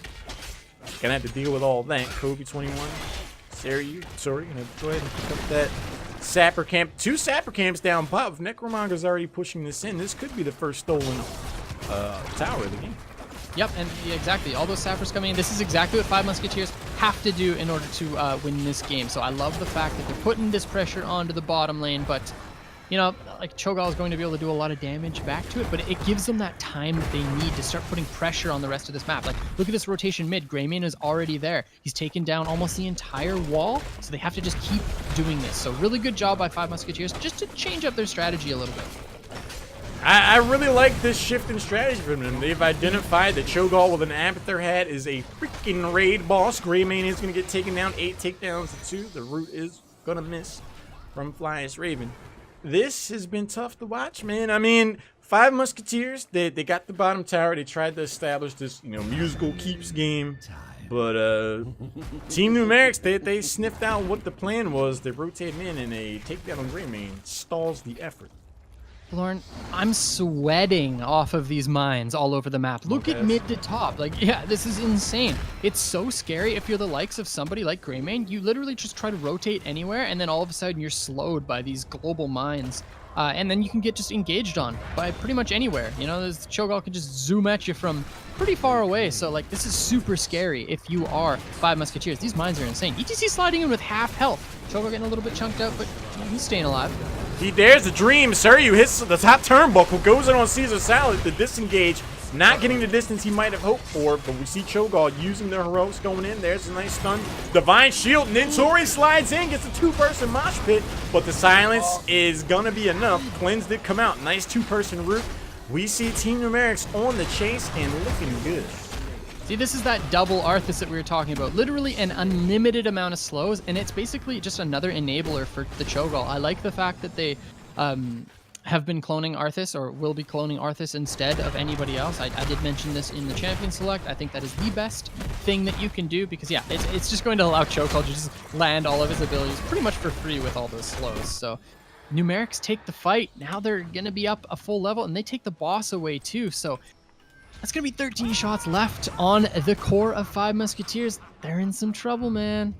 Gonna have to deal with all that. Kobe21. Sorry, gonna go ahead and pick up that Sapper Camp. 2 Sapper Camps down bot. With Necromonger's already pushing this in. This could be the first stolen tower of the game. Yep, and exactly. All those sappers coming in. This is exactly what 5 Musketeers have to do in order to win this game. So I love the fact that they're putting this pressure onto the bottom lane, but you know, like Cho'Gall is going to be able to do a lot of damage back to it, but it gives them that time that they need to start putting pressure on the rest of this map. Like, look at this rotation mid. Greymane is already there. He's taken down almost the entire wall, so they have to just keep doing this. So really good job by 5 Musketeers just to change up their strategy a little bit. I really like this shift in strategy from them. They've identified that Cho'Gall with an Abathur hat is a freaking raid boss. Greymane is going to get taken down. 8 takedowns to 2. The root is going to miss from Flyest Raven. This has been tough to watch, man. I mean, 5 Musketeers, they got the bottom tower. They tried to establish this, you know, musical keeps game. But Team Numerics, they sniffed out what the plan was. They rotated in, and a takedown on Greymane stalls the effort. Lauren, I'm sweating off of these mines all over the map. Look at mid to top. Like, yeah, this is insane. It's so scary if you're the likes of somebody like Greymane. You literally just try to rotate anywhere, and then all of a sudden you're slowed by these global mines. And then you can get just engaged on by pretty much anywhere. You know, this Cho'Gall can just zoom at you from pretty far away. So, like, this is super scary if you are 5 Musketeers. These mines are insane. ETC sliding in with half health. Cho'Gall getting a little bit chunked out, but he's staying alive. He dares the dream, sir. You hit the top turnbuckle, goes in on Caesar Salad, the disengage, not getting the distance he might have hoped for, but we see Cho'Gall using the heroics going in. There's a nice stun. Divine Shield, Nintori slides in, gets a 2-person mosh pit, but the silence is gonna be enough. Cleanse did come out. Nice 2-person root. We see Team Numerics on the chase and looking good. See, this is that double Arthas that we were talking about. Literally an unlimited amount of slows, and it's basically just another enabler for the Cho'Gall. I like the fact that they have been cloning Arthas, or will be cloning Arthas instead of anybody else. I did mention this in the Champion Select. I think that is the best thing that you can do, because, yeah, it's just going to allow Cho'Gall to just land all of his abilities pretty much for free with all those slows. So Numerics take the fight. Now they're going to be up a full level, and they take the boss away too. So that's going to be 13 shots left on the core of 5 Musketeers. They're in some trouble, man.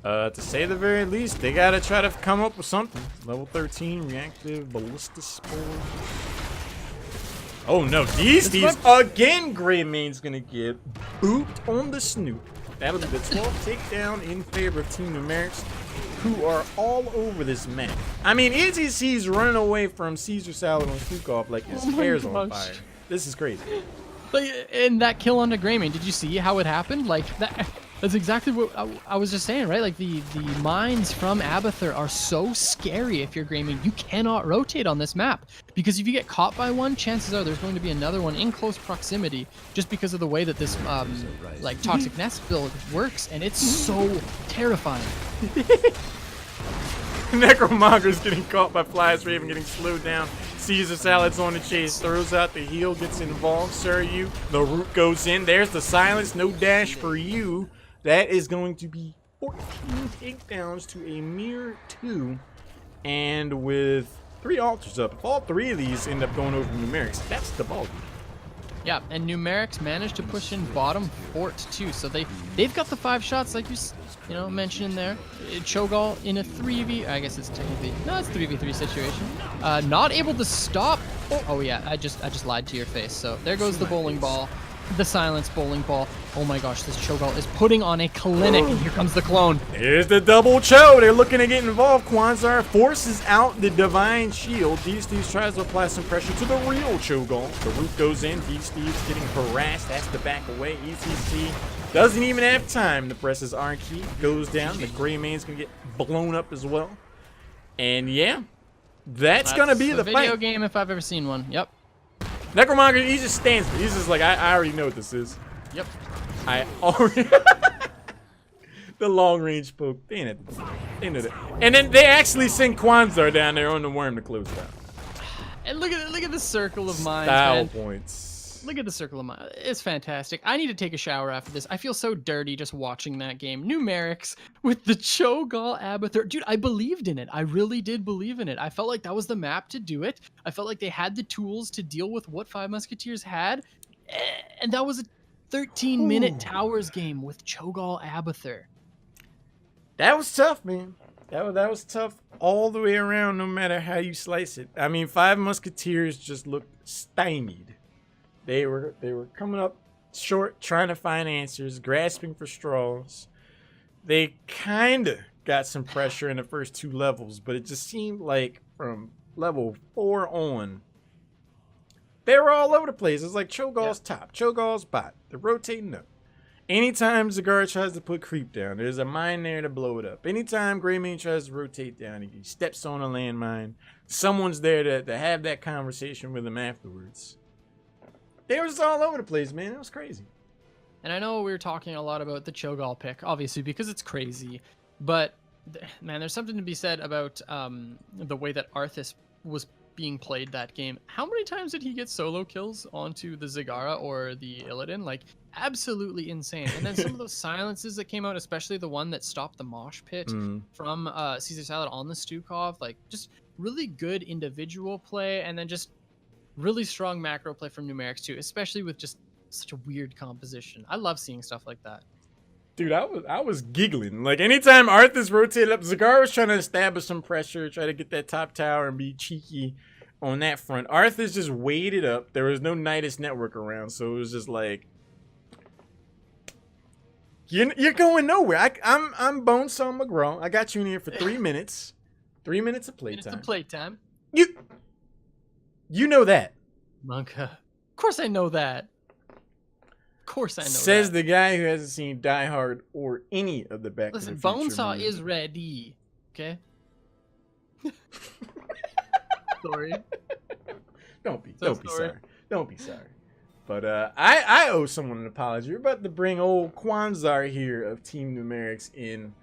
To say the very least, they got to try to come up with something. Level 13, reactive, ballista spore. Oh no, these again, Greymane's going to get booped on the snoot. That'll be the 12th takedown in favor of Team Numerics, who are all over this map. I mean, ETC's running away from Caesar Salad on Stukov like his hair's on fire. This is crazy. Like, and that kill onto Greymane, did you see how it happened? Like, that's exactly what I was just saying, right? Like, the mines from Abathur are so scary if you're Greymane. You cannot rotate on this map, because if you get caught by one, chances are there's going to be another one in close proximity, just because of the way that this like Toxic Nest build works, and it's so terrifying. Necromonger's getting caught by Flyest Raven, getting slowed down. Caesar Salad's on the chase, throws out the heal, gets involved. Sir, you. The root goes in. There's the silence. No dash for you. That is going to be 14 takedowns to a mere 2. And with 3 altars up, if all 3 of these end up going over Numerics, that's the ball. Yeah, and Numerics managed to push in bottom fort too, so they've got the 5 shots like you know mentioned there. Cho'Gall in a 3v, I guess it's technically it's 3v3 situation. Not able to stop. Oh yeah, I just lied to your face. So there goes the bowling ball, the silence bowling ball. Oh my gosh, this Cho'Gall is putting on a clinic, and here comes the clone. Here's the double Cho. They're looking to get involved. Kwanzar forces out the Divine Shield. These tries to apply some pressure to the real Cho'Gall. The root goes in. Steve's getting harassed. Has to back away. ECC doesn't even have time to press his R key. Goes down. The Greymane's going to get blown up as well. And yeah, that's going to be the video fight. game if I've ever seen one. Yep. Necromonger, he just stands there. He's just like, I already know what this is. Yep. I already... The long-range poke. They know that. And then they actually send Kwanzar down there on the worm to close it out. And look at the circle of mines, Style man. points. Look at the circle of my. It's fantastic. I need to take a shower after this. I feel so dirty just watching that game. Numerics with the Cho'Gall Abathur. Dude, I believed in it. I really did believe in it. I felt like that was the map to do it. I felt like they had the tools to deal with what Five Musketeers had. And that was a 13-minute Towers game with Cho'Gall Abathur. That was tough, man. That was tough all the way around, no matter how you slice it. I mean, Five Musketeers just looked stymied. They were coming up short, trying to find answers, grasping for straws. They kind of got some pressure in the first 2 levels, but it just seemed like from level 4 on, they were all over the place. It's like Cho'Gall's top, Cho'Gall's bot. They're rotating up. Anytime Zagara tries to put creep down, there's a mine there to blow it up. Anytime Greymane tries to rotate down, he steps on a landmine. Someone's there to have that conversation with him afterwards. They were just all over the place, man. It was crazy. And I know we were talking a lot about the Cho'Gall pick, obviously, because it's crazy. But, man, there's something to be said about the way that Arthas was being played that game. How many times did he get solo kills onto the Zagara or the Illidan? Like, absolutely insane. And then some of those silences that came out, especially the one that stopped the mosh pit from Caesar Salad on the Stukov, like, just really good individual play, and then just really strong macro play from Numerics too, especially with just such a weird composition. I love seeing stuff like that. Dude, I was giggling. Like, anytime Arthas rotated up, Zagara was trying to establish some pressure, try to get that top tower and be cheeky on that front. Arthas just waited up. There was no Nidus network around, so it was just like, you're going nowhere. I'm Bonesaw McGraw. I got you in here for 3 minutes. 3 minutes of playtime. Minutes of playtime. You know that. Monka. Of course I know that. Of course I know Says that. the guy who hasn't seen Die Hard or any of the Back Listen, to the Future Bonesaw movies. is ready. Okay? Sorry. Don't be sorry. sorry. Don't be sorry. But I owe someone an apology. We're about to bring old Kwanzar here of Team Numerics in.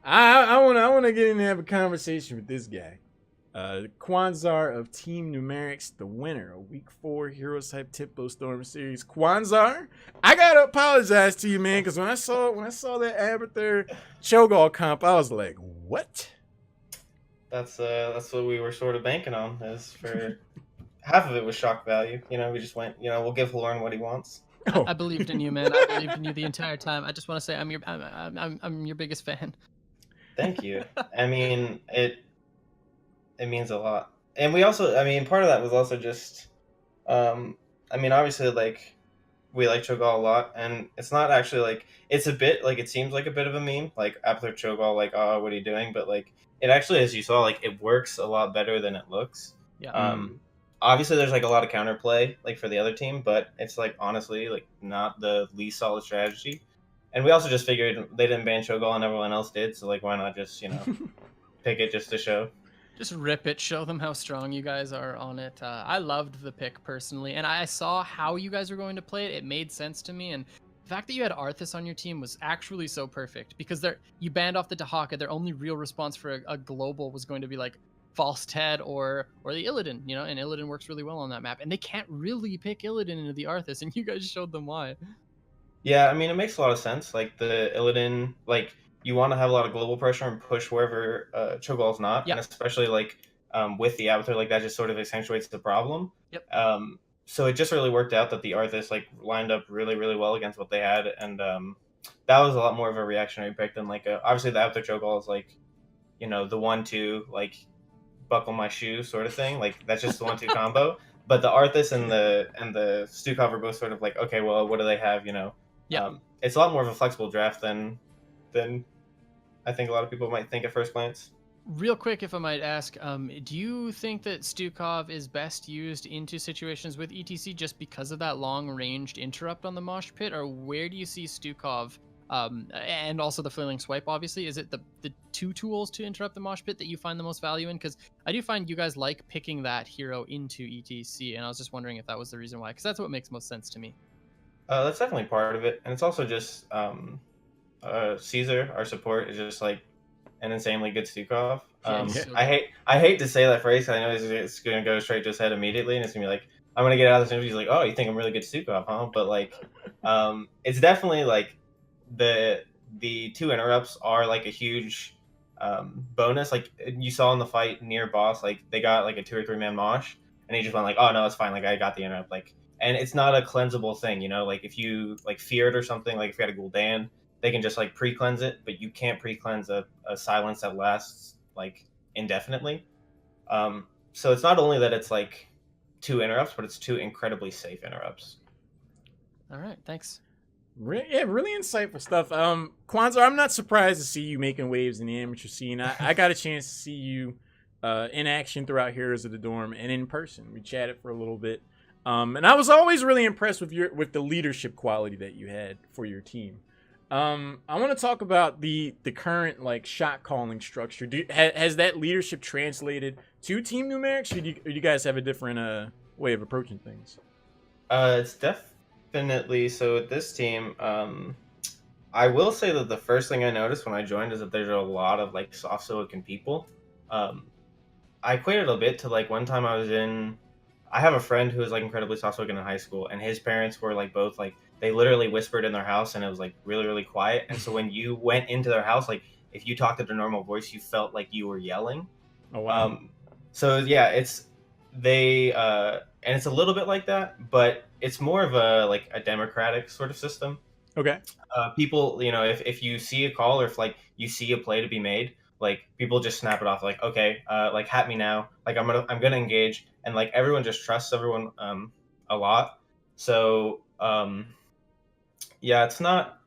I wanna get in and have a conversation with this guy. Kwanzar of Team Numerics, the winner of Week 4 HeroesHype Tippo Storm Series. Kwanzar, I gotta apologize to you, man, because when I saw that Abathur Cho'Gall comp, I was like, what? That's what we were sort of banking on. Is for half of it was shock value. You know, we just went. You know, we'll give Lauren what he wants. Oh. I believed in you, man. I believed in you the entire time. I just want to say I'm your biggest fan. Thank you. I mean, it means a lot. And we also, I mean, part of that was also just, I mean, obviously, like, we like Cho'Gall a lot, and it's not actually, like, it's a bit, like, it seems like a bit of a meme, like, Abathur Cho'Gall, like, oh, what are you doing? But, like, it actually, as you saw, like, it works a lot better than it looks. Yeah. Obviously, there's, like, a lot of counterplay, like, for the other team, but it's, like, honestly, like, not the least solid strategy. And we also just figured they didn't ban Cho'Gall and everyone else did, so, like, why not just, you know, pick it just to show. Just rip it, show them how strong you guys are on it. I loved the pick personally, and I saw how you guys were going to play it. It made sense to me, and the fact that you had Arthas on your team was actually so perfect, because you banned off the Dahaka. Their only real response for a global was going to be like False Ted or the Illidan, you know, and Illidan works really well on that map, and they can't really pick Illidan into the Arthas, and you guys showed them why. Yeah, I mean, it makes a lot of sense. Like, the Illidan, like, you want to have a lot of global pressure and push wherever Cho'Gall's not. Yep. And especially, like, with the Abathur, like, that just sort of accentuates the problem. Yep. So it just really worked out that the Arthas, like, lined up really, really well against what they had. And that was a lot more of a reactionary pick than, like, obviously the Abathur Cho'Gall is, like, you know, the 1-2, like, buckle my shoe sort of thing. Like, that's just the 1-2 combo. But the Arthas and the Stukov are both sort of like, okay, well, what do they have, you know? Yeah. It's a lot more of a flexible draft than I think a lot of people might think at first glance. Real quick, if I might ask, do you think that Stukov is best used into situations with ETC just because of that long-ranged interrupt on the mosh pit, or where do you see Stukov, and also the flailing swipe, obviously? Is it the two tools to interrupt the mosh pit that you find the most value in? Because I do find you guys like picking that hero into ETC, and I was just wondering if that was the reason why, because that's what makes most sense to me. That's definitely part of it, and it's also just Caesar, our support, is just like an insanely good Stukov. I hate to say that phrase, 'cause I know it's going to go straight to his head immediately, and it's going to be like, I'm gonna get out of this interview. He's like, oh, you think I'm really good Sukov, huh? But like, it's definitely like the two interrupts are like a huge bonus. Like you saw in the fight near boss, like they got like a 2 or 3 man mosh, and he just went like, oh no, it's fine. Like I got the interrupt. Like, and it's not a cleansable thing, you know. Like if you like fear it or something, like if you had a Gul'dan, they can just like pre-cleanse it, but you can't pre-cleanse a silence that lasts like indefinitely. So it's not only that it's like 2 interrupts, but it's 2 incredibly safe interrupts. All right, thanks. Yeah, really insightful stuff. Kwanzaa, I'm not surprised to see you making waves in the amateur scene. I got a chance to see you in action throughout Heroes of the Dorm and in person. We chatted for a little bit, and I was always really impressed with the leadership quality that you had for your team. I want to talk about the current like shot calling structure. Has that leadership translated to Team Numerics, or do you guys have a different way of approaching things? It's definitely so with this team. I will say that the first thing I noticed when I joined is that there's a lot of like soft silicon people. I equated a bit to like one time I have a friend who was like incredibly soft spoken in high school, and his parents were like both like they literally whispered in their house, and it was like really really quiet. And so when you went into their house, like if you talked at their normal voice, you felt like you were yelling. Oh wow. So yeah, and it's a little bit like that, but it's more of a like a democratic sort of system. Okay. People, you know, if you see a call or if like you see a play to be made, like people just snap it off like, okay, like hat me now, like I'm gonna engage, and like everyone just trusts everyone a lot. So yeah, it's not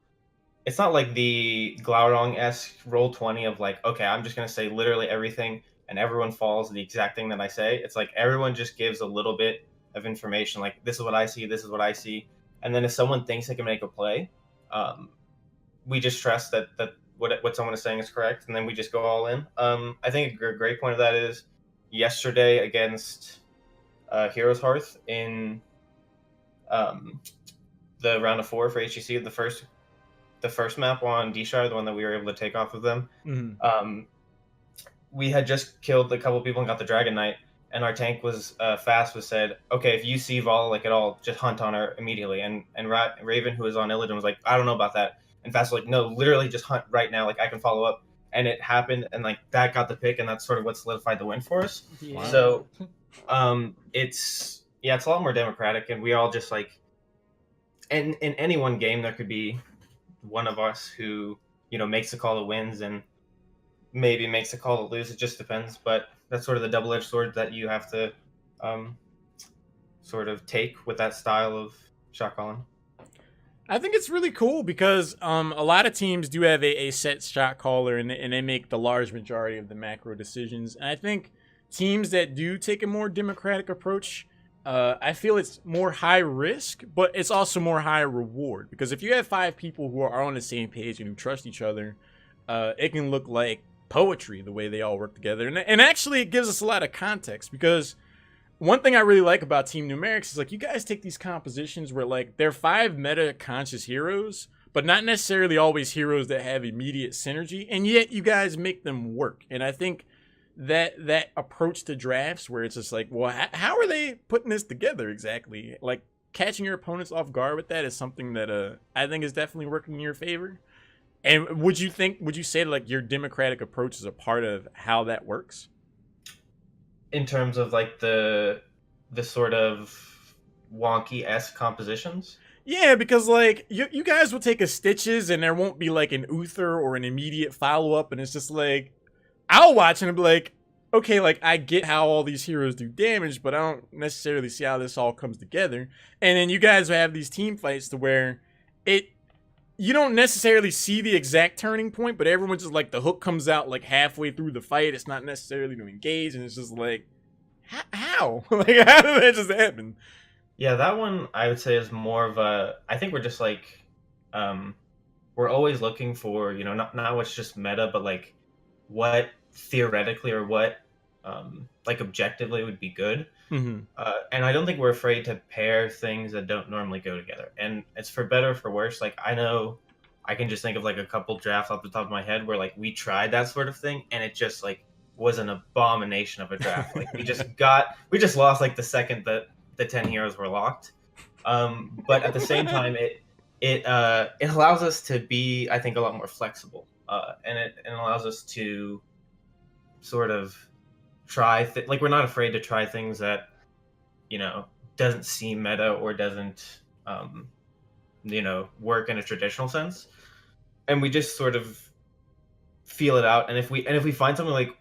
like the Glaurung-esque roll 20 of like, okay, I'm just gonna say literally everything and everyone follows the exact thing that I say. It's like everyone just gives a little bit of information, like this is what I see, this is what I see, and then if someone thinks they can make a play, we just trust that what someone is saying is correct, and then we just go all in. I think a great point of that is yesterday against Heroes Hearth in the round of 4 for HGC, the first map on D-Shire, the one that we were able to take off of them. Mm-hmm. We had just killed a couple people and got the Dragon Knight, and our tank was said, okay, if you see Vala like at all, just hunt on her immediately. And Raven, who was on Illidan, was like, I don't know about that. And Fast was like, no, literally just hunt right now. Like I can follow up. And it happened, and like that got the pick, and that's sort of what solidified the win for us. Yeah. So it's a lot more democratic, and we all just like, and in any one game there could be one of us who, you know, makes the call that wins and maybe makes the call to lose. It just depends, but that's sort of the double-edged sword that you have to sort of take with that style of shot calling. I think it's really cool because a lot of teams do have a set shot caller, and they make the large majority of the macro decisions. And I think teams that do take a more democratic approach, I feel it's more high risk, but it's also more high reward. Because if you have 5 people who are on the same page and who trust each other, it can look like poetry the way they all work together. And actually it gives us a lot of context, because one thing I really like about Team Numerics is like you guys take these compositions where like they're 5 meta conscious heroes, but not necessarily always heroes that have immediate synergy, and yet you guys make them work. And I think that approach to drafts where it's just like, well, how are they putting this together exactly? Like catching your opponents off guard with that is something that I think is definitely working in your favor. And would you say like your democratic approach is a part of how that works? In terms of like the sort of wonky-esque compositions? Yeah, because like you guys will take a Stitches and there won't be like an Uther or an immediate follow-up, and it's just like I'll watch and be like, okay, like I get how all these heroes do damage, but I don't necessarily see how this all comes together. And then you guys have these team fights to where you don't necessarily see the exact turning point, but everyone's just like the hook comes out like halfway through the fight. It's not necessarily to engage, and it's just like, how? Like, how did that just happen? Yeah, that one I would say is more of a. I think we're just like, we're always looking for, you know, not what's just meta, but like what theoretically or what like objectively would be good. Mm-hmm. And I don't think we're afraid to pair things that don't normally go together. And it's for better or for worse. Like I know I can just think of like a couple drafts off the top of my head where like we tried that sort of thing and it just like was an abomination of a draft. Like we just lost like the second that the 10 heroes were locked. But at the same time, it allows us to be, I think, a lot more flexible, and it allows us to sort of try like we're not afraid to try things that doesn't seem meta or doesn't work in a traditional sense, and we just sort of feel it out. And if we find something, like,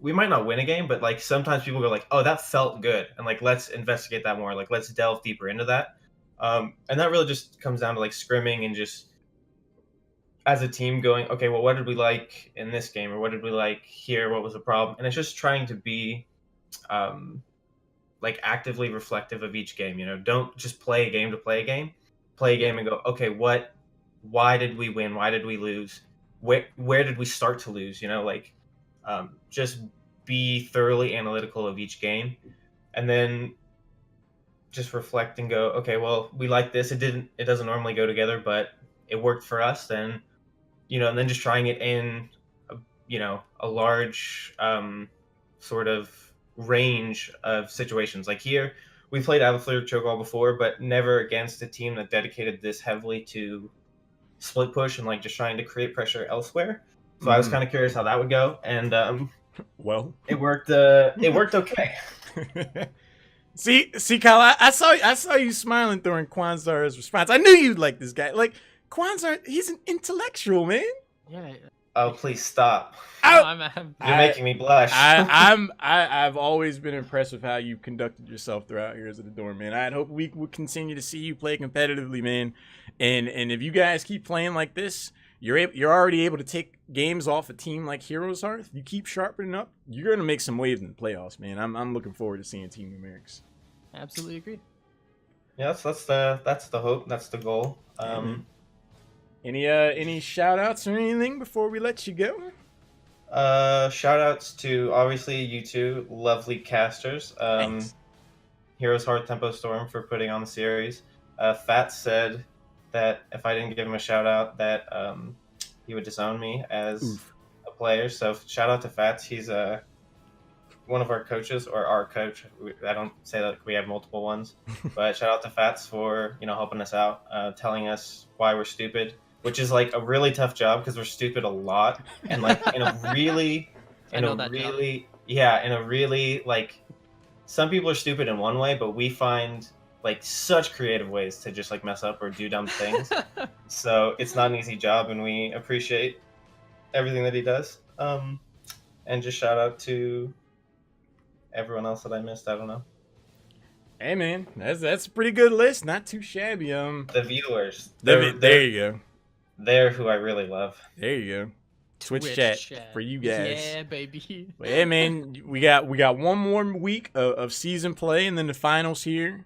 we might not win a game, but like sometimes people go like, oh, that felt good, and like let's investigate that more, like let's delve deeper into that. And that really just comes down to like scrimming and just as a team going, okay, well, what did we like in this game, or what did we like here, what was the problem? And it's just trying to be like actively reflective of each game. Don't just play a game to play a game. Play a game and go, okay, why did we win, why did we lose, where did we start to lose? Just be thoroughly analytical of each game, and then just reflect and go, okay, well, we like this, it doesn't normally go together, but it worked for us. Then and then just trying it in a large sort of range of situations. Like here, we played Avaflare Cho'Gall before, but never against a team that dedicated this heavily to split push and like just trying to create pressure elsewhere. So I was kind of curious how that would go, and well, it worked. It worked okay. See, Kyle, I saw you smiling during Kwanzar's response. I knew you'd like this guy. Like, Kwanzar, he's an intellectual, man. Yeah. Oh, please stop! I'm You're making me blush. I've always been impressed with how you conducted yourself throughout Heroes of the Dorm, man. I hope we will continue to see you play competitively, man. And if you guys keep playing like this, you're already able to take games off a team like HeroesHype. If you keep sharpening up, you're gonna make some waves in the playoffs, man. I'm looking forward to seeing Team numerics. absolutely agree. Yes, that's the hope. That's the goal. Any shout outs or anything before we let you go? Shout outs to obviously you two lovely casters. HeroesHype Tempo Storm for putting on the series. Fats said that if I didn't give him a shout out, that he would disown me as a player. So shout out to Fats. He's one of our coaches, or our coach. I don't say that we have multiple ones, but shout out to Fats for helping us out, telling us why we're stupid, which is like a really tough job because we're stupid a lot, and like in a really like, some people are stupid in one way, but we find like such creative ways to just like mess up or do dumb things. So it's not an easy job, and we appreciate everything that he does. And just shout out to everyone else that I missed. I don't know. Hey man, that's a pretty good list. Not too shabby. The viewers. There you go. They're who I really love. There you go. Twitch chat for you guys. Yeah, baby. Well, hey man, we got one more week of season play, and then the finals here.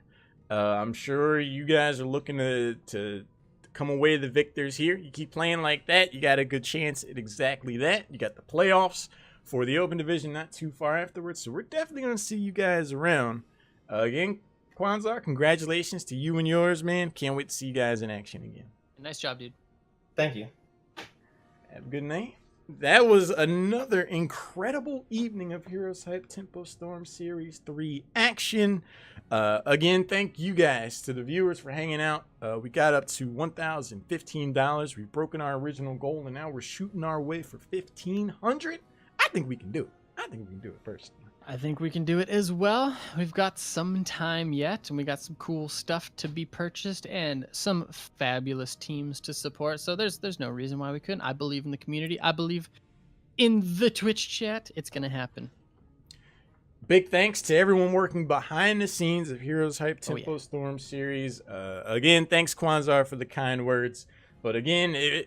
I'm sure you guys are looking to come away the victors here. You keep playing like that, you got a good chance at exactly that. You got the playoffs for the Open Division not too far afterwards, so we're definitely going to see you guys around. Again, Kwanzaa, congratulations to you and yours, man. Can't wait to see you guys in action again. Nice job, dude. Thank you. Have a good night. That was another incredible evening of HeroesHype Tempo Storm Series 3 action. Again, thank you guys to the viewers for hanging out. We got up to $1,015. We've broken our original goal, and now we're shooting our way for $1,500. I think we can do it. I think we can do it personally. I think we can do it as well. We've got some time yet, and we got some cool stuff to be purchased and some fabulous teams to support. So there's no reason why we couldn't. I believe in the community. I believe in the Twitch chat. It's going to happen. Big thanks to everyone working behind the scenes of HeroesHype Tempo Storm Series. Again, thanks Kwanzaa for the kind words. But again,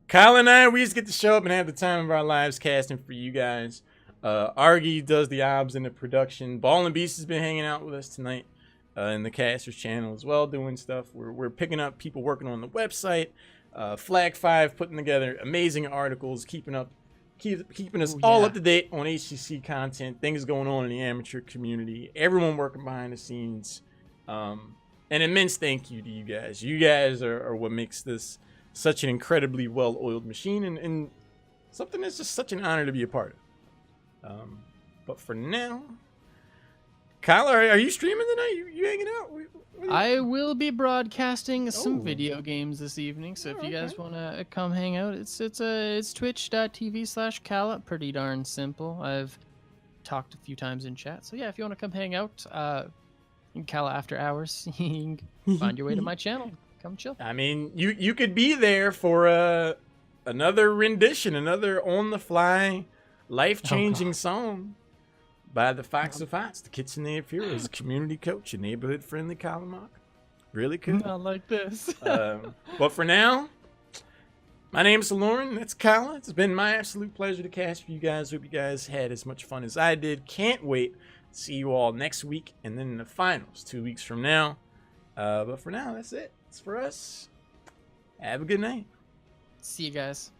Kyle and I, we just get to show up and have the time of our lives casting for you guys. Argy does the obs in the production. Ball and Beast has been hanging out with us tonight in the casters channel as well, doing stuff. We're picking up people working on the website. Flag 5 putting together amazing articles, keeping us all up to date on HCC content, things going on in the amateur community, everyone working behind the scenes. An immense thank you to you guys. You guys are what makes this such an incredibly well-oiled machine, and something that's just such an honor to be a part of. But for now, Kyle, are you streaming tonight? You hanging out? I will be broadcasting some Oh. video games this evening, so if you guys okay. want to come hang out, it's twitch.tv/Calla. Pretty darn simple. I've talked a few times in chat, so yeah, if you want to come hang out, in Calla after hours, you can find your way to my channel. Come chill. I mean, you could be there for another rendition, another on the fly, life-changing song by the Fox of Fox, the Kitchen of Heroes, a community coach, a neighborhood-friendly column mark. Really cool. Not like this. But for now, my name's Lauren. That's Kyle. It's been my absolute pleasure to cast for you guys. Hope you guys had as much fun as I did. Can't wait to see you all next week and then in the finals 2 weeks from now. But for now, that's it. It's for us. Have a good night. See you guys.